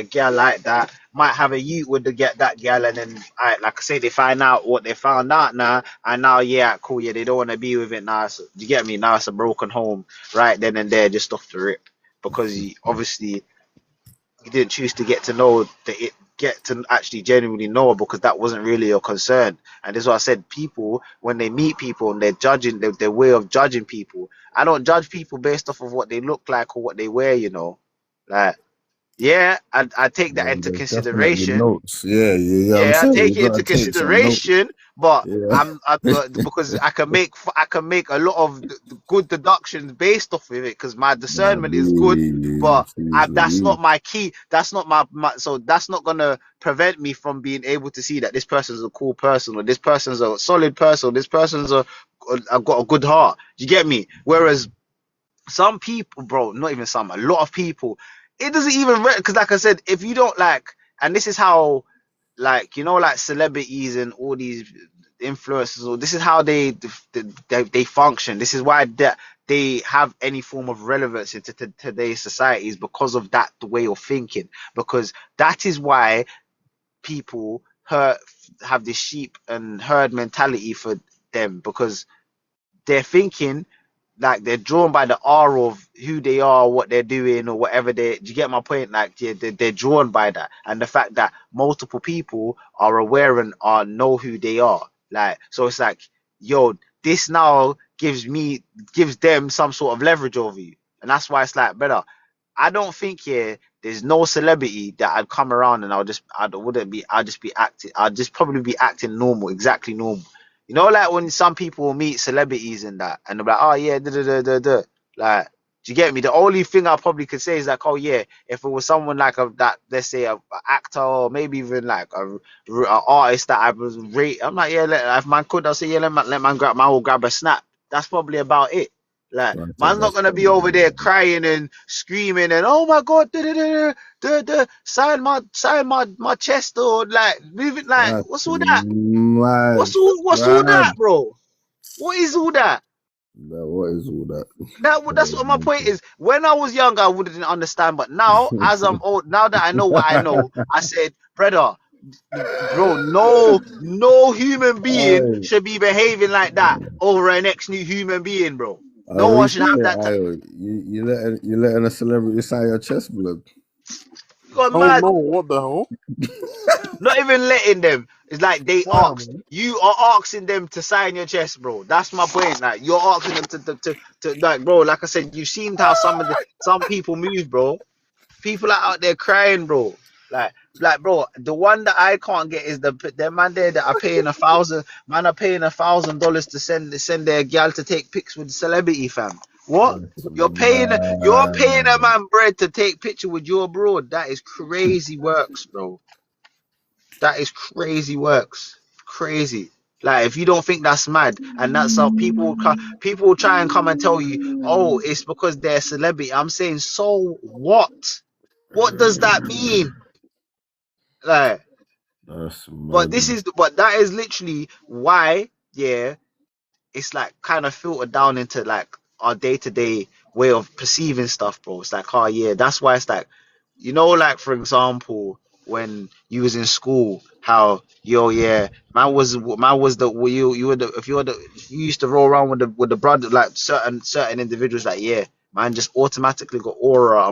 girl like that, might have a youth with the get that girl, and then like I say, they find out what they found out now, and now, yeah, cool, yeah, they don't want to be with it now. So, you get me? Now it's a broken home right then and there, just off the rip, because obviously you didn't choose to get to actually genuinely know her, because that wasn't really your concern. And this is what I said. People, when they meet people and they're judging their way of judging people, I don't judge people based off of what they look like or what they wear, like, yeah, I take that Well, into there's definitely consideration. notes. Yeah, yeah, yeah. I'm Yeah, I saying take you it into gotta take some notes. consideration, but Yeah. because I can make a lot of good deductions based off of it, because my Nah, discernment is good. But that's leave. not my key. That's not my so that's not gonna prevent me from being able to see that this person's a cool person, or this person's a solid person, or this person's I've got a good heart. Do you get me? Whereas some people, bro, not even some, a lot of people, it doesn't even, because like I said, if you don't like, and this is how, like, like celebrities and all these influencers, or this is how they function. This is why they have any form of relevance into today's society, is because of that way of thinking. Because that is why people have this sheep and herd mentality for them, because they're thinking, like, they're drawn by the aura of who they are, what they're doing, or whatever do you get my point? Like, yeah, they're drawn by that, and the fact that multiple people are aware and know who they are. Like, so it's like, yo, this now gives them some sort of leverage over you, and that's why it's like, better. I don't think, yeah, there's no celebrity that I'd come around and I'd just be acting. I'd just probably be acting normal, exactly normal. Like when some people meet celebrities and that, and they're like, oh yeah, da da da da da. Like, do you get me? The only thing I probably could say is like, oh yeah, if it was someone like that, let's say a actor, or maybe even like a artist that I was rate, I'm like, yeah, if man could, I'll say, yeah, man will grab a snap. That's probably about it. Like, I think man's not that's gonna be probably over there crying and screaming and, oh my god, da da da da da, sign my chest, or like moving, like, that's what's all that? mad, What's all that, mad. bro? What is all that? What is all that? That's what my point is. When I was younger, I wouldn't understand, but now, as I'm old, now that I know what I know, I said, brother, bro, no human being Aye. should be behaving like that over an next new human being, bro. I No one should have replay it. that. You letting a celebrity sign your chest blood. Got Oh mad. no, what the hell? Not even letting them. It's like they Why, asked. man? You are asking them to sign your chest, bro. That's my point. Like, you're asking them to like, bro. Like I said, you've seen how some people move, bro. People are out there crying, bro. Bro, the one that I can't get is the man there that are paying $1,000 to send their gal to take pics with celebrity, fam. What? That's You're paying a mad. man bread to take picture with your broad. That is crazy works, bro. That is crazy works. Crazy. Like, if you don't think that's mad, and that's how people try and come and tell you, oh, it's because they're a celebrity. I'm saying, so what? What does that mean? Like, That's but mad. that is literally why, yeah, it's like kind of filtered down into like our day to day. way of perceiving stuff, bro. It's like, oh yeah, that's why it's like, like for example, when you was in school, how yeah, man was the you were the if you used to roll around with the brother, like certain individuals, like yeah, man just automatically got aura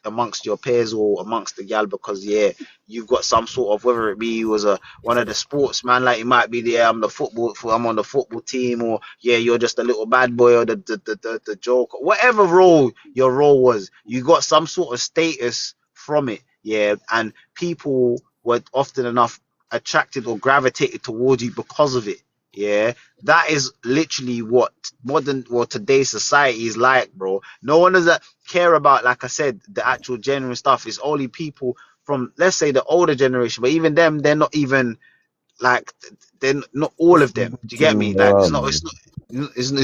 amongst your peers or amongst the gal, because yeah, you've got some sort of, whether it be you was one of the sportsmen, like it might be I'm on the football team, or yeah, you're just a little bad boy, or the joke, whatever your role was, you got some sort of status from it, yeah, and people were often enough attracted or gravitated towards you because of it. Yeah, that is literally what today's society is like, bro. No one does that care about, like I said, the actual genuine stuff. It's only people from, let's say, the older generation, but even them, they're not even like, they're not all of them. Do you get me? Like, it's not, Man. it's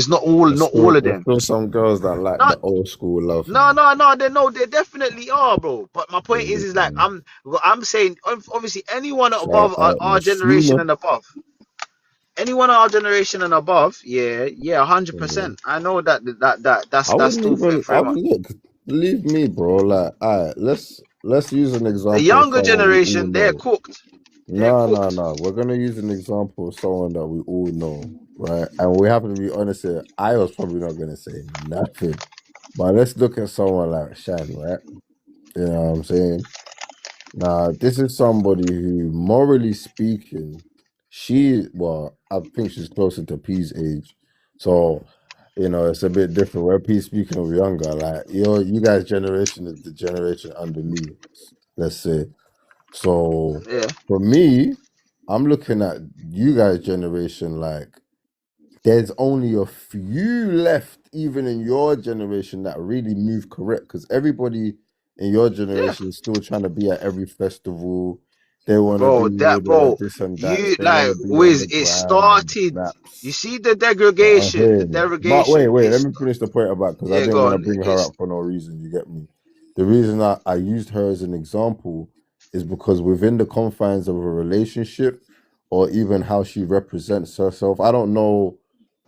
not all of There's them. still some girls that like Not the old school love, no, man. no, no, they no, they definitely are, bro. But my point is like, Mm. I'm saying, obviously, anyone Shout above our, out our generation Machina. and above, yeah, yeah, Mm. 100%. I know that's still I very much would look, believe me, bro. Like, alright, let's use an the example of younger someone we all generation. They're know. cooked. They're No, no, cooked. no. We're gonna use an example of someone that we all know, right? And we have to be honest here. I was probably not gonna say nothing. But let's look at someone like Shan, right? You know what I'm saying? Now, this is somebody who, morally speaking, I think she's closer to P's age. So, it's a bit different. Where P's speaking of younger, like, you guys' generation is the generation under me, let's say. So, Yeah, for me, I'm looking at you guys' generation like, there's only a few left, even in your generation, that really move correct. Because everybody in your yeah, generation is still trying to be at every festival. They want to bro. do That, the bro. this and that. You They want like, to be on Wiz, the it gram, started. You snaps. see the I'm degradation, the hearing it. But wait, derogation. let me finish the point about, because I Yeah, didn't go want to on. bring her up for no reason. You get me? The reason I used her as an example is because within the confines of a relationship, or even how she represents herself, I don't know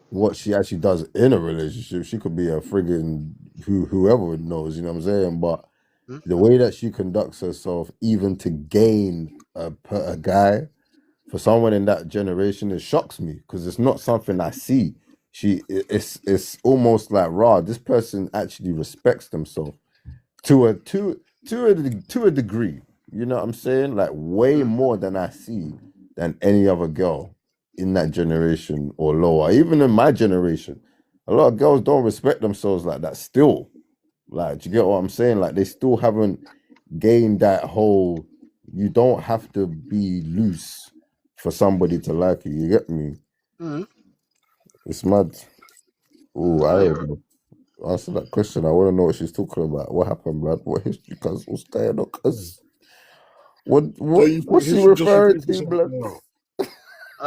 what she actually does in a relationship. She could be a friggin' whoever knows, you know what I'm saying? But Hmm? the way that she conducts herself, even to gain a guy, for someone in that generation, it shocks me because it's not something I see. It's almost like, raw. This person actually respects themselves to a degree. You know what I'm saying? Like, way Hmm? more than I see than any other girl in that generation or lower. Even in my generation, a lot of girls don't respect themselves like that still. Like, do you get what I'm saying? Like, they still haven't gained that whole, you don't have to be loose for somebody to like you. You get me? Hmm? It's mad. Oh, I No, don't you're know. Answer that question. I want to know what she's talking about. What happened, man? What history? Cause what's going on? Cause what So what you think what's she history just referring repeats to, itself blood? now?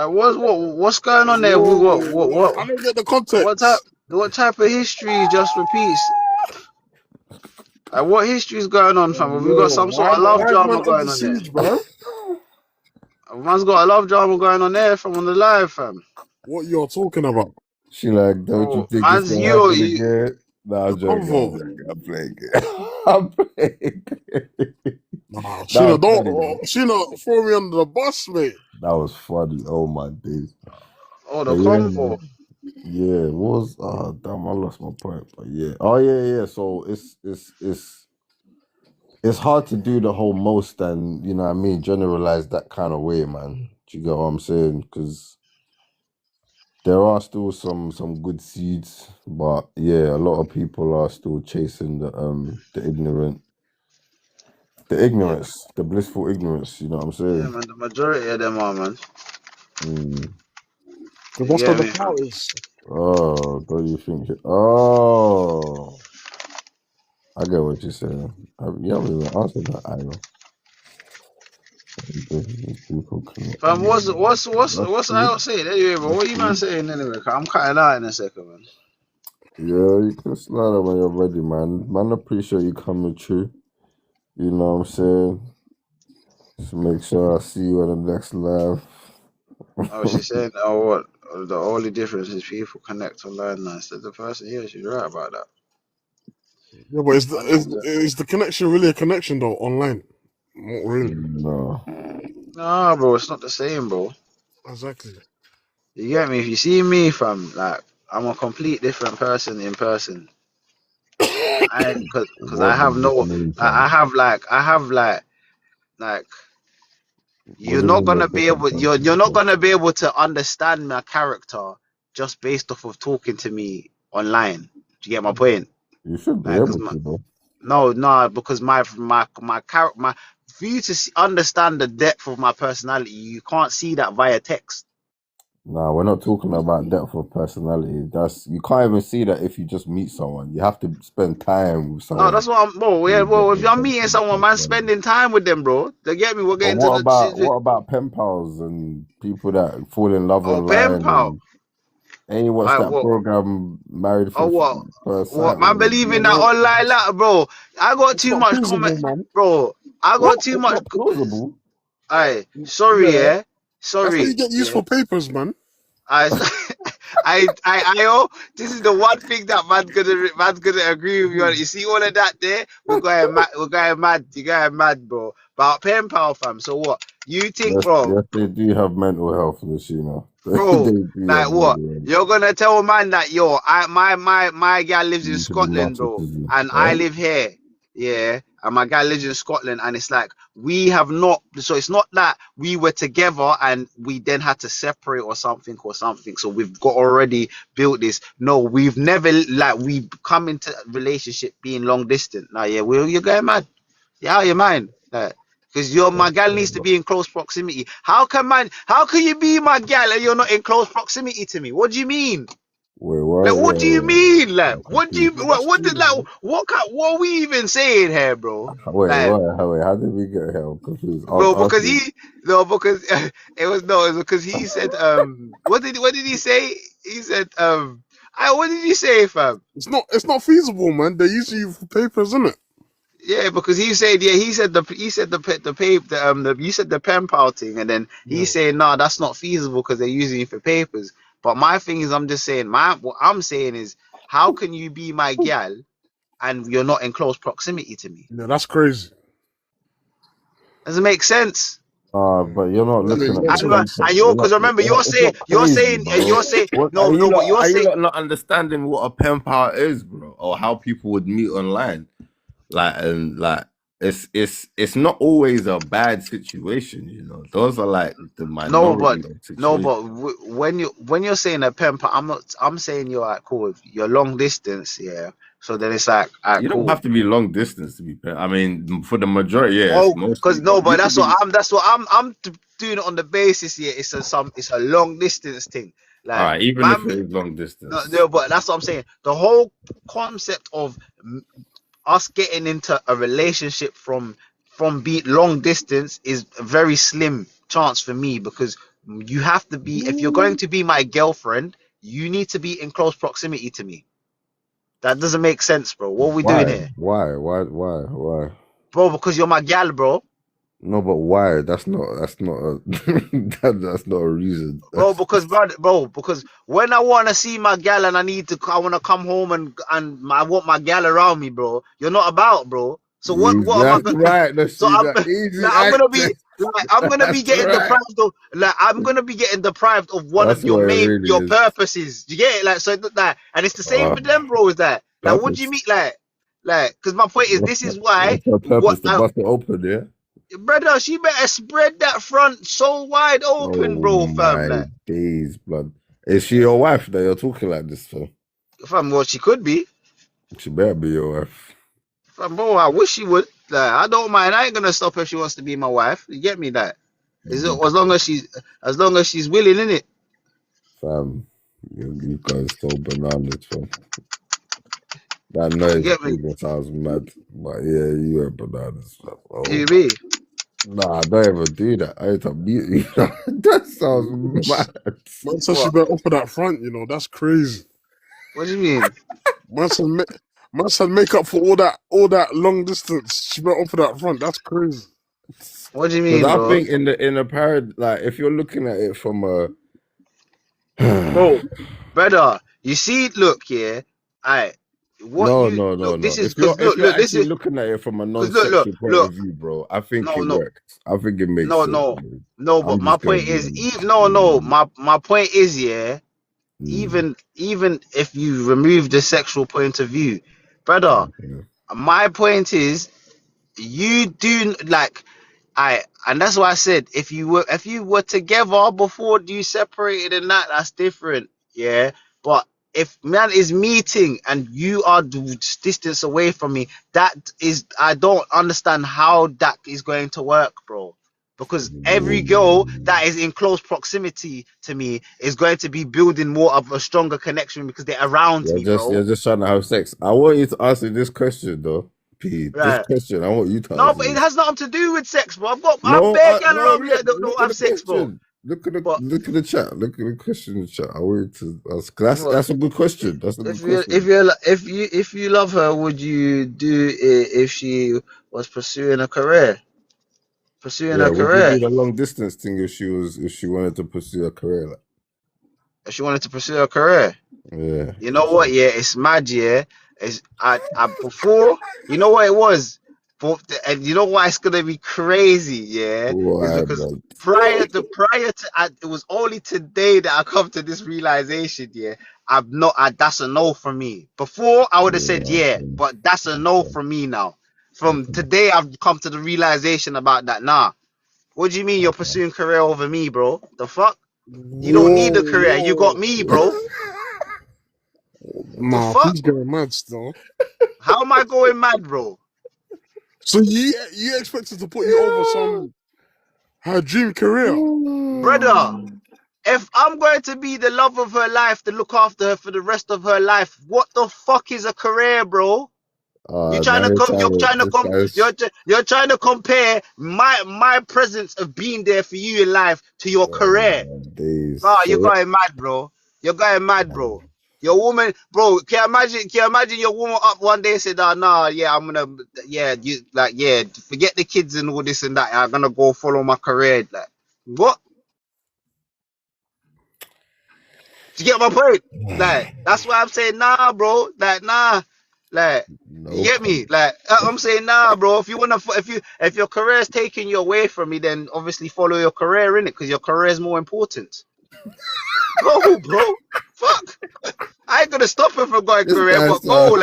what's going on there? Whoa, I don't get the What type context. what type of history just repeats? What history is going on, fam? Have we got Yo, some sort of love why is drama man under going on there? siege, bro? Man's got a love drama going on there, from on the live, fam. What you're talking about? She like, don't you Bro, think it's man's gonna you, happen you again? Nah, The convo. I'm playing it. I'm playing it. Nah, That Sheena, was funny though. don't Sheena throw me under the bus, mate. That was funny. Oh my days. the But yeah, convo. man. Yeah, what was damn, I lost my point. But yeah. Oh yeah, yeah. So it's hard to do the whole most, and you know what I mean, generalize that kind of way, man. Do you get what I'm saying? Because there are still some good seeds, but yeah, a lot of people are still chasing the Yeah, ignorance, the blissful ignorance. You know what I'm yeah, saying? man. The majority of them are, man. Mm. Because You that's what get the me, fam? clout is. Oh, don't you think? Oh, I get what you're saying. You haven't even answered that, Io. These people can. Fam, That's what's true. I saying anyway, bro? That's What you man true. saying anyway? 'Cause I'm cutting out in a second, man. Yeah, you can slide up when you're ready, man. Man, appreciate you coming through. You know what I'm saying? Just make sure I see you on the next live. Oh, she's saying, oh, what? The only difference is people connect online now instead of the person here. She's right about that. Yeah, but is $100. the connection really a connection though online? Not really. No. Nah, bro, it's not the same, bro. Exactly. You get me? If you see me, fam, like I'm a complete different person in person. Cause I What does have this no, mean, I fam? have like What do you mean you're different person? you're not gonna be able to understand my character just based off of talking to me online. Do you get my point? You should be Like, cause able to, though. no, because my character, for you to understand the depth of my personality, you can't see that via text. Nah, we're not talking about depth of personality. That's you can't even see that if you just meet someone. You have to spend time with No, someone that's what I'm. Bro, yeah, to well, get if the I'm depth meeting of the someone, man, personality. spending time with them, bro. They get me. We're But getting to the what about pen pals and people that fall in love pen online pal. and ain't watched that What? program Married Oh, what? First What? Sight, Man, man? believe Yeah, in that well, online lot, bro. I got it's too not much comment, feasible, man. bro. I got What? too It's much. not plausible. Aye, sorry, Yeah, yeah, that's what you sorry, get used yeah. for papers, man. I, this is the one thing that man's gonna agree with you on. You see all of that there? We're going mad. You going mad, bro. But pen pal, fam. So what? You think, Yes, bro? yes, they do have mental health, this, you know. They Bro, do have like what? mental health. You're gonna tell a man that my guy lives You in need to be Scotland, bro, narcissism. and I Eh? live here, yeah, and my guy lives in Scotland, and it's like we have not. So it's not that we were together and we then had to separate or something or something. So we've got already built this. No, we've never like we've come into a relationship being long distance. Now, yeah, you're going mad. Yeah, you're mine. Because my gal needs to be in close proximity. How can you be my gal and you're not in close proximity to me? What do you mean? Wait, Like, what? what do you mean? Like, I'm what do you, confused. Yeah, that's cheating, man. what are we even saying here, bro? Like, Wait, how did we get here? I'm confused. bro, Ask because me. because it was because he said, what did he say? He said, what did he say, fam? It's not feasible, man. They're using you for papers, isn't it? Yeah, because he said the paper you said the pen pal thing, and then Yeah. he's saying no, that's not feasible because they're using it for papers. But my thing is, I'm just saying, what I'm saying is, how can you be my gal and you're not in close proximity to me? Yeah, that's crazy. Doesn't make sense. Yeah. But you're not That looking makes at no the And sense. context. you're You're because not. remember It's not crazy, bro. you're saying What no no, but you're are you saying lot not understanding what a pen pal is, bro, or how people would meet online? Like it's not always a bad situation, you know. Those are like the no, minority but of no, situations. but when you're saying a pen pal, I'm saying you're like cool. You're long distance, yeah. So then it's like, You don't cool. have to be long distance to be pen. I mean, for the majority, yes, Oh, mostly, cause no, but but you could be. that's what doing it on the basis here. It's a long distance thing. All Like right, even if man, it is long no, distance. no, but that's what I'm saying. The whole concept of us getting into a relationship from be long distance is a very slim chance for me because you have to be if you're going to be my girlfriend, you need to be in close proximity to me. That doesn't make sense, bro. What are we doing Why? here, Why? bro? Because you're my gal, bro. No, but why? That's not a that's not a reason. Bro, because when I wanna see my gal and I wanna come home and I want my gal around me, bro. You're not about, bro. So what am I That's gonna? right. No, So she's an easy actress. I'm gonna be That's getting right. deprived of I'm gonna be getting deprived of one That's of what it your really is. purposes. Do you get it? Like so that and it's the same Uh, for them, bro. Is that like what do you purpose. mean because my point is this is why What's her what purpose? To bust it open, yeah? brother she better spread that front so wide open, Oh bro, fam. my Like days, blood. Is she your wife that you're talking like this for? fam, what she could be. She better be your wife. Bro, I wish she would. Like, I don't mind. I ain't gonna stop her if she wants to be my wife. You get me? That is it, as long as she's willing, in it. Fam, you guys so bananas, fam. That You noise get me? even sounds mad. But yeah, you are bananas, fam. Oh You my. me? Nah, don't ever do that. I need to mute you. That sounds Yes. mad. Man said she What? better offer that front, you know, that's crazy. What do you mean? Man said, man said make up for all that long distance. She better offer that front. That's crazy. What do you Because mean, I bro? think in a parad, like if you're looking at it from a Bro, brother, you see, look here. I what No, you no, no, look. no. This is If you're because look. This actually is looking at it from a because look, non-sexual point look. of view, bro, I think No, it no, works. I think it makes no, sense. no, Bro. no. But I'm my just gonna point be is, honest. even no, no. My point is, yeah. Mm, Even if you remove the sexual point of view, brother. okay. My point is, you do like and that's why I said if you were together before you separated and that's different, yeah. But if man is meeting and you are distance away from me, that is I don't understand how that is going to work, bro. Because every girl Mm. that is in close proximity to me is going to be building more of a stronger connection because they're around me, You're bro. just trying to have sex. I want you to answer this question though, P. This Right. question, I want you to No, answer but it this. has nothing to do with sex, bro. I've No, bare gal no. around me Look, that don't look at have the sex, bro. question. But Look at the chat. Look at the question in the chat. I want you to ask. That's a good question. That's a good question. if you love her, would you do it if she was pursuing a career? Pursuing Yeah, a would you career. do the long distance thing if she wanted to pursue a career? Like, If she wanted to pursue a career. yeah, You know if what? she, Yeah, it's mad. Yeah, it's I before. You know what it was. And you know why it's gonna be crazy? Yeah, is why, because man? prior to it was only today that I come to this realization. Yeah, I'm not. That's a no from me. Before I would have said Yeah, yeah, but that's a no okay, from me now. From okay, today, I've come to the realization about that. Nah, what do you mean you're okay. pursuing career over me, bro? The fuck? You don't need a Whoa, career. You got whoa. me, bro. The Nah, fuck? he's getting mad still. How am I going mad, bro? So you expected to put you over some her dream career? Brother, if I'm going to be the love of her life, to look after her for the rest of her life, what the fuck is a career, bro? Now you're trying to. This guy's. You're trying to compare my presence of being there for you in life to your career. Days. Nah, you're So going mad, bro. You're going mad, bro. Your woman, bro. Can you imagine your woman up one day and said, "Oh, nah, yeah, I'm gonna, yeah, you like, yeah, forget the kids and all this and that. I'm gonna go follow my career." Like, what? Do you get my point? Like, that's why I'm saying, nah, bro. Like, nah, like, you no get me? comment. Like, I'm saying, nah, bro. If your career is taking you away from me, then obviously follow your career in it because your career is more important. Go, bro. Fuck. I ain't gonna stop her from going This career, guy's but go,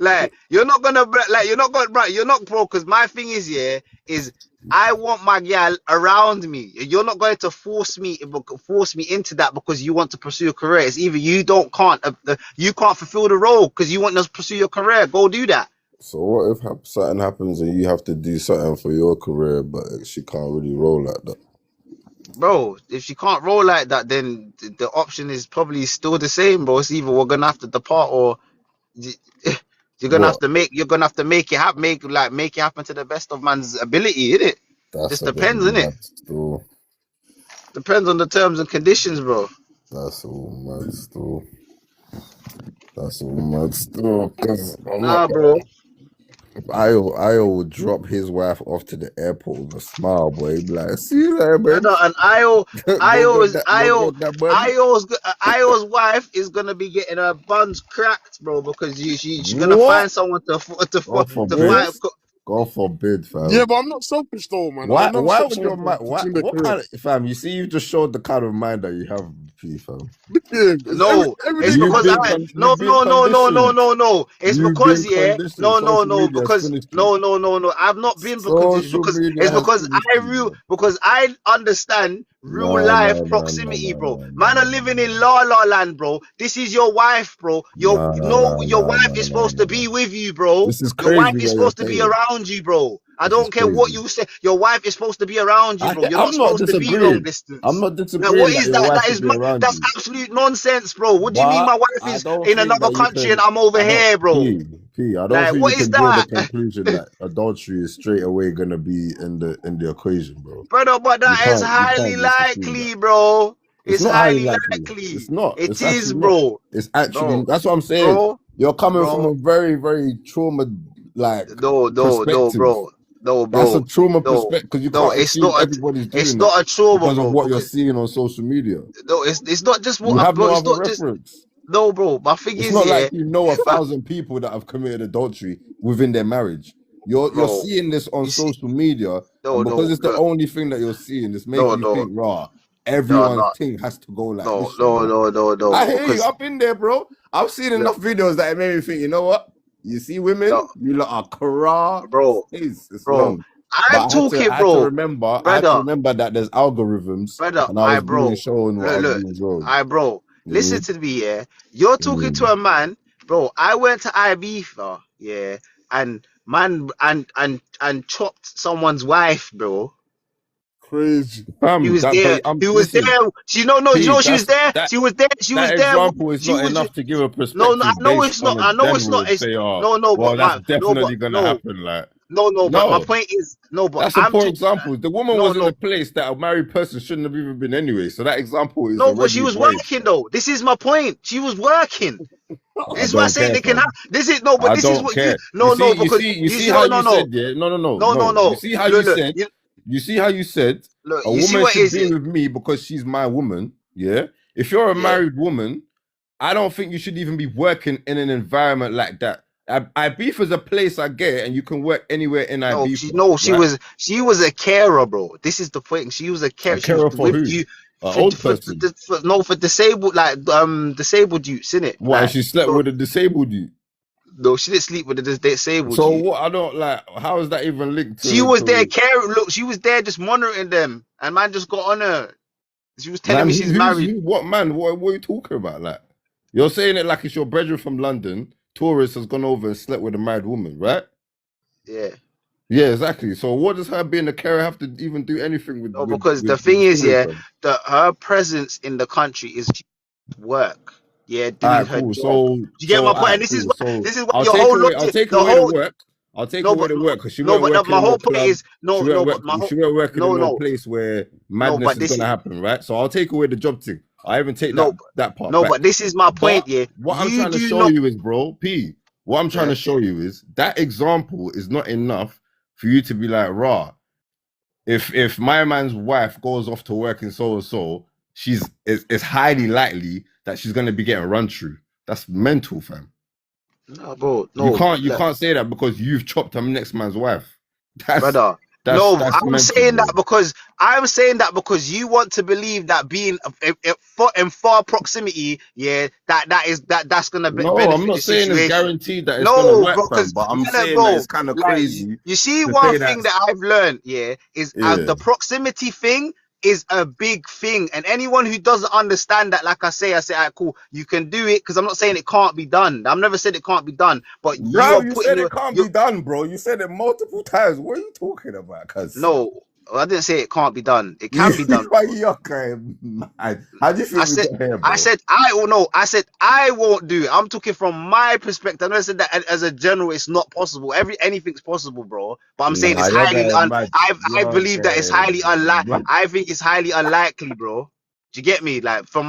like you're not gonna, like, you're not gonna, right? You're not, bro. Because my thing is, yeah, is I want my gal around me. You're not going to force me into that because you want to pursue a career. It's either you can't fulfill the role because you want to pursue your career. Go do that, So what if something happens and you have to do something for your career, but she can't really roll like that? bro. If she can't roll like that, then the option is probably still the same, bro. It's either we're gonna have to depart or What? you're gonna have to make it happen, make it happen to the best of man's ability, innit? That's Just a bit depends, innit? mad still. Depends on the terms and conditions, bro. That's all mad still. That's all mad still. Cause I'm not. Nah, bro. I would drop his wife off to the airport with a smile, boy. He'd be like, "See you there, Brother, babes. and Go get that money." Io's wife is gonna be getting her buns cracked, bro, because she's gonna What? find someone God to forbid. find. God forbid, Yeah, fam. but I'm not selfish though, man. I'll Why? never Why stop would your someone mind? from pursuing their What career. kind of fam? You see, you just showed the kind of mind that you have, P, fam. Yeah, it's No, every day it's you You've because push been me. no, you've been no, no, no, no, conditioned. no, no. It's You've because, been yeah, conditioned. no, no, Social no, media has because finished you. no, no, no, no. I've not been because Social media it's has because finished you, bro. because I understand real No, life no, no, no, proximity, no, bro. no, no, Man are no, living no, in la la land, bro. This is your wife, bro. no, no, no, Your no, wife no, is no, supposed to no. be with you, bro. This is Your wife crazy is what you're supposed to be saying. around you, bro. I This is don't care what crazy. you say. Your wife is supposed to be around you, bro. You're not I'm not supposed to be long disagreeing. I'm distance. not Like, what disagreeing that is your that? wife should be around That's you. absolute nonsense, bro. What do you mean But my wife I is don't in think another that you country and can. I'm over I don't. here, bro? I don't Like, think you what is can draw the that? conclusion that adultery is straight away gonna be in the equation, bro. Brother, but that is You highly can't just assume that. likely, bro. It's It's not highly highly likely. It's likely. not. It It's is, actually not. bro. It's actually. No, That's what I'm saying. bro, You're coming from bro. a very, very trauma like No, perspective. bro. No, That's a bro. trauma No, perspective because you no. can't assume everybody's It's doing that not a trauma, because of bro. what you're Because seeing on social media. no, it's not just You what. have Bro, no it's other not just. reference. No, bro. My thing It's is, not yeah, like you know 1,000 people that have committed adultery within their marriage. You're bro. seeing this on You see, social media, no, and because no, it's the look, only thing that you're seeing, it's no, making you no, think, raw, no, everyone's no, thing has to go like no, this, you no, know. no, no, no, I bro. hear you. Because I've been there, bro. I've seen look, enough videos that it made me think, you know what? You see no, women, you lot are crazy. bro, It's bro. long. I'm But talking, I had to bro, remember, brother, that there's algorithms, brother. and I I, was being bro, shown what I look, was look, being shown. bro. Listen Mm, to me, yeah. You're talking to mm. a man, bro. I went to Ibiza, yeah, and man, and chopped someone's wife, bro. Crazy. He Fam, was that there. but I'm He was listen, there. She no no. You P, know she was that's there. that She was there. She was that there. example is She not was. enough to give a No no. I perspective know based it's not. on a I know it's general not. and It's say, oh, no no. well, But that's my no. But definitely gonna no happen. Like, no no. But my no, point is no. But that's a I'm poor talking. example. The woman No was in no a place that a married person shouldn't have even been anyway. So that example is no. But she already was void. working though. This is my point. She was working. I This is what I don't say. care, They can have. fam. This is no. But I this is don't what you. care. No no. Because You you see see. how No no you no said, yeah? No, no, no, no no no. You no. see how you Look look. said, you see how you said Look. a You see woman what should is be it? with me because she's my woman, yeah? If you're a Yeah. married woman, I don't think you should even be working in an environment like that. Ibiza is a place I get, and you can work anywhere in No, Ibiza, right? she was a carer, bro. This is the point. She was a A carer. She was carer for with who? you An old person. for disabled disabled youths, innit? Why Like she slept no, with a disabled you? no, she didn't sleep with the disabled So youth. what? I don't like. How is that even linked She was there to caring. Look, she was there just monitoring them, and man just got on her. She was telling man? me she's married. What man? What are you talking about? Like you're saying it like it's your brethren from London. Tourist has gone over and slept with a married woman, right? Yeah. Yeah, exactly. So what does her being a carer have to even do anything No, because the with thing the is, story, yeah, fam? that her presence in the country is work. Yeah, All doing right, her cool. job. Do you get So my all point? right, And cool. So this is what your whole I'll logic, take the away the whole work. I'll take no, away but the work because she no, weren't but working my in no whole point club. is no, but my She whole weren't working in no, no no, place where no, madness but is this gonna is happen, right? So I'll take away the job thing. I even take no, that part no, back. but this is my But point. Yeah, what I'm you trying to do show not. you is, bro, P. What I'm trying Yeah, to show you is that example is not enough for you to be like, rah. If my man's wife goes off to work in so and so, it's highly likely that she's gonna be getting run through. That's mental, fam. no, bro, no, You can't say that because you've chopped a next man's wife. That's brother. No, that's mental, bro. I'm saying that because you want to believe that being in far proximity, yeah, that's gonna No, I'm benefit not the saying it's situation. guaranteed that it's gonna No, work, bro, fam. because But I'm no, saying that bro, it's kind of like crazy you see, to one say that. thing that I've learned, yeah, is Yeah, the proximity thing is a big thing, and anyone who doesn't understand that, like I say, alright, cool, you can do it because I'm not saying it can't be done. I've never said it can't be done, but you bro, are you putting said it can't your be done, bro. You said it multiple times. What are you talking about? Cause no. I didn't say it can't be done. It can be done, why bro. you okay, man? How do you I think we said, got here, bro? I will know. I said I won't do it. I'm talking from my perspective. I never said that as a general, it's not possible. Anything's possible, bro. But I'm saying Nah, it's you're highly going mad. I You're believe that it's highly going mad. I think it's highly unlikely, bro. Do you get me? Like from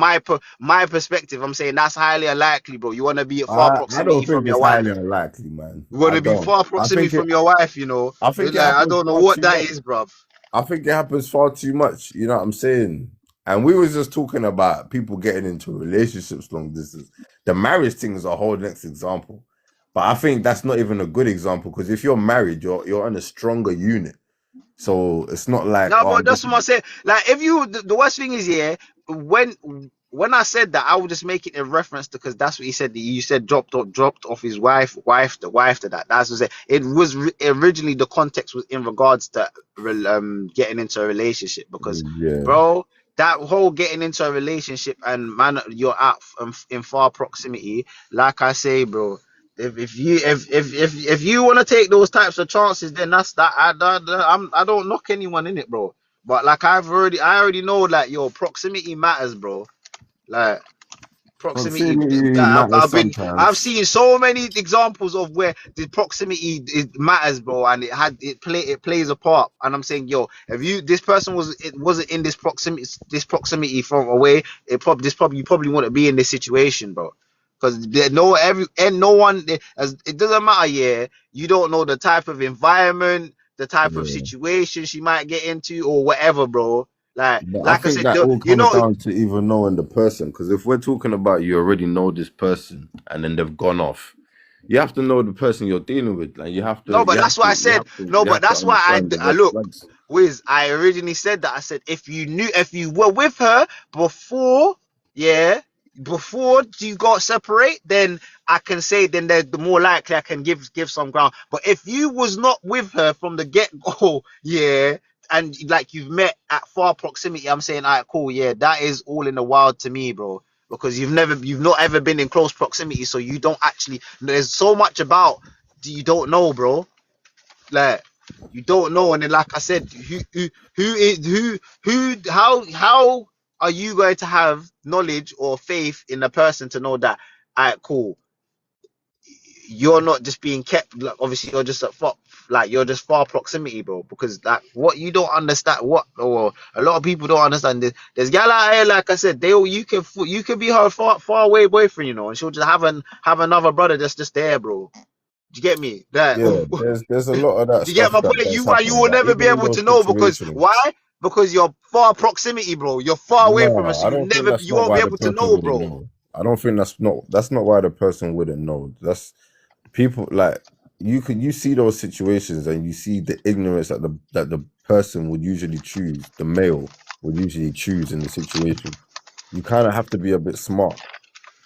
my perspective, I'm saying that's highly unlikely, bro. You want to be at far I proximity don't think from it's your highly wife. unlikely, man. You want I to be don't. far proximity from your wife, you know. I think It's it like I happens don't know far what too that much. is, bro. I think it happens far too much. You know what I'm saying? And we was just talking about people getting into relationships long distance. The marriage thing is a whole next example. But I think that's not even a good example because if you're married, you're on a stronger unit. So it's not like, No, oh, but I'm that's just what I said. Like, if you, the worst thing is, yeah, when when I said that, I would just make it a reference to because that's what he said. You said dropped off his the wife to that. That's what it was. Originally, the context was in regards to getting into a relationship because, yeah. bro, that whole getting into a relationship and man, you're at in far proximity. Like I say, bro. If you want to take those types of chances, then that's that. I don't knock anyone in it, bro. But like I already know that your proximity matters, bro. Like proximity. Proximity matters I've sometimes. seen so many examples of where the proximity matters, bro, and it plays a part. And I'm saying, yo, if this person wasn't in this proximity from away, you probably wouldn't be in this situation, bro. Because no one as it doesn't matter, yeah. You don't know the type of environment, the type of Yeah. situation she might get into, or whatever, bro. But I Like I think said, that all you comes know, down to even knowing the person. Because if we're talking about you already know this person and then they've gone off, you have to know the person you're dealing with. Like you have to, no, but you have that's why to, I you said have to, no, you but have to that's why understand the I red look, flags. Wiz. I originally said that. I said if you were with her before, yeah, before you got separate, then I can say then the more likely I can give some ground. But if you was not with her from the get go, yeah, and like you've met at far proximity, I'm saying, all right, cool, yeah, that is all in the wild to me, bro. Because you've not ever been in close proximity, so you don't actually. There's so much about you don't know, bro. Like you don't know, and then like I said, how are you going to have knowledge or faith in a person to know that, alright, cool, you're not just being kept, like obviously you're just at far, like you're just far proximity, bro, because like what you don't understand, what or a lot of people don't understand, there's gal out here, like I said, you can be her far away boyfriend, you know, and she'll just have another brother that's just there, bro. Do you get me? That Yeah, there's a lot of that you get stuff my that point? that's You happened. will But never be even in able those to know because situations, why? Because you're far proximity, bro. You're far away from us, no, so I don't think that's you not won't be why the able to person know, wouldn't bro. know. I don't think that's not why the person wouldn't know. That's people like you see those situations and you see the ignorance that the person would usually choose, the male would usually choose in the situation. You kind of have to be a bit smart.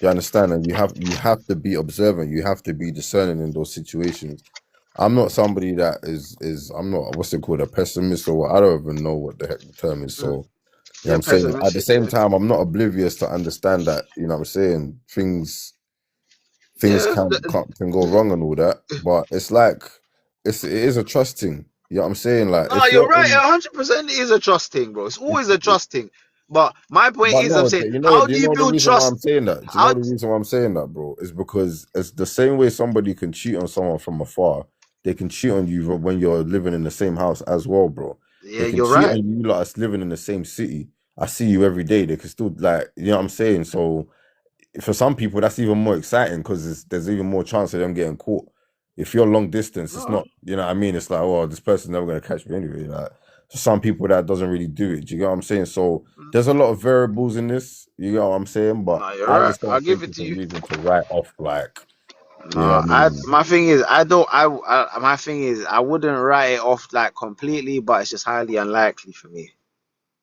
You understand? And you have to be observant. You have to be discerning in those situations. I'm not somebody that is I'm not what's it called, a pessimist, or what. I don't even know what the heck the term is. Mm. So you know what Yeah, I'm saying? At the pessimistic. same Yeah, time, I'm not oblivious to understand that, you know what I'm saying, things yeah. can go wrong and all that. But it's like it is a trust thing. You know what I'm saying? Like No, if you're you're right. in 100% is a trust thing, bro. It's if always a trust thing. But my point but is, I'm no, saying, do how do you you know the build reason why trust? I'm saying that? Do you know How? the reason why I'm saying that, bro? Is because it's the same way somebody can cheat on someone from afar, they can cheat on you when you're living in the same house as well, bro. Yeah, They can you're cheat right. on you like us living in the same city. I see you every day. They can still, like, you know what I'm saying? So for some people that's even more exciting because there's even more chance of them getting caught. If you're long distance, it's No. not, you know what I mean? It's like, oh, this person's never gonna catch me anyway. Like for some people that doesn't really do it. Do you get what I'm saying? So there's a lot of variables in this, you get what I'm saying? But No, you're I right. just I'll don't give think it it's to a you. reason to write off, like, you know what No, I mean? my thing is, I don't. My thing is, I wouldn't write it off like completely, but it's just highly unlikely for me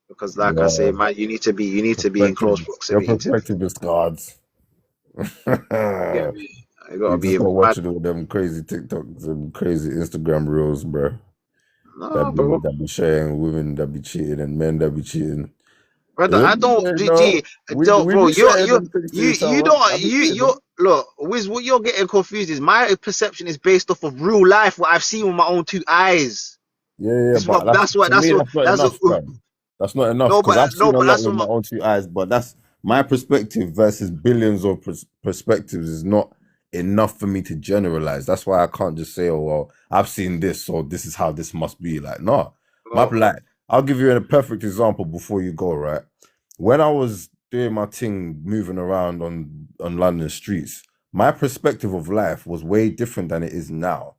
because, like I say, Yeah, man, you need to be in perspective. close Your proximity to me. perspective is cards. You get me? I gotta You be just not mad. watching all them crazy TikToks and crazy Instagram reels, bro. No, bro. That be sharing women that be cheating and men that be cheating. Brother, Yeah, I don't, you know, don't, we bro. be sharing them things to each You other. I don't, be seeing you're, them. look, Wiz, what you're getting confused is my perception is based off of real life, what I've seen with my own two eyes. Yeah, This is but what, that's to me that's not that's what, enough, fam. That's not enough no, because I've no, seen a but lot that's with what my own two eyes. But that's my perspective versus billions of perspectives is not enough for me to generalize. That's why I can't just say, "Oh well, I've seen this, so this is how this must be." Like, no, no, like I'll give you a perfect example before you go. Right, when I was doing my thing, moving around on London streets, my perspective of life was way different than it is now.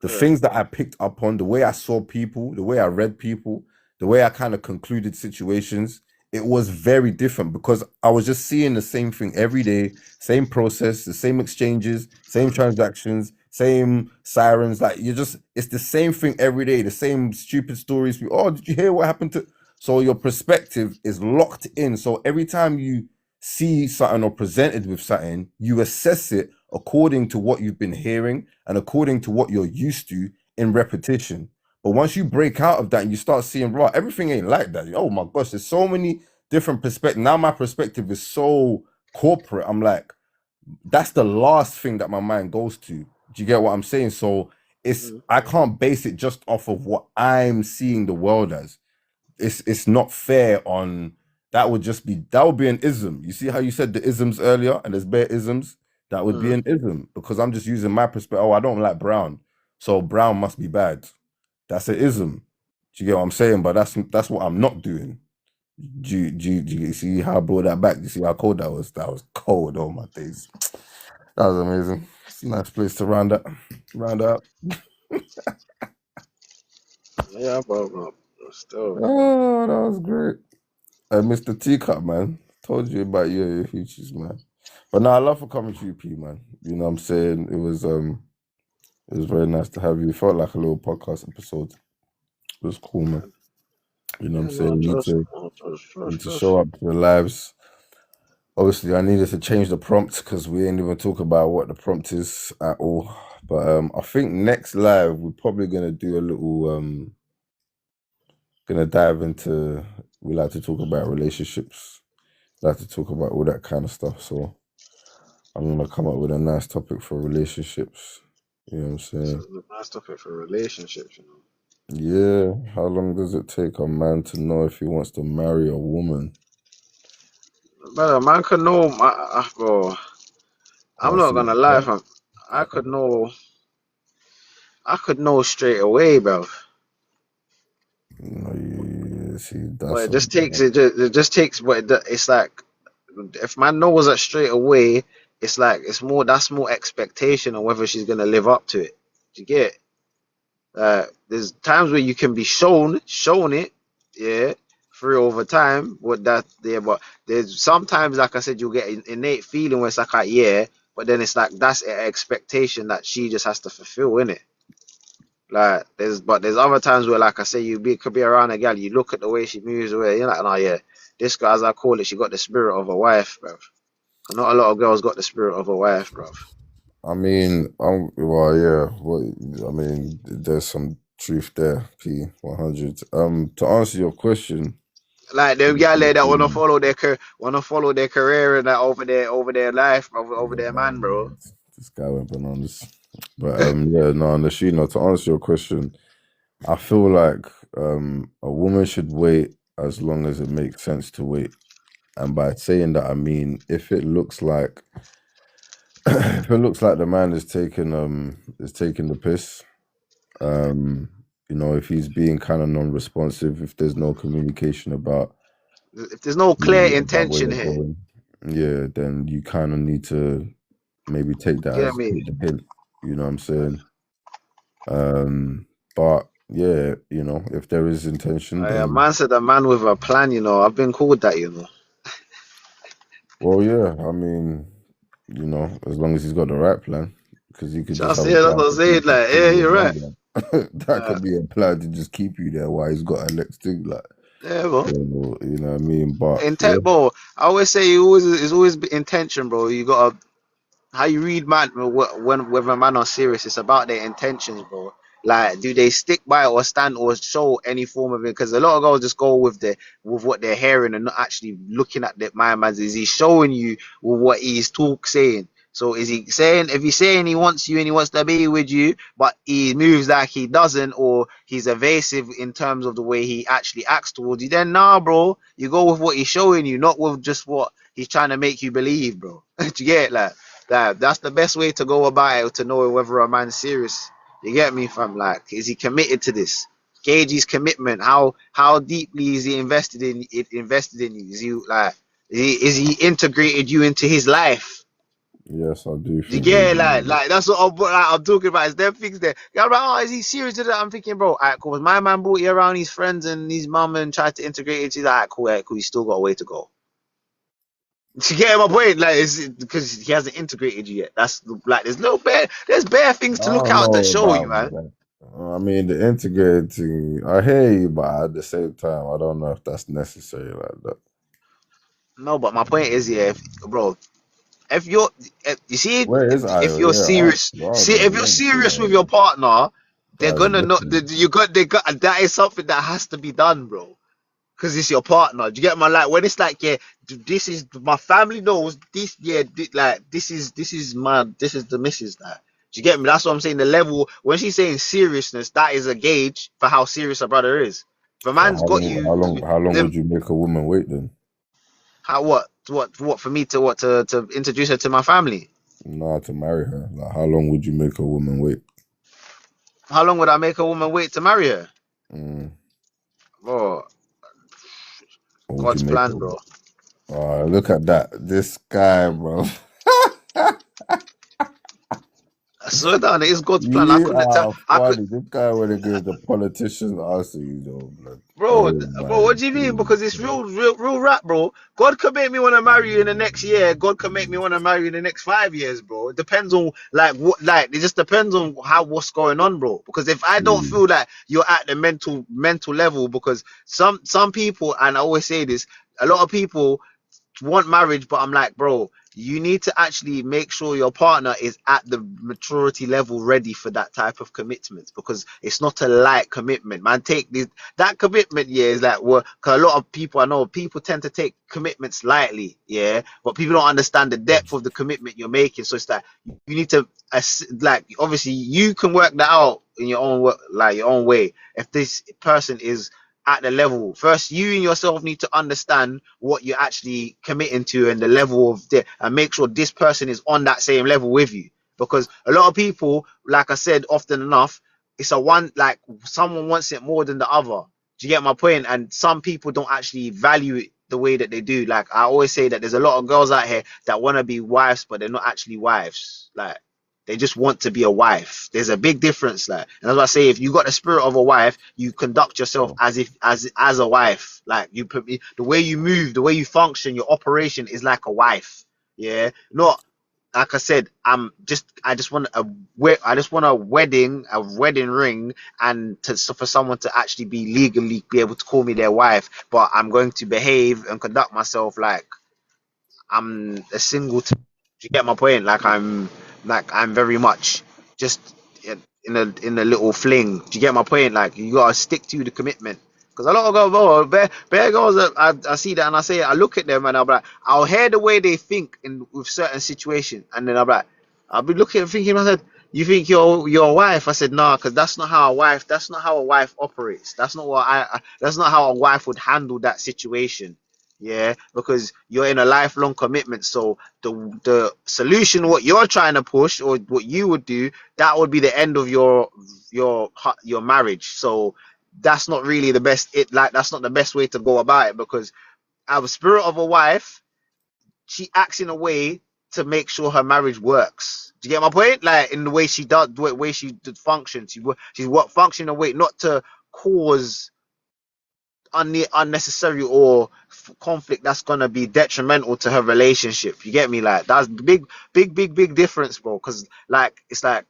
The yeah, things that I picked up on, the way I saw people, the way I read people, the way I kind of concluded situations, it was very different because I was just seeing the same thing every day, same process, the same exchanges, same transactions, same sirens. Like it's the same thing every day, the same stupid stories. Oh, did you hear what happened to? So your perspective is locked in. So every time you see something or presented with something, you assess it according to what you've been hearing and according to what you're used to in repetition. But once you break out of that and you start seeing, right, everything ain't like that. Oh my gosh, there's so many different perspectives. Now my perspective is so corporate. I'm like, that's the last thing that my mind goes to. Do you get what I'm saying? So mm, I can't base it just off of what I'm seeing the world as. It's not fair on that would be an ism. You see how you said the isms earlier and there's bare isms? That would be mm. an ism because I'm just using my perspective. Oh, I don't like brown. So brown must be bad. That's an ism. Do you get what I'm saying? But that's what I'm not doing. Do you see how I brought that back? Do you see how cold that was? That was cold. Oh my days. That was amazing. It's a nice place to round up. Yeah, bro. Still, Oh, that was great. Mr. Teacup, man. Told you about you and your futures, man. But no, I love for coming to you, P, man. You know what I'm saying? It was very nice to have you. It felt like a little podcast episode. It was cool, man. You know what I'm saying? We need to show up to the lives. Obviously, I needed to change the prompt because we ain't even talk about what the prompt is at all. But I think next live we're probably gonna do a little gonna dive into. We like to talk about relationships. Like to talk about all that kind of stuff. So I'm gonna come up with a nice topic for relationships. You know what I'm saying? Nice topic for relationships, you know. Yeah. How long does it take a man to know if he wants to marry a woman? But a man could know, bro. I'm not gonna lie, fam. I could know straight away, bro. See, But that's it just takes. But it's like if man knows that straight away, it's like that's more expectation on whether she's gonna live up to it. Do you get it? There's times where you can be shown it, yeah, through over time. What that there, but there's sometimes, like I said, you'll get an innate feeling where it's like, yeah, but then it's like that's an expectation that she just has to fulfill, innit? Like there's other times where, like I say, could be around a gal, you look at the way she moves away, you're like, oh yeah, this guy, as I call it, she got the spirit of a wife, bro. Not a lot of girls got the spirit of a wife, bro. I mean, well, yeah. Well, I mean, there's some truth there, P100. To answer your question, Like them gal that wanna follow their career and that over their life, over their man, bro. This guy went bananas. But yeah, no, Nashina, to answer your question, I feel like a woman should wait as long as it makes sense to wait. And by saying that, I mean if it looks like the man is taking the piss, you know, if he's being kind of non-responsive, if there's no communication about If there's no clear intention here, going, yeah, then you kind of need to maybe take that get as me? the hint. You know what I'm saying? But yeah, you know, if there is intention, A then man said a man with a plan, you know. I've been called that, you know. well, yeah. I mean, you know, as long as he's got the right plan, because he could just Just have a yeah, that's plan what I'm to saying. keep you Like, for yeah, you're right. longer. That could be a plan to just keep you there while he's got a next thing, like, Yeah, bro. you know what I mean? But yeah, Intent, bro. I always say it's always intention, bro. You gotta how you read man when whether a man are serious. It's about their intentions, bro. Like, do they stick by it or stand or show any form of it? Because a lot of girls just go with what they're hearing and not actually looking at the my man's. Is he showing you with what he's saying? So is he saying, if he's saying he wants you and he wants to be with you, but he moves like he doesn't, or he's evasive in terms of the way he actually acts towards you, then nah, bro, you go with what he's showing you, not with just what he's trying to make you believe, bro. Do you get it? Like that's the best way to go about it, to know whether a man's serious. You get me, fam? Like, is he committed to this? Gauge his commitment. How deeply is he invested in you? Is he like is he integrated you into his life? yes, I do You think they get it? do. Like that's what I'm talking about. Is them things there? You're like, oh, is he serious to that? I'm thinking, bro, alright, cool. My man brought you around his friends and his mum and tried to integrate it. He's like, alright, cool. He's still got a way to go. To get my point, like, it's because he hasn't integrated you yet. That's like, there's bare things I to look don't out that know show you, about man. that. I mean, the integrated thing, I hear you, but at the same time, I don't know if that's necessary like that. No, but my point is, yeah, bro, if you're, you see, Where is if Io? you're Yeah, serious, I see, don't if you're know. serious with your partner, they're Guys gonna know looking. they got that is something that has to be done, bro. Because it's your partner. Do you get my, like, when it's like, yeah, this is my family knows this, yeah, like this is the missus, that. Do you get me? That's what I'm saying. The level when she's saying seriousness, that is a gauge for how serious a brother is. If a So man's got you, how long then would you make a woman wait then? how what for me to to introduce her to my family? Nah, to marry her. Like, how long would you make a woman wait? How long would I make a woman wait to marry her? Mm. Bro, Or would you God's make plan, her? bro. Look at that. This guy, bro. swear down, it is God's plan. I You couldn't tell. are I could. funny. This guy would have given the politicians answer, you know, blood. Bro, Oh bro, my what do you mean? Because it's God. real rap, bro. God could make me want to marry you in the next year. God could make me want to marry you in the next 5 years, bro. It depends on like what, like it just depends on how what's going on, bro. Because if I don't True. feel that you're at the mental level, because some people, and I always say this, a lot of people want marriage, but I'm like, bro, you need to actually make sure your partner is at the maturity level ready for that type of commitment, because it's not a light commitment, man. Take this that commitment, yeah, is like, well, cause a lot of people, I know people tend to take commitments lightly, yeah, but people don't understand the depth of the commitment you're making. So it's like you need to, like, obviously you can work that out in your own work, like your own way. If this person is at the level, first you and yourself need to understand what you're actually committing to and the level of and make sure this person is on that same level with you, because a lot of people, like I said, often enough, it's a one, like someone wants it more than the other. Do you get my point? And some people don't actually value it the way that they do. Like I always say that there's a lot of girls out here that want to be wives, but they're not actually wives. Like they just want to be a wife. There's a big difference, like, and that's why I say, if you got the spirit of a wife, you conduct yourself Oh, as if as a wife. Like you put me, the way you move, the way you function, your operation is like a wife. Yeah, not like I said. I just want I just want a wedding ring, and so for someone to actually be legally be able to call me their wife. But I'm going to behave and conduct myself like I'm a single. Do you get my point? Like I'm very much just in a little fling. Do you get my point? Like you gotta stick to the commitment. Because a lot of girls, bro, bare girls, I see that and I say, I look at them and I'm like, I'll hear the way they think in with certain situations, and then I'm like, I'll be looking and thinking, I said, you think you're a wife? I said, nah, because that's not how a wife operates. That's not what that's not how a wife would handle that situation. Yeah, because you're in a lifelong commitment. So the solution, what you're trying to push or what you would do, that would be the end of your marriage. So that's not really the best. That's not the best way to go about it, because our spirit of a wife, she acts in a way to make sure her marriage works. Do you get my point? Like in the way she does, the way she functions, she's what function in a way not to cause unnecessary or conflict that's gonna be detrimental to her relationship. You get me? Like that's big difference, bro. Because like it's like,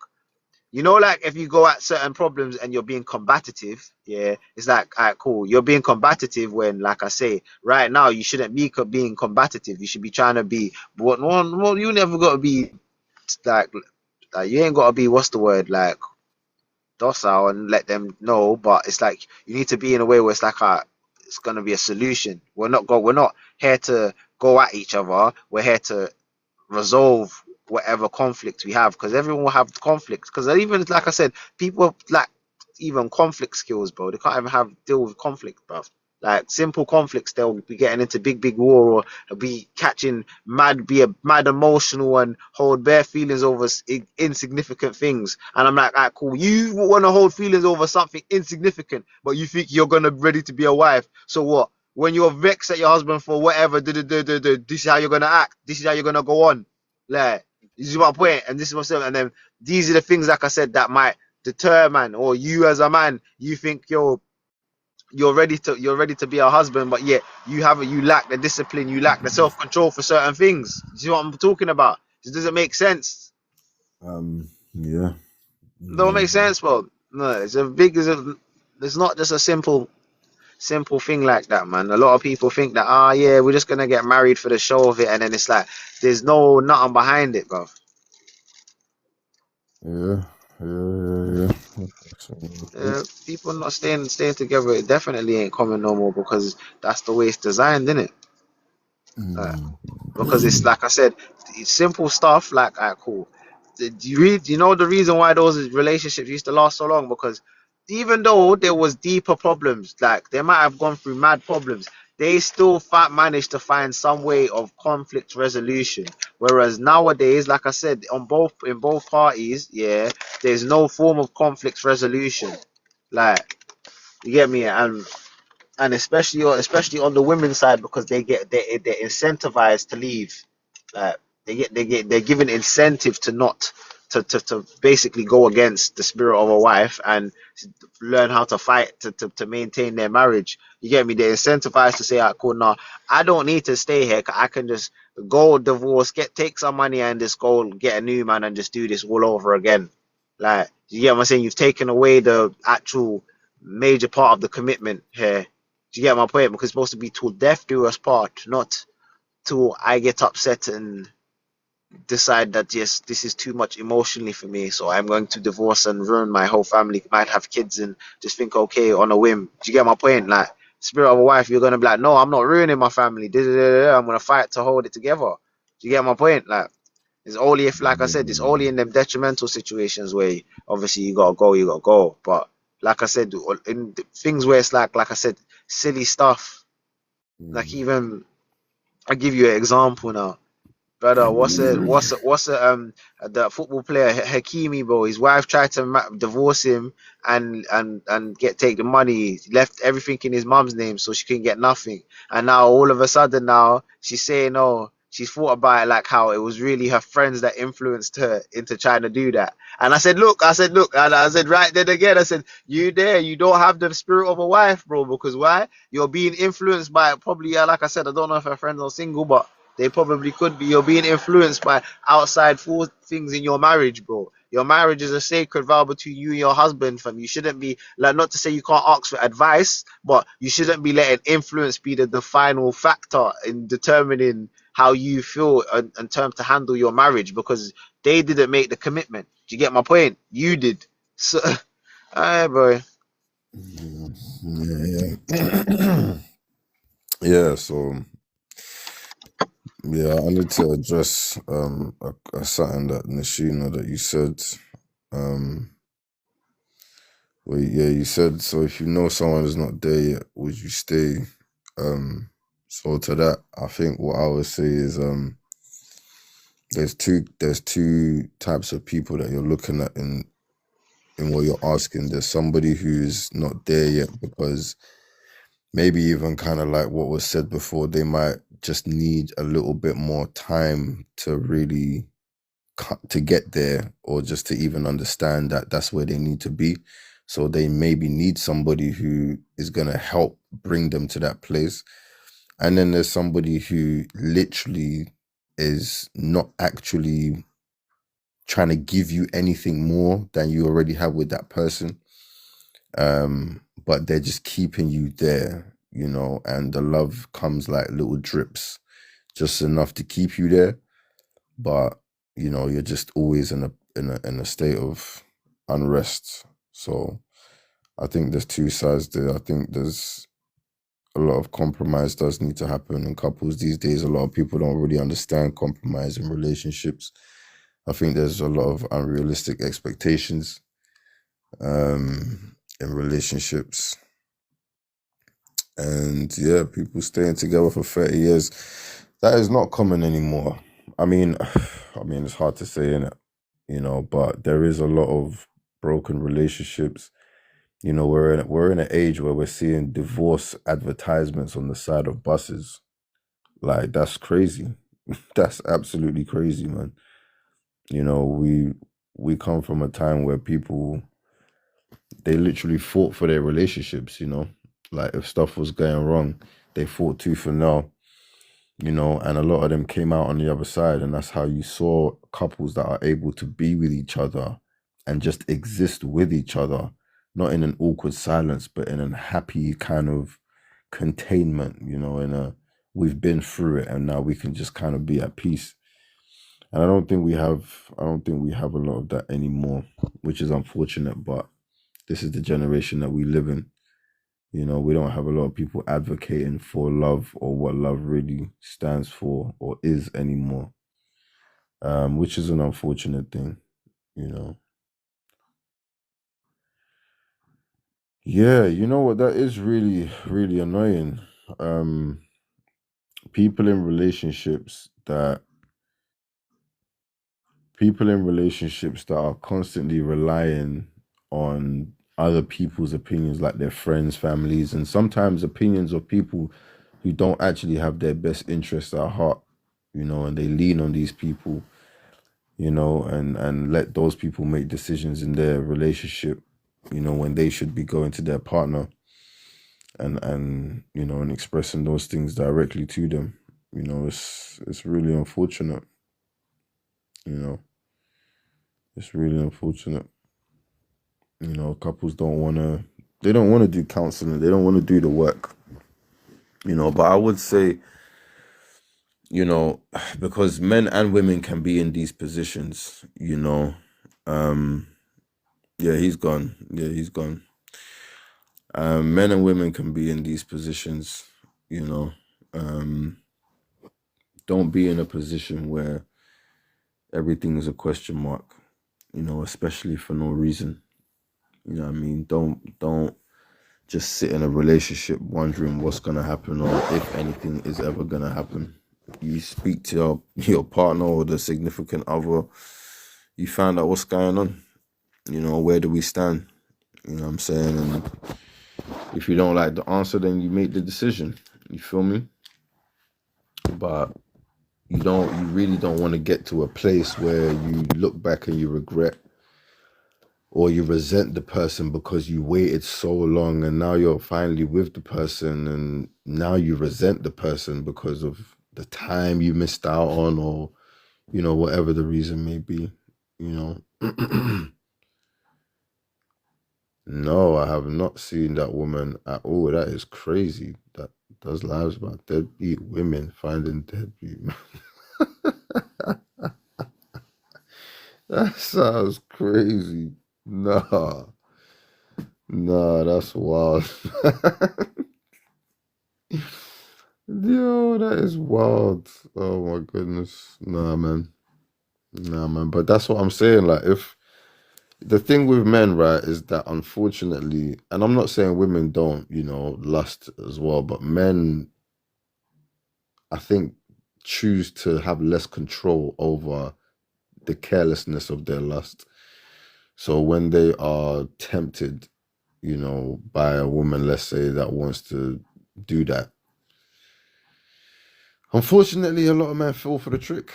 like if you go at certain problems and you're being combative, yeah, it's like, all right, cool. You're being combative when, like I say, right now you shouldn't be being combative. You should be trying to be what one. Well, you never got to be like, you ain't got to be, what's the word, like docile and let them know, but it's like you need to be in a way where it's like it's gonna be a solution. We're not here to go at each other. We're here to resolve whatever conflict we have, because everyone will have conflict. Because even like I said, people like even conflict skills, bro. They can't even deal with conflict, bro. Like simple conflicts, they'll be getting into big war, or they'll be catching mad, be a mad emotional and hold bare feelings over insignificant things. And I'm like, alright, cool. You want to hold feelings over something insignificant, but you think you're gonna ready to be a wife. So what? When you're vexed at your husband for whatever, this is how you're gonna act. This is how you're gonna go on. Like, this is my point, and this is what's up. And then these are the things, like I said, that might deter man, or you as a man, you think you're ready to be a husband, but yet you lack the discipline, you lack the self control for certain things. You see what I'm talking about? It doesn't make sense. yeah, Don't yeah. make sense, bro. No, it's not just a simple thing like that, man. A lot of people think that, yeah, we're just gonna get married for the show of it, and then it's like there's nothing behind it, bro. Yeah, yeah. People not staying together, it definitely ain't common no more, because that's the way it's designed, isn't it? Uh, Mm. because it's like I said, it's simple stuff. Like, cool. Do you read? You know the reason why those relationships used to last so long? Because even though there was deeper problems, like they might have gone through mad problems, they still managed to find some way of conflict resolution. Whereas nowadays, like I said, in both parties, yeah, there's no form of conflict resolution. Like, you get me? And especially on the women's side, because they're incentivized to leave. Like they're given incentive to not to basically go against the spirit of a wife and learn how to fight to maintain their marriage. You get me? They're incentivized to say, cool, no, I don't need to stay here. I can just go divorce, take some money and just go get a new man and just do this all over again. Like, you get what I'm saying? You've taken away the actual major part of the commitment here. Do you get my point? Because it's supposed to be till death do us part, not till I get upset and decide that yes, this is too much emotionally for me, so I'm going to divorce and ruin my whole family. Might have kids and just think, okay, on a whim. Do you get my point? Like, spirit of a wife, you're gonna be like, no, I'm not ruining my family. I'm gonna fight to hold it together. Do you get my point? Like, it's only if, like I said, it's only in them detrimental situations where obviously you gotta go. But like I said, in things where it's like I said, silly stuff. Like, even I give you an example now. Brother, the football player Hakimi, bro? His wife tried to divorce him and take the money. Left everything in his mum's name, so she couldn't get nothing. And now all of a sudden, now she's saying, "Oh, she's thought about it like how it was really her friends that influenced her into trying to do that." And look, and I said right then again, I said, you don't have the spirit of a wife, bro, because why? You're being influenced by probably, like I said, I don't know if her friends are single, but they probably could be. You're being influenced by outside things in your marriage, bro. Your marriage is a sacred vow between you and your husband, fam. You shouldn't be, like, not to say you can't ask for advice, but you shouldn't be letting influence be the final factor in determining how you feel in terms to handle your marriage, because they didn't make the commitment. Do you get my point? You did. So, alright, bro. Yeah. Yeah, so yeah, I need to address something that Nashina that you said. Well, yeah, you said, so if you know someone is not there yet, would you stay? So to that, I think what I would say is there's two types of people that you're looking at in what you're asking. There's somebody who's not there yet because maybe even kind of like what was said before, they might just need a little bit more time to really to get there, or just to even understand that that's where they need to be. So they maybe need somebody who is going to help bring them to that place. And then there's somebody who literally is not actually trying to give you anything more than you already have with that person. But they're just keeping you there, and the love comes like little drips, just enough to keep you there. But you're just always in a state of unrest. So I think there's two sides there. I think there's a lot of compromise does need to happen in couples these days. A lot of people don't really understand compromise in relationships. I think there's a lot of unrealistic expectations in relationships. And yeah, people staying together for 30 years, that is not common anymore. I mean, it's hard to say, innit? But there is a lot of broken relationships. We're in an age where we're seeing divorce advertisements on the side of buses. Like, that's crazy. That's absolutely crazy, man. We come from a time where people, they literally fought for their relationships. Like, if stuff was going wrong, they fought tooth and nail. And a lot of them came out on the other side, and that's how you saw couples that are able to be with each other and just exist with each other, not in an awkward silence, but in a happy kind of containment, we've been through it and now we can just kind of be at peace. And I don't think we have a lot of that anymore, which is unfortunate, but this is the generation that we live in. We don't have a lot of people advocating for love or what love really stands for or is anymore, which is an unfortunate thing, Yeah, you know what? That is really, really annoying. People in relationships that are constantly relying on other people's opinions, like their friends, families, and sometimes opinions of people who don't actually have their best interests at heart, and they lean on these people. you know, and let those people make decisions in their relationship, you know, when they should be going to their partner and you know, and expressing those things directly to them. You know, it's really unfortunate. You know, it's really unfortunate. You know, couples don't want to do counseling. They don't want to do the work. You know, but I would say, you know, because men and women can be in these positions, you know. Yeah, he's gone. Yeah, he's gone. Men and women can be in these positions, you know. Don't be in a position where everything is a question mark, you know, especially for no reason. You know what I mean? Don't just sit in a relationship wondering what's gonna happen or if anything is ever gonna happen. You speak to your partner or the significant other, you find out what's going on. You know, where do we stand? You know what I'm saying? And if you don't like the answer, then you make the decision. You feel me? But you really don't want to get to a place where you look back and you regret or you resent the person because you waited so long and now you're finally with the person and now you resent the person because of the time you missed out on, or, you know, whatever the reason may be, you know. No, I have not seen that woman at all. That is crazy. That does lives about deadbeat women finding deadbeat men. That sounds crazy. Nah. Nah, that's wild. Yo, that is wild. Oh my goodness. Nah, man. Nah, man. But that's what I'm saying. Like, if the thing with men, right, is that unfortunately, and I'm not saying women don't, you know, lust as well, but men, I think, choose to have less control over the carelessness of their lust. So when they are tempted, you know, by a woman, let's say, that wants to do that, unfortunately, a lot of men fall for the trick.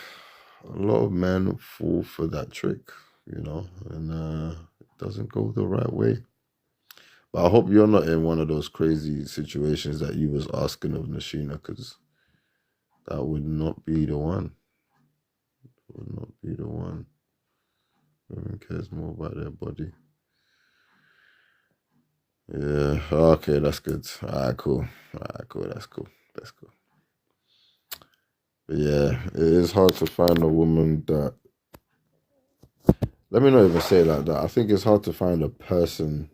A lot of men fall for that trick, you know, and it doesn't go the right way. But I hope you're not in one of those crazy situations that you was asking of Nashina, because that would not be the one. Would not be the one. Women cares more about their body. Yeah, okay, that's good. Alright, cool. Alright, cool, that's cool. That's cool. But yeah, it is hard to find a woman that, let me not even say it like that. I think it's hard to find a person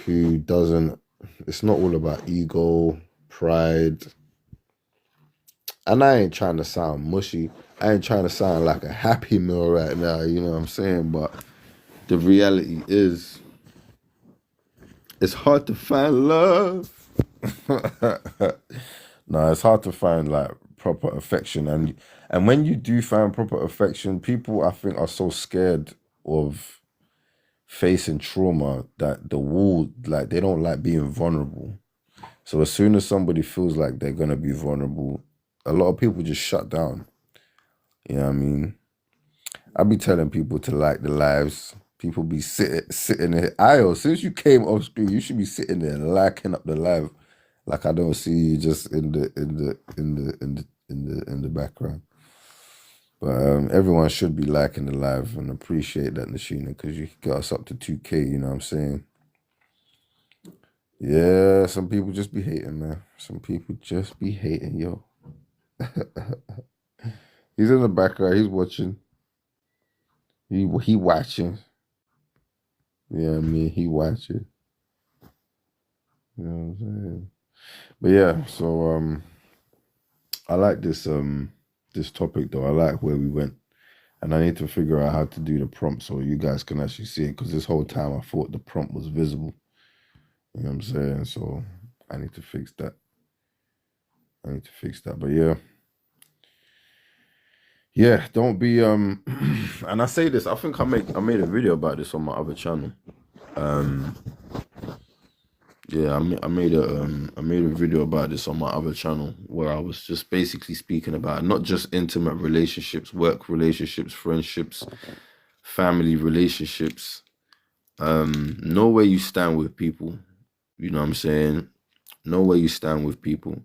who doesn't, it's not all about ego, pride. And I ain't trying to sound mushy. I ain't trying to sound like a happy meal right now, you know what I'm saying? But the reality is, it's hard to find love. No, it's hard to find like proper affection. And when you do find proper affection, people, I think, are so scared of facing trauma that like, they don't like being vulnerable. So as soon as somebody feels like they're gonna be vulnerable, a lot of people just shut down. You know what I mean? I be telling people to like the lives. People be sitting there. Ayo, since you came off screen, you should be sitting there liking up the live. Like, I don't see you just in the background. But everyone should be liking the live and appreciate that, Nashina, because you got us up to 2K, you know what I'm saying? Yeah, some people just be hating, man. Some people just be hating, yo. He's in the background, he's watching. He watching. Yeah, I mean, he watching. You know what I'm saying? But yeah, so I like this topic though. I like where we went. And I need to figure out how to do the prompt so you guys can actually see it, because this whole time I thought the prompt was visible. You know what I'm saying? So I need to fix that. But yeah. Yeah, don't be and I say this, I think I made a video about this on my other channel. Yeah, Yeah, I made a video about this on my other channel where I was just basically speaking about not just intimate relationships, work relationships, friendships, family relationships. Know where you stand with people. You know what I'm saying? Know where you stand with people.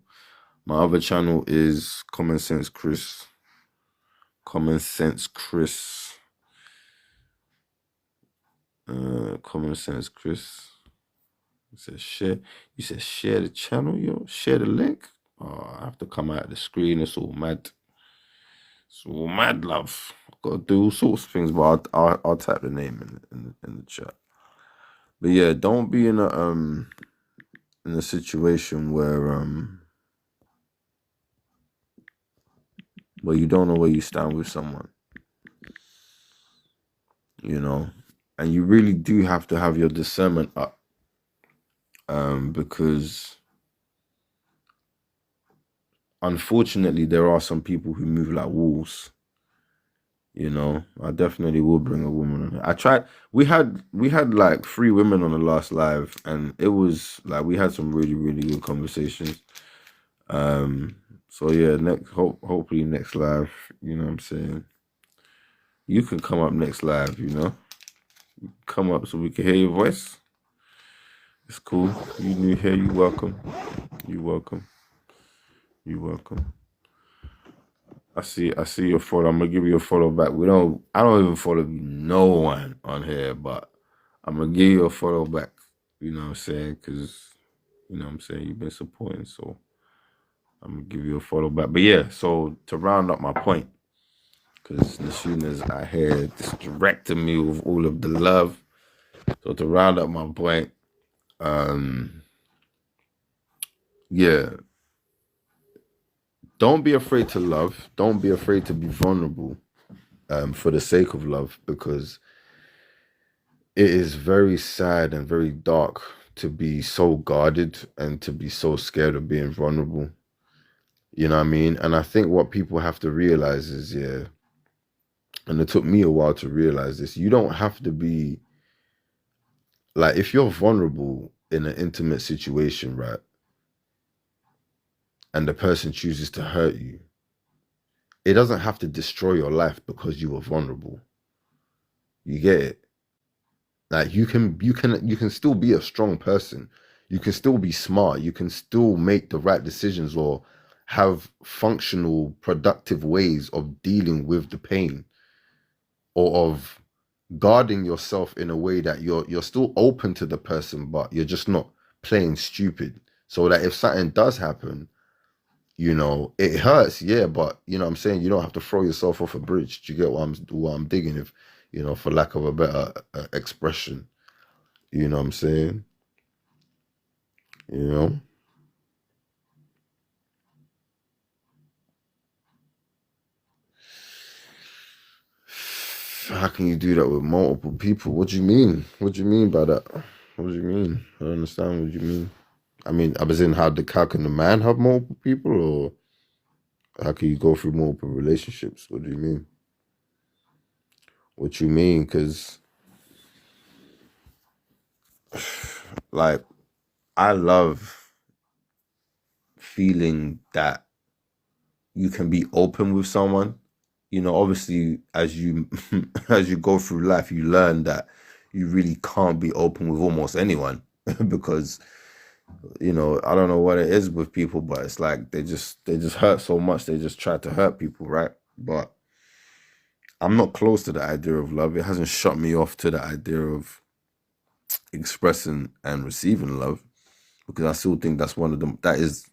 My other channel is Common Sense Chris. Common Sense Chris. Common Sense Chris. You said share. You said share the channel, yo. Share the link. Oh, I have to come out of the screen. It's all mad. It's all mad, love. I've got to do all sorts of things, but I'll type the name in the chat. But yeah, don't be in a situation where you don't know where you stand with someone. You know, and you really do have to have your discernment up, because unfortunately there are some people who move like wolves. You know, I definitely will bring a woman on it. I tried. We had like 3 women on the last live, and it was like we had some really really good conversations. So yeah, hopefully next live. You know what I'm saying? You can come up next live. You know, come up so we can hear your voice. It's cool. You new here? You welcome. You welcome. You welcome. I see your follow. I'm gonna give you a follow back. I don't even follow no one on here, but I'm gonna give you a follow back. You know what I'm saying? Because you know what I'm saying, you've been supporting, so I'm gonna give you a follow back. But yeah, so to round up my point, because as soon as I hear distracting me with all of the love, so to round up my point, yeah, don't be afraid to love. Don't be afraid to be vulnerable, for the sake of love, because it is very sad and very dark to be so guarded and to be so scared of being vulnerable. You know what I mean? And I think what people have to realize is, yeah, and it took me a while to realize this, you don't have to be, like, if you're vulnerable in an intimate situation, right, and the person chooses to hurt you, it doesn't have to destroy your life because you were vulnerable. You get it? Like you can still be a strong person. You can still be smart. You can still make the right decisions or have functional, productive ways of dealing with the pain, or of guarding yourself in a way that you're still open to the person, but you're just not playing stupid. So that if something does happen, you know, it hurts, yeah, but you know what I'm saying, you don't have to throw yourself off a bridge. Do you get what I'm digging, if you know, for lack of a better expression? You know what I'm saying? You know? How can you do that with multiple people? What do you mean? What do you mean by that? What do you mean? I don't understand what you mean. I mean, I was in how can the man have multiple people, or how can you go through multiple relationships? What do you mean? What you mean? Because, like, I love feeling that you can be open with someone. You know, obviously, as you as you go through life, you learn that you really can't be open with almost anyone because, you know, I don't know what it is with people, but it's like they just hurt so much. They just try to hurt people, right? But I'm not close to the idea of love. It hasn't shut me off to the idea of expressing and receiving love, because I still think that's one of them. That is,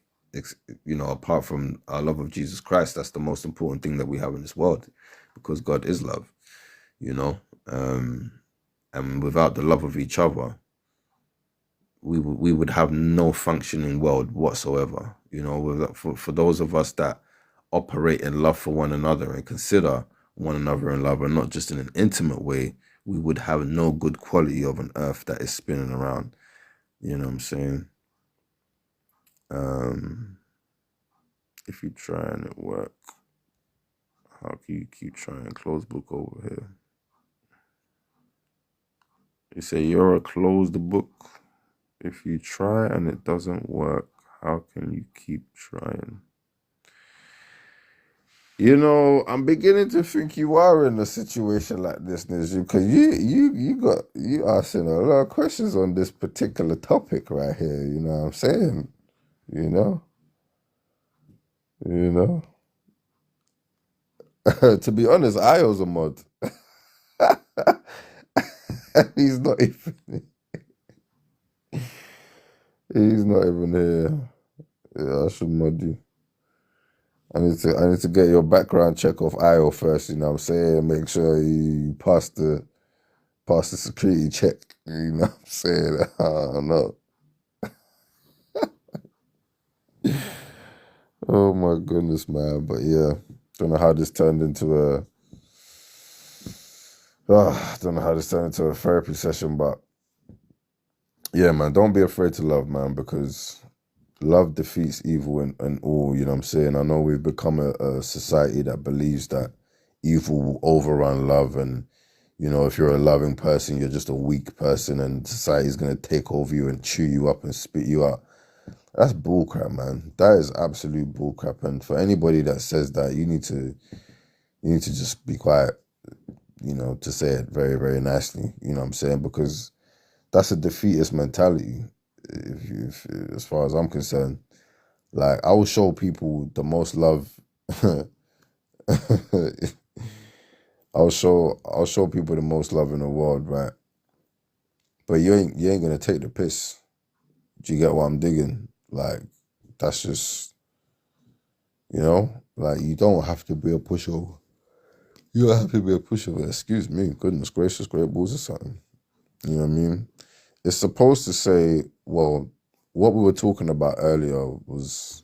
you know, apart from our love of Jesus Christ, that's the most important thing that we have in this world, because God is love, you know. And without the love of each other, we would have no functioning world whatsoever. You know, for those of us that operate in love for one another and consider one another in love, and not just in an intimate way, we would have no good quality of an earth that is spinning around. You know what I'm saying? If you try and it work, how can you keep trying? Close book over here. You say you're a closed book. If you try and it doesn't work, how can you keep trying? You know, I'm beginning to think you are in a situation like this, Nizu, because you asking a lot of questions on this particular topic right here. You know what I'm saying? You know, you know. To be honest, Io's a mod. He's not even. He's not even here. Yeah, I should mod you. I need to get your background check off IO first, you know what I'm saying? Make sure you pass the security check. You know what I'm saying? I don't know. Oh my goodness, man. But yeah, don't know how this turned into a don't know how this turned into a therapy session, but yeah, man, don't be afraid to love, man, because love defeats evil and all, you know what I'm saying? I know we've become a society that believes that evil will overrun love, and you know, if you're a loving person, you're just a weak person and society's gonna take over you and chew you up and spit you out. That's bullcrap, man. That is absolute bullcrap. And for anybody that says that, you need to just be quiet, you know, to say it very, very nicely, you know what I'm saying? Because that's a defeatist mentality, as far as I'm concerned. Like, I will show people the most love. I'll show people the most love in the world, right? But you ain't gonna take the piss. Do you get what I'm digging? Like, that's just, you know, like, you don't have to be a pushover. You don't have to be a pushover. Excuse me, goodness gracious, great balls or something. You know what I mean? It's supposed to say, well, what we were talking about earlier was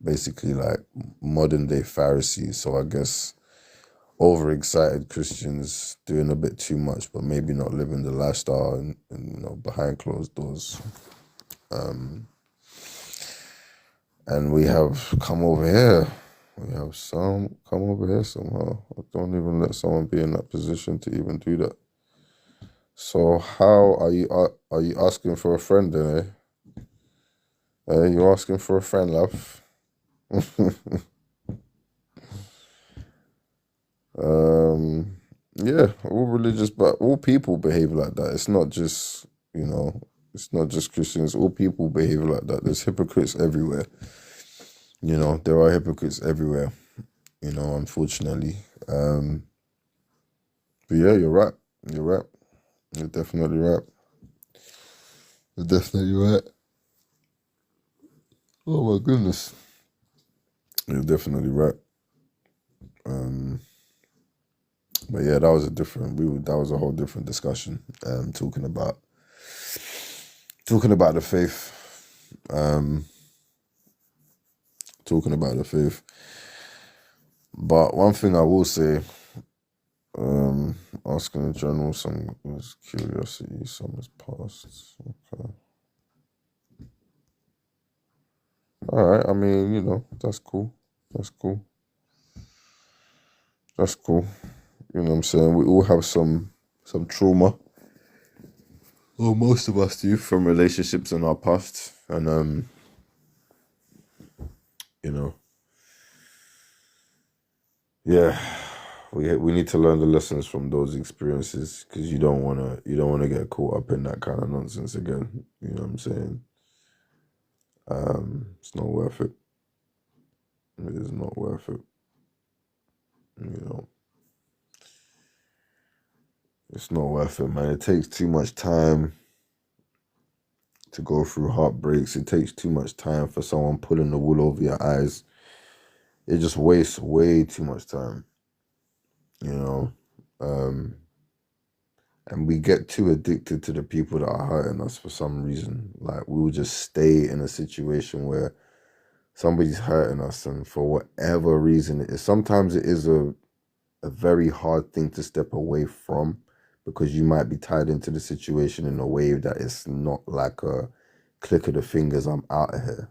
basically like modern day Pharisees. So I guess overexcited Christians doing a bit too much, but maybe not living the lifestyle and you know, behind closed doors. And we have come over here. We have some come over here somehow. I don't even let someone be in that position to even do that. So how are you asking for a friend then, eh? You asking for a friend, love? Yeah, all religious, but all people behave like that. It's not just, you know, it's not just Christians. All people behave like that. There's hypocrites everywhere. You know, there are hypocrites everywhere, you know, unfortunately. But yeah, you're right. You're right. You're definitely right. You're definitely right. Oh my goodness. You're definitely right. But yeah, that was that was a whole different discussion. Talking about the faith. Talking about the faith. But one thing I will say, asking in general, some is curiosity, some is past. Okay. All right. I mean, you know, that's cool. That's cool. That's cool. You know what I'm saying? We all have some trauma. Well, most of us do, from relationships in our past. And you know, yeah, we need to learn the lessons from those experiences, because you don't wanna get caught up in that kind of nonsense again. You know what I'm saying? It's not worth it. It is not worth it. You know, it's not worth it, man. It takes too much time to go through heartbreaks. It takes too much time for someone pulling the wool over your eyes. It just wastes way too much time, you know. And we get too addicted to the people that are hurting us for some reason. Like, we will just stay in a situation where somebody's hurting us, and for whatever reason it is, sometimes it is a very hard thing to step away from, because you might be tied into the situation in a way that it's not like a click of the fingers, I'm out of here.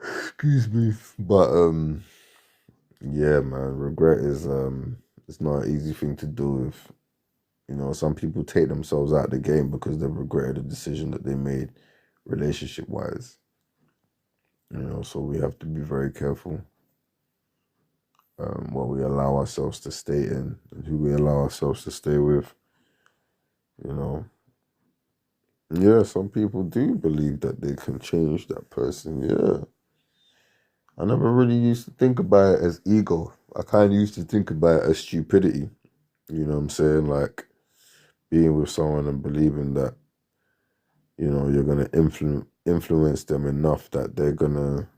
Excuse me. But yeah, man, regret is it's not an easy thing to do with. You know, some people take themselves out of the game because they've regretted the decision that they made relationship wise. You know, so we have to be very careful what we allow ourselves to stay in and who we allow ourselves to stay with. You know, yeah, some people do believe that they can change that person. Yeah, I never really used to think about it as ego. I kind of used to think about it as stupidity. You know what I'm saying? Like being with someone and believing that, you know, you're gonna influence them enough that they're gonna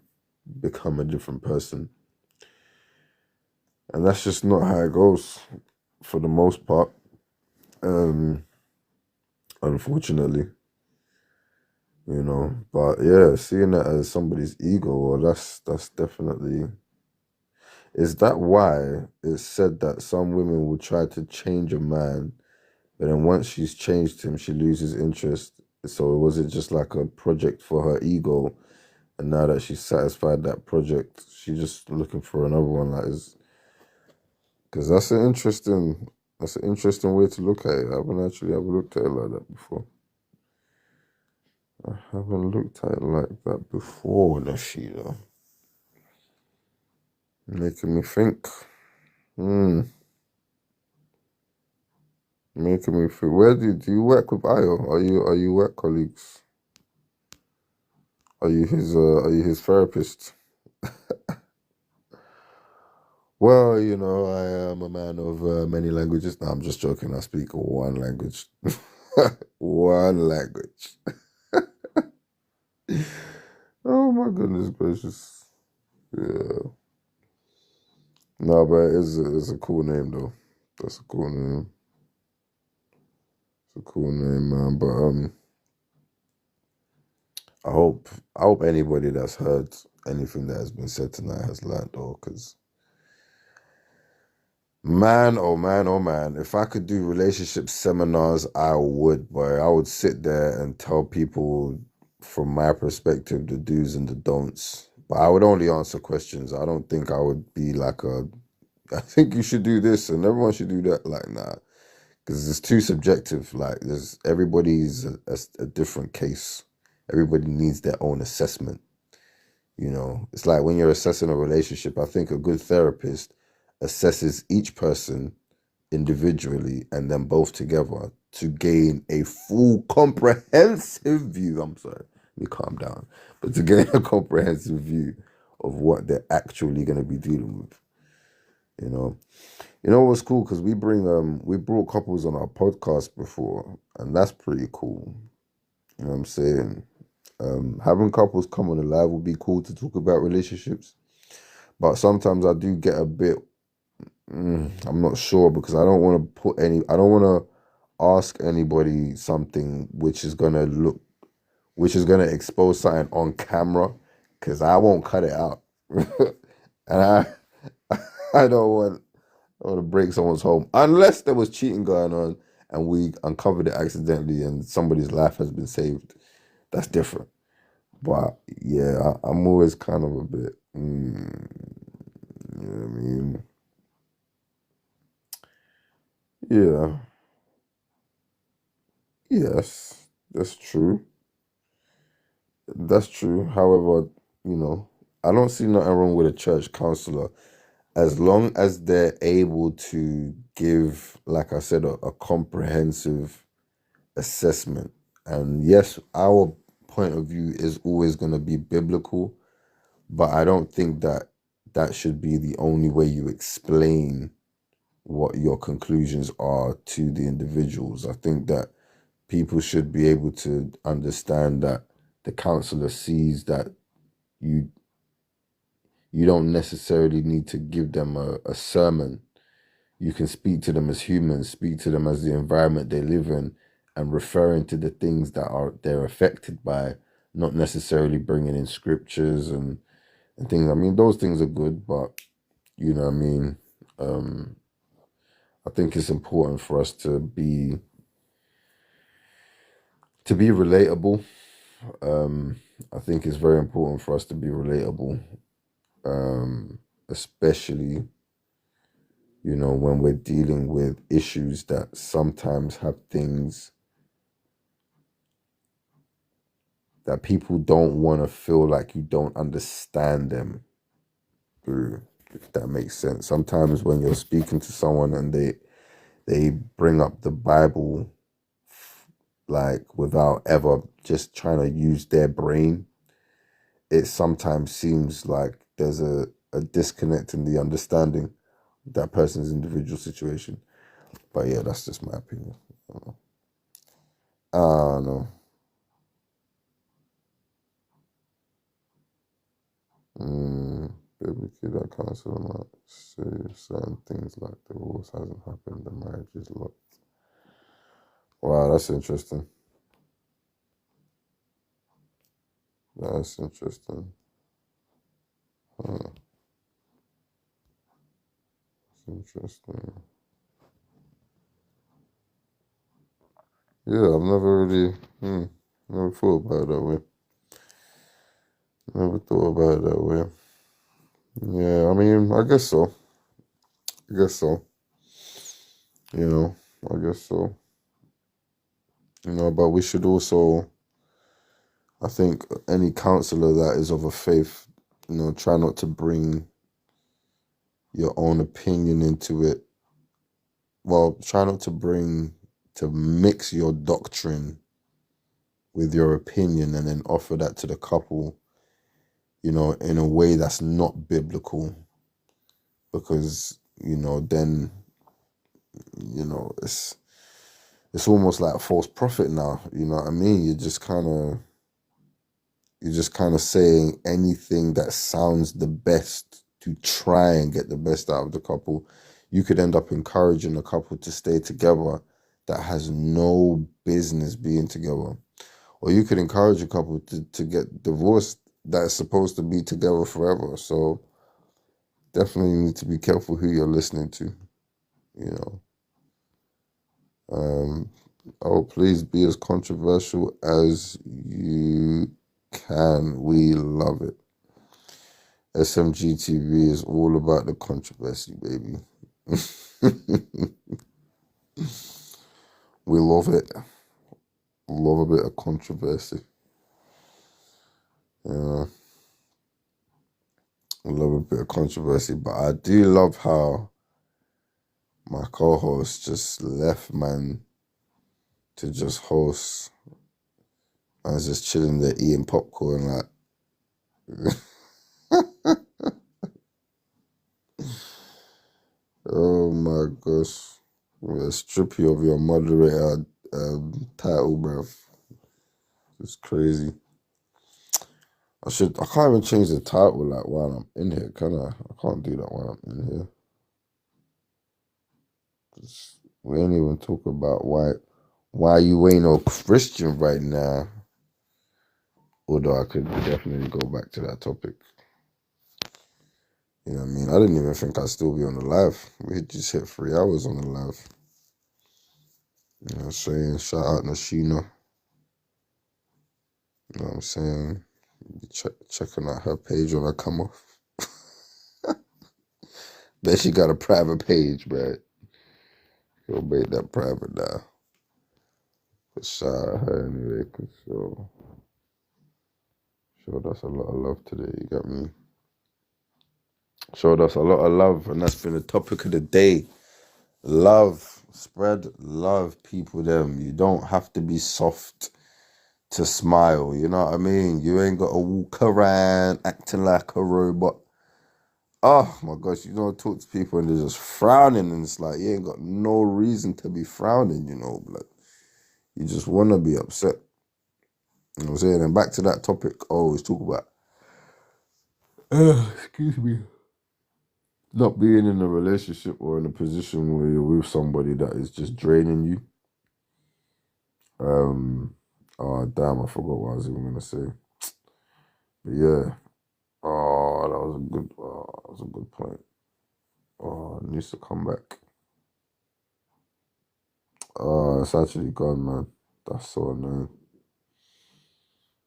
become a different person. And that's just not how it goes for the most part. Unfortunately. You know, but yeah, seeing that as somebody's ego, well, that's definitely. Is that why it's said that some women will try to change a man, but then once she's changed him, she loses interest? So was it just like a project for her ego, and now that she's satisfied that project, she's just looking for another one? Like, is because that's an interesting way to look at it. I haven't actually ever looked at it like that before. I haven't looked at it like that before, Nashida. Making me think. Making me think. Where do you work with Ayo? Are you work colleagues? Are you his therapist? Well, you know, I am a man of many languages. No, I'm just joking. I speak one language. One language. Oh my goodness gracious. Yeah. No, but it's a cool name though. That's a cool name. It's a cool name, man. But I hope anybody that's heard anything that has been said tonight has learned though, because man, oh man, oh man, if I could do relationship seminars, I would, boy. I would sit there and tell people from my perspective the do's and the don'ts. But I would only answer questions. I don't think I would be like I think you should do this and everyone should do that. Like, nah, because it's too subjective. Like, everybody's a different case. Everybody needs their own assessment. You know, it's like when you're assessing a relationship, I think a good therapist assesses each person individually and then both together to gain a full comprehensive view. I'm sorry, let me calm down. But to gain a comprehensive view of what they're actually going to be dealing with. You know, what's cool, because we brought couples on our podcast before, and that's pretty cool. You know what I'm saying? Having couples come on the live would be cool to talk about relationships, but sometimes I do get a bit. I'm not sure, because I don't want to I don't want to ask anybody something which is gonna expose something on camera, because I won't cut it out, and I don't want to break someone's home unless there was cheating going on and we uncovered it accidentally and somebody's life has been saved. That's different. But yeah, I'm always kind of a bit, you know what I mean? Yeah, yes, that's true. That's true. However, you know, I don't see nothing wrong with a church counselor as long as they're able to give, like I said, a comprehensive assessment. And yes, our point of view is always going to be biblical, but I don't think that that should be the only way you explain what your conclusions are to the individuals. I think that people should be able to understand that the counselor sees that you you don't necessarily need to give them a sermon. You can speak to them as humans, speak to them as the environment they live in, and referring to the things that they're affected by, not necessarily bringing in scriptures and things. I mean, those things are good, but you know what I mean? I think it's important for us to be relatable. I think it's very important for us to be relatable, especially you know, when we're dealing with issues that sometimes have things that people don't want to feel like you don't understand them through, if that makes sense. Sometimes when you're speaking to someone and they bring up the Bible like without ever just trying to use their brain, it sometimes seems like there's a disconnect in the understanding of that person's individual situation. But yeah, that's just my opinion. I don't know. Biblically, that counselor might say certain things like divorce hasn't happened, the marriage is locked. Wow, that's interesting. That's interesting. Huh. That's interesting. Yeah, I've never really, never thought about it that way. Never thought about it that way. Yeah, I mean, I guess so. I guess so. You know, I guess so. You know, but we should also, I think, any counselor that is of a faith, you know, try not to bring your own opinion into it. Well, try not to mix your doctrine with your opinion and then offer that to the couple, you know, in a way that's not biblical. Because, you know, then, you know, it's almost like a false prophet now. You know what I mean? You're just kind of saying anything that sounds the best to try and get the best out of the couple. You could end up encouraging a couple to stay together that has no business being together. Or you could encourage a couple to get divorced that is supposed to be together forever. So definitely need to be careful who you're listening to, you know. Oh, please be as controversial as you can. We love it. SMGtv is all about the controversy, baby. We love it. Love a bit of controversy. Yeah, I love a bit of controversy, but I do love how my co-host just left, man, to just host. I was just chilling there eating popcorn, like. Oh my gosh. We'll strip you of your moderator title, bruv. It's crazy. I can't even change the title like while I'm in here, can I? I can't do that while I'm in here. We ain't even talk about why you ain't no Christian right now. Although I could definitely go back to that topic. You know what I mean? I didn't even think I'd still be on the live. We just hit 3 hours on the live. You know what I'm saying? Shout out Nashina. You know what I'm saying? Checking out her page when I come off. Bet she got a private page, bro. Go make that private now. But shout out her anyway, cause showed us a lot of love today. You got me? Showed us a lot of love, and that's been the topic of the day. Love. Spread love, people. Them. You don't have to be soft to smile. You know what I mean? You ain't got to walk around acting like a robot. Oh my gosh, you don't talk to people and they're just frowning, and it's like you ain't got no reason to be frowning, you know, like you just want to be upset. You know what I'm saying? And back to that topic I always talk about. Excuse me. Not being in a relationship or in a position where you're with somebody that is just draining you. Oh damn, I forgot what I was even gonna say. But yeah. Oh, that was a good point. Oh, it needs to come back. Oh, it's actually gone, man. That's so annoying.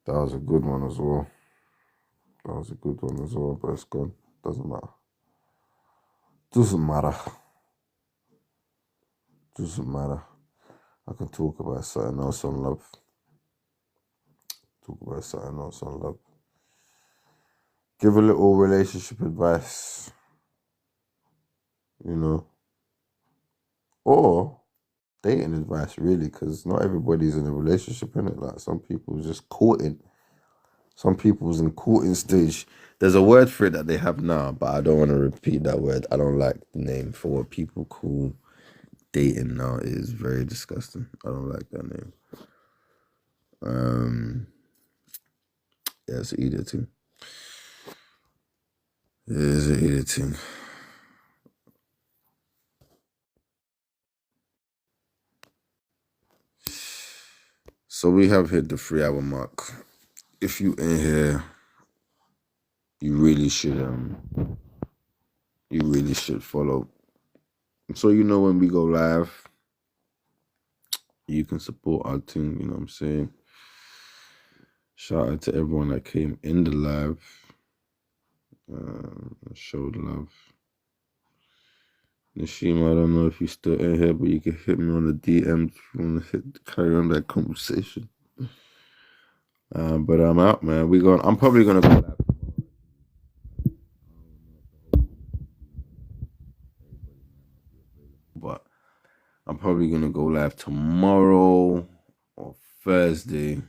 That was a good one as well. But it's gone. Doesn't matter. Doesn't matter. Doesn't matter. I can talk about something else on love. Give a little relationship advice, you know, or dating advice, really, because not everybody's in a relationship, innit? Like, some people just courting. Some people's in courting stage. There's a word for it that they have now, but I don't want to repeat that word. I don't like the name for what people call dating now. It is very disgusting. I don't like that name. Yeah, it's an idiot thing. It is an idiot thing. So we have hit the 3-hour mark. If you in here, you really should follow. So you know when we go live, you can support our team, you know what I'm saying? Shout out to everyone that came in the live. Showed love. Nashima, I don't know if you're still in here, but you can hit me on the DM if you want to carry on that conversation. But I'm out, man. I'm probably gonna go live tomorrow. But I'm probably gonna go live tomorrow or Thursday.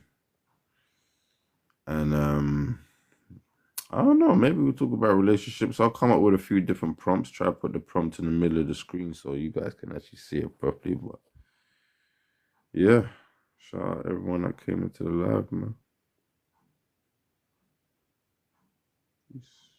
And I don't know, maybe we'll talk about relationships. I'll come up with a few different prompts, try to put the prompt in the middle of the screen so you guys can actually see it properly. But yeah, shout out everyone that came into the live, man. Peace.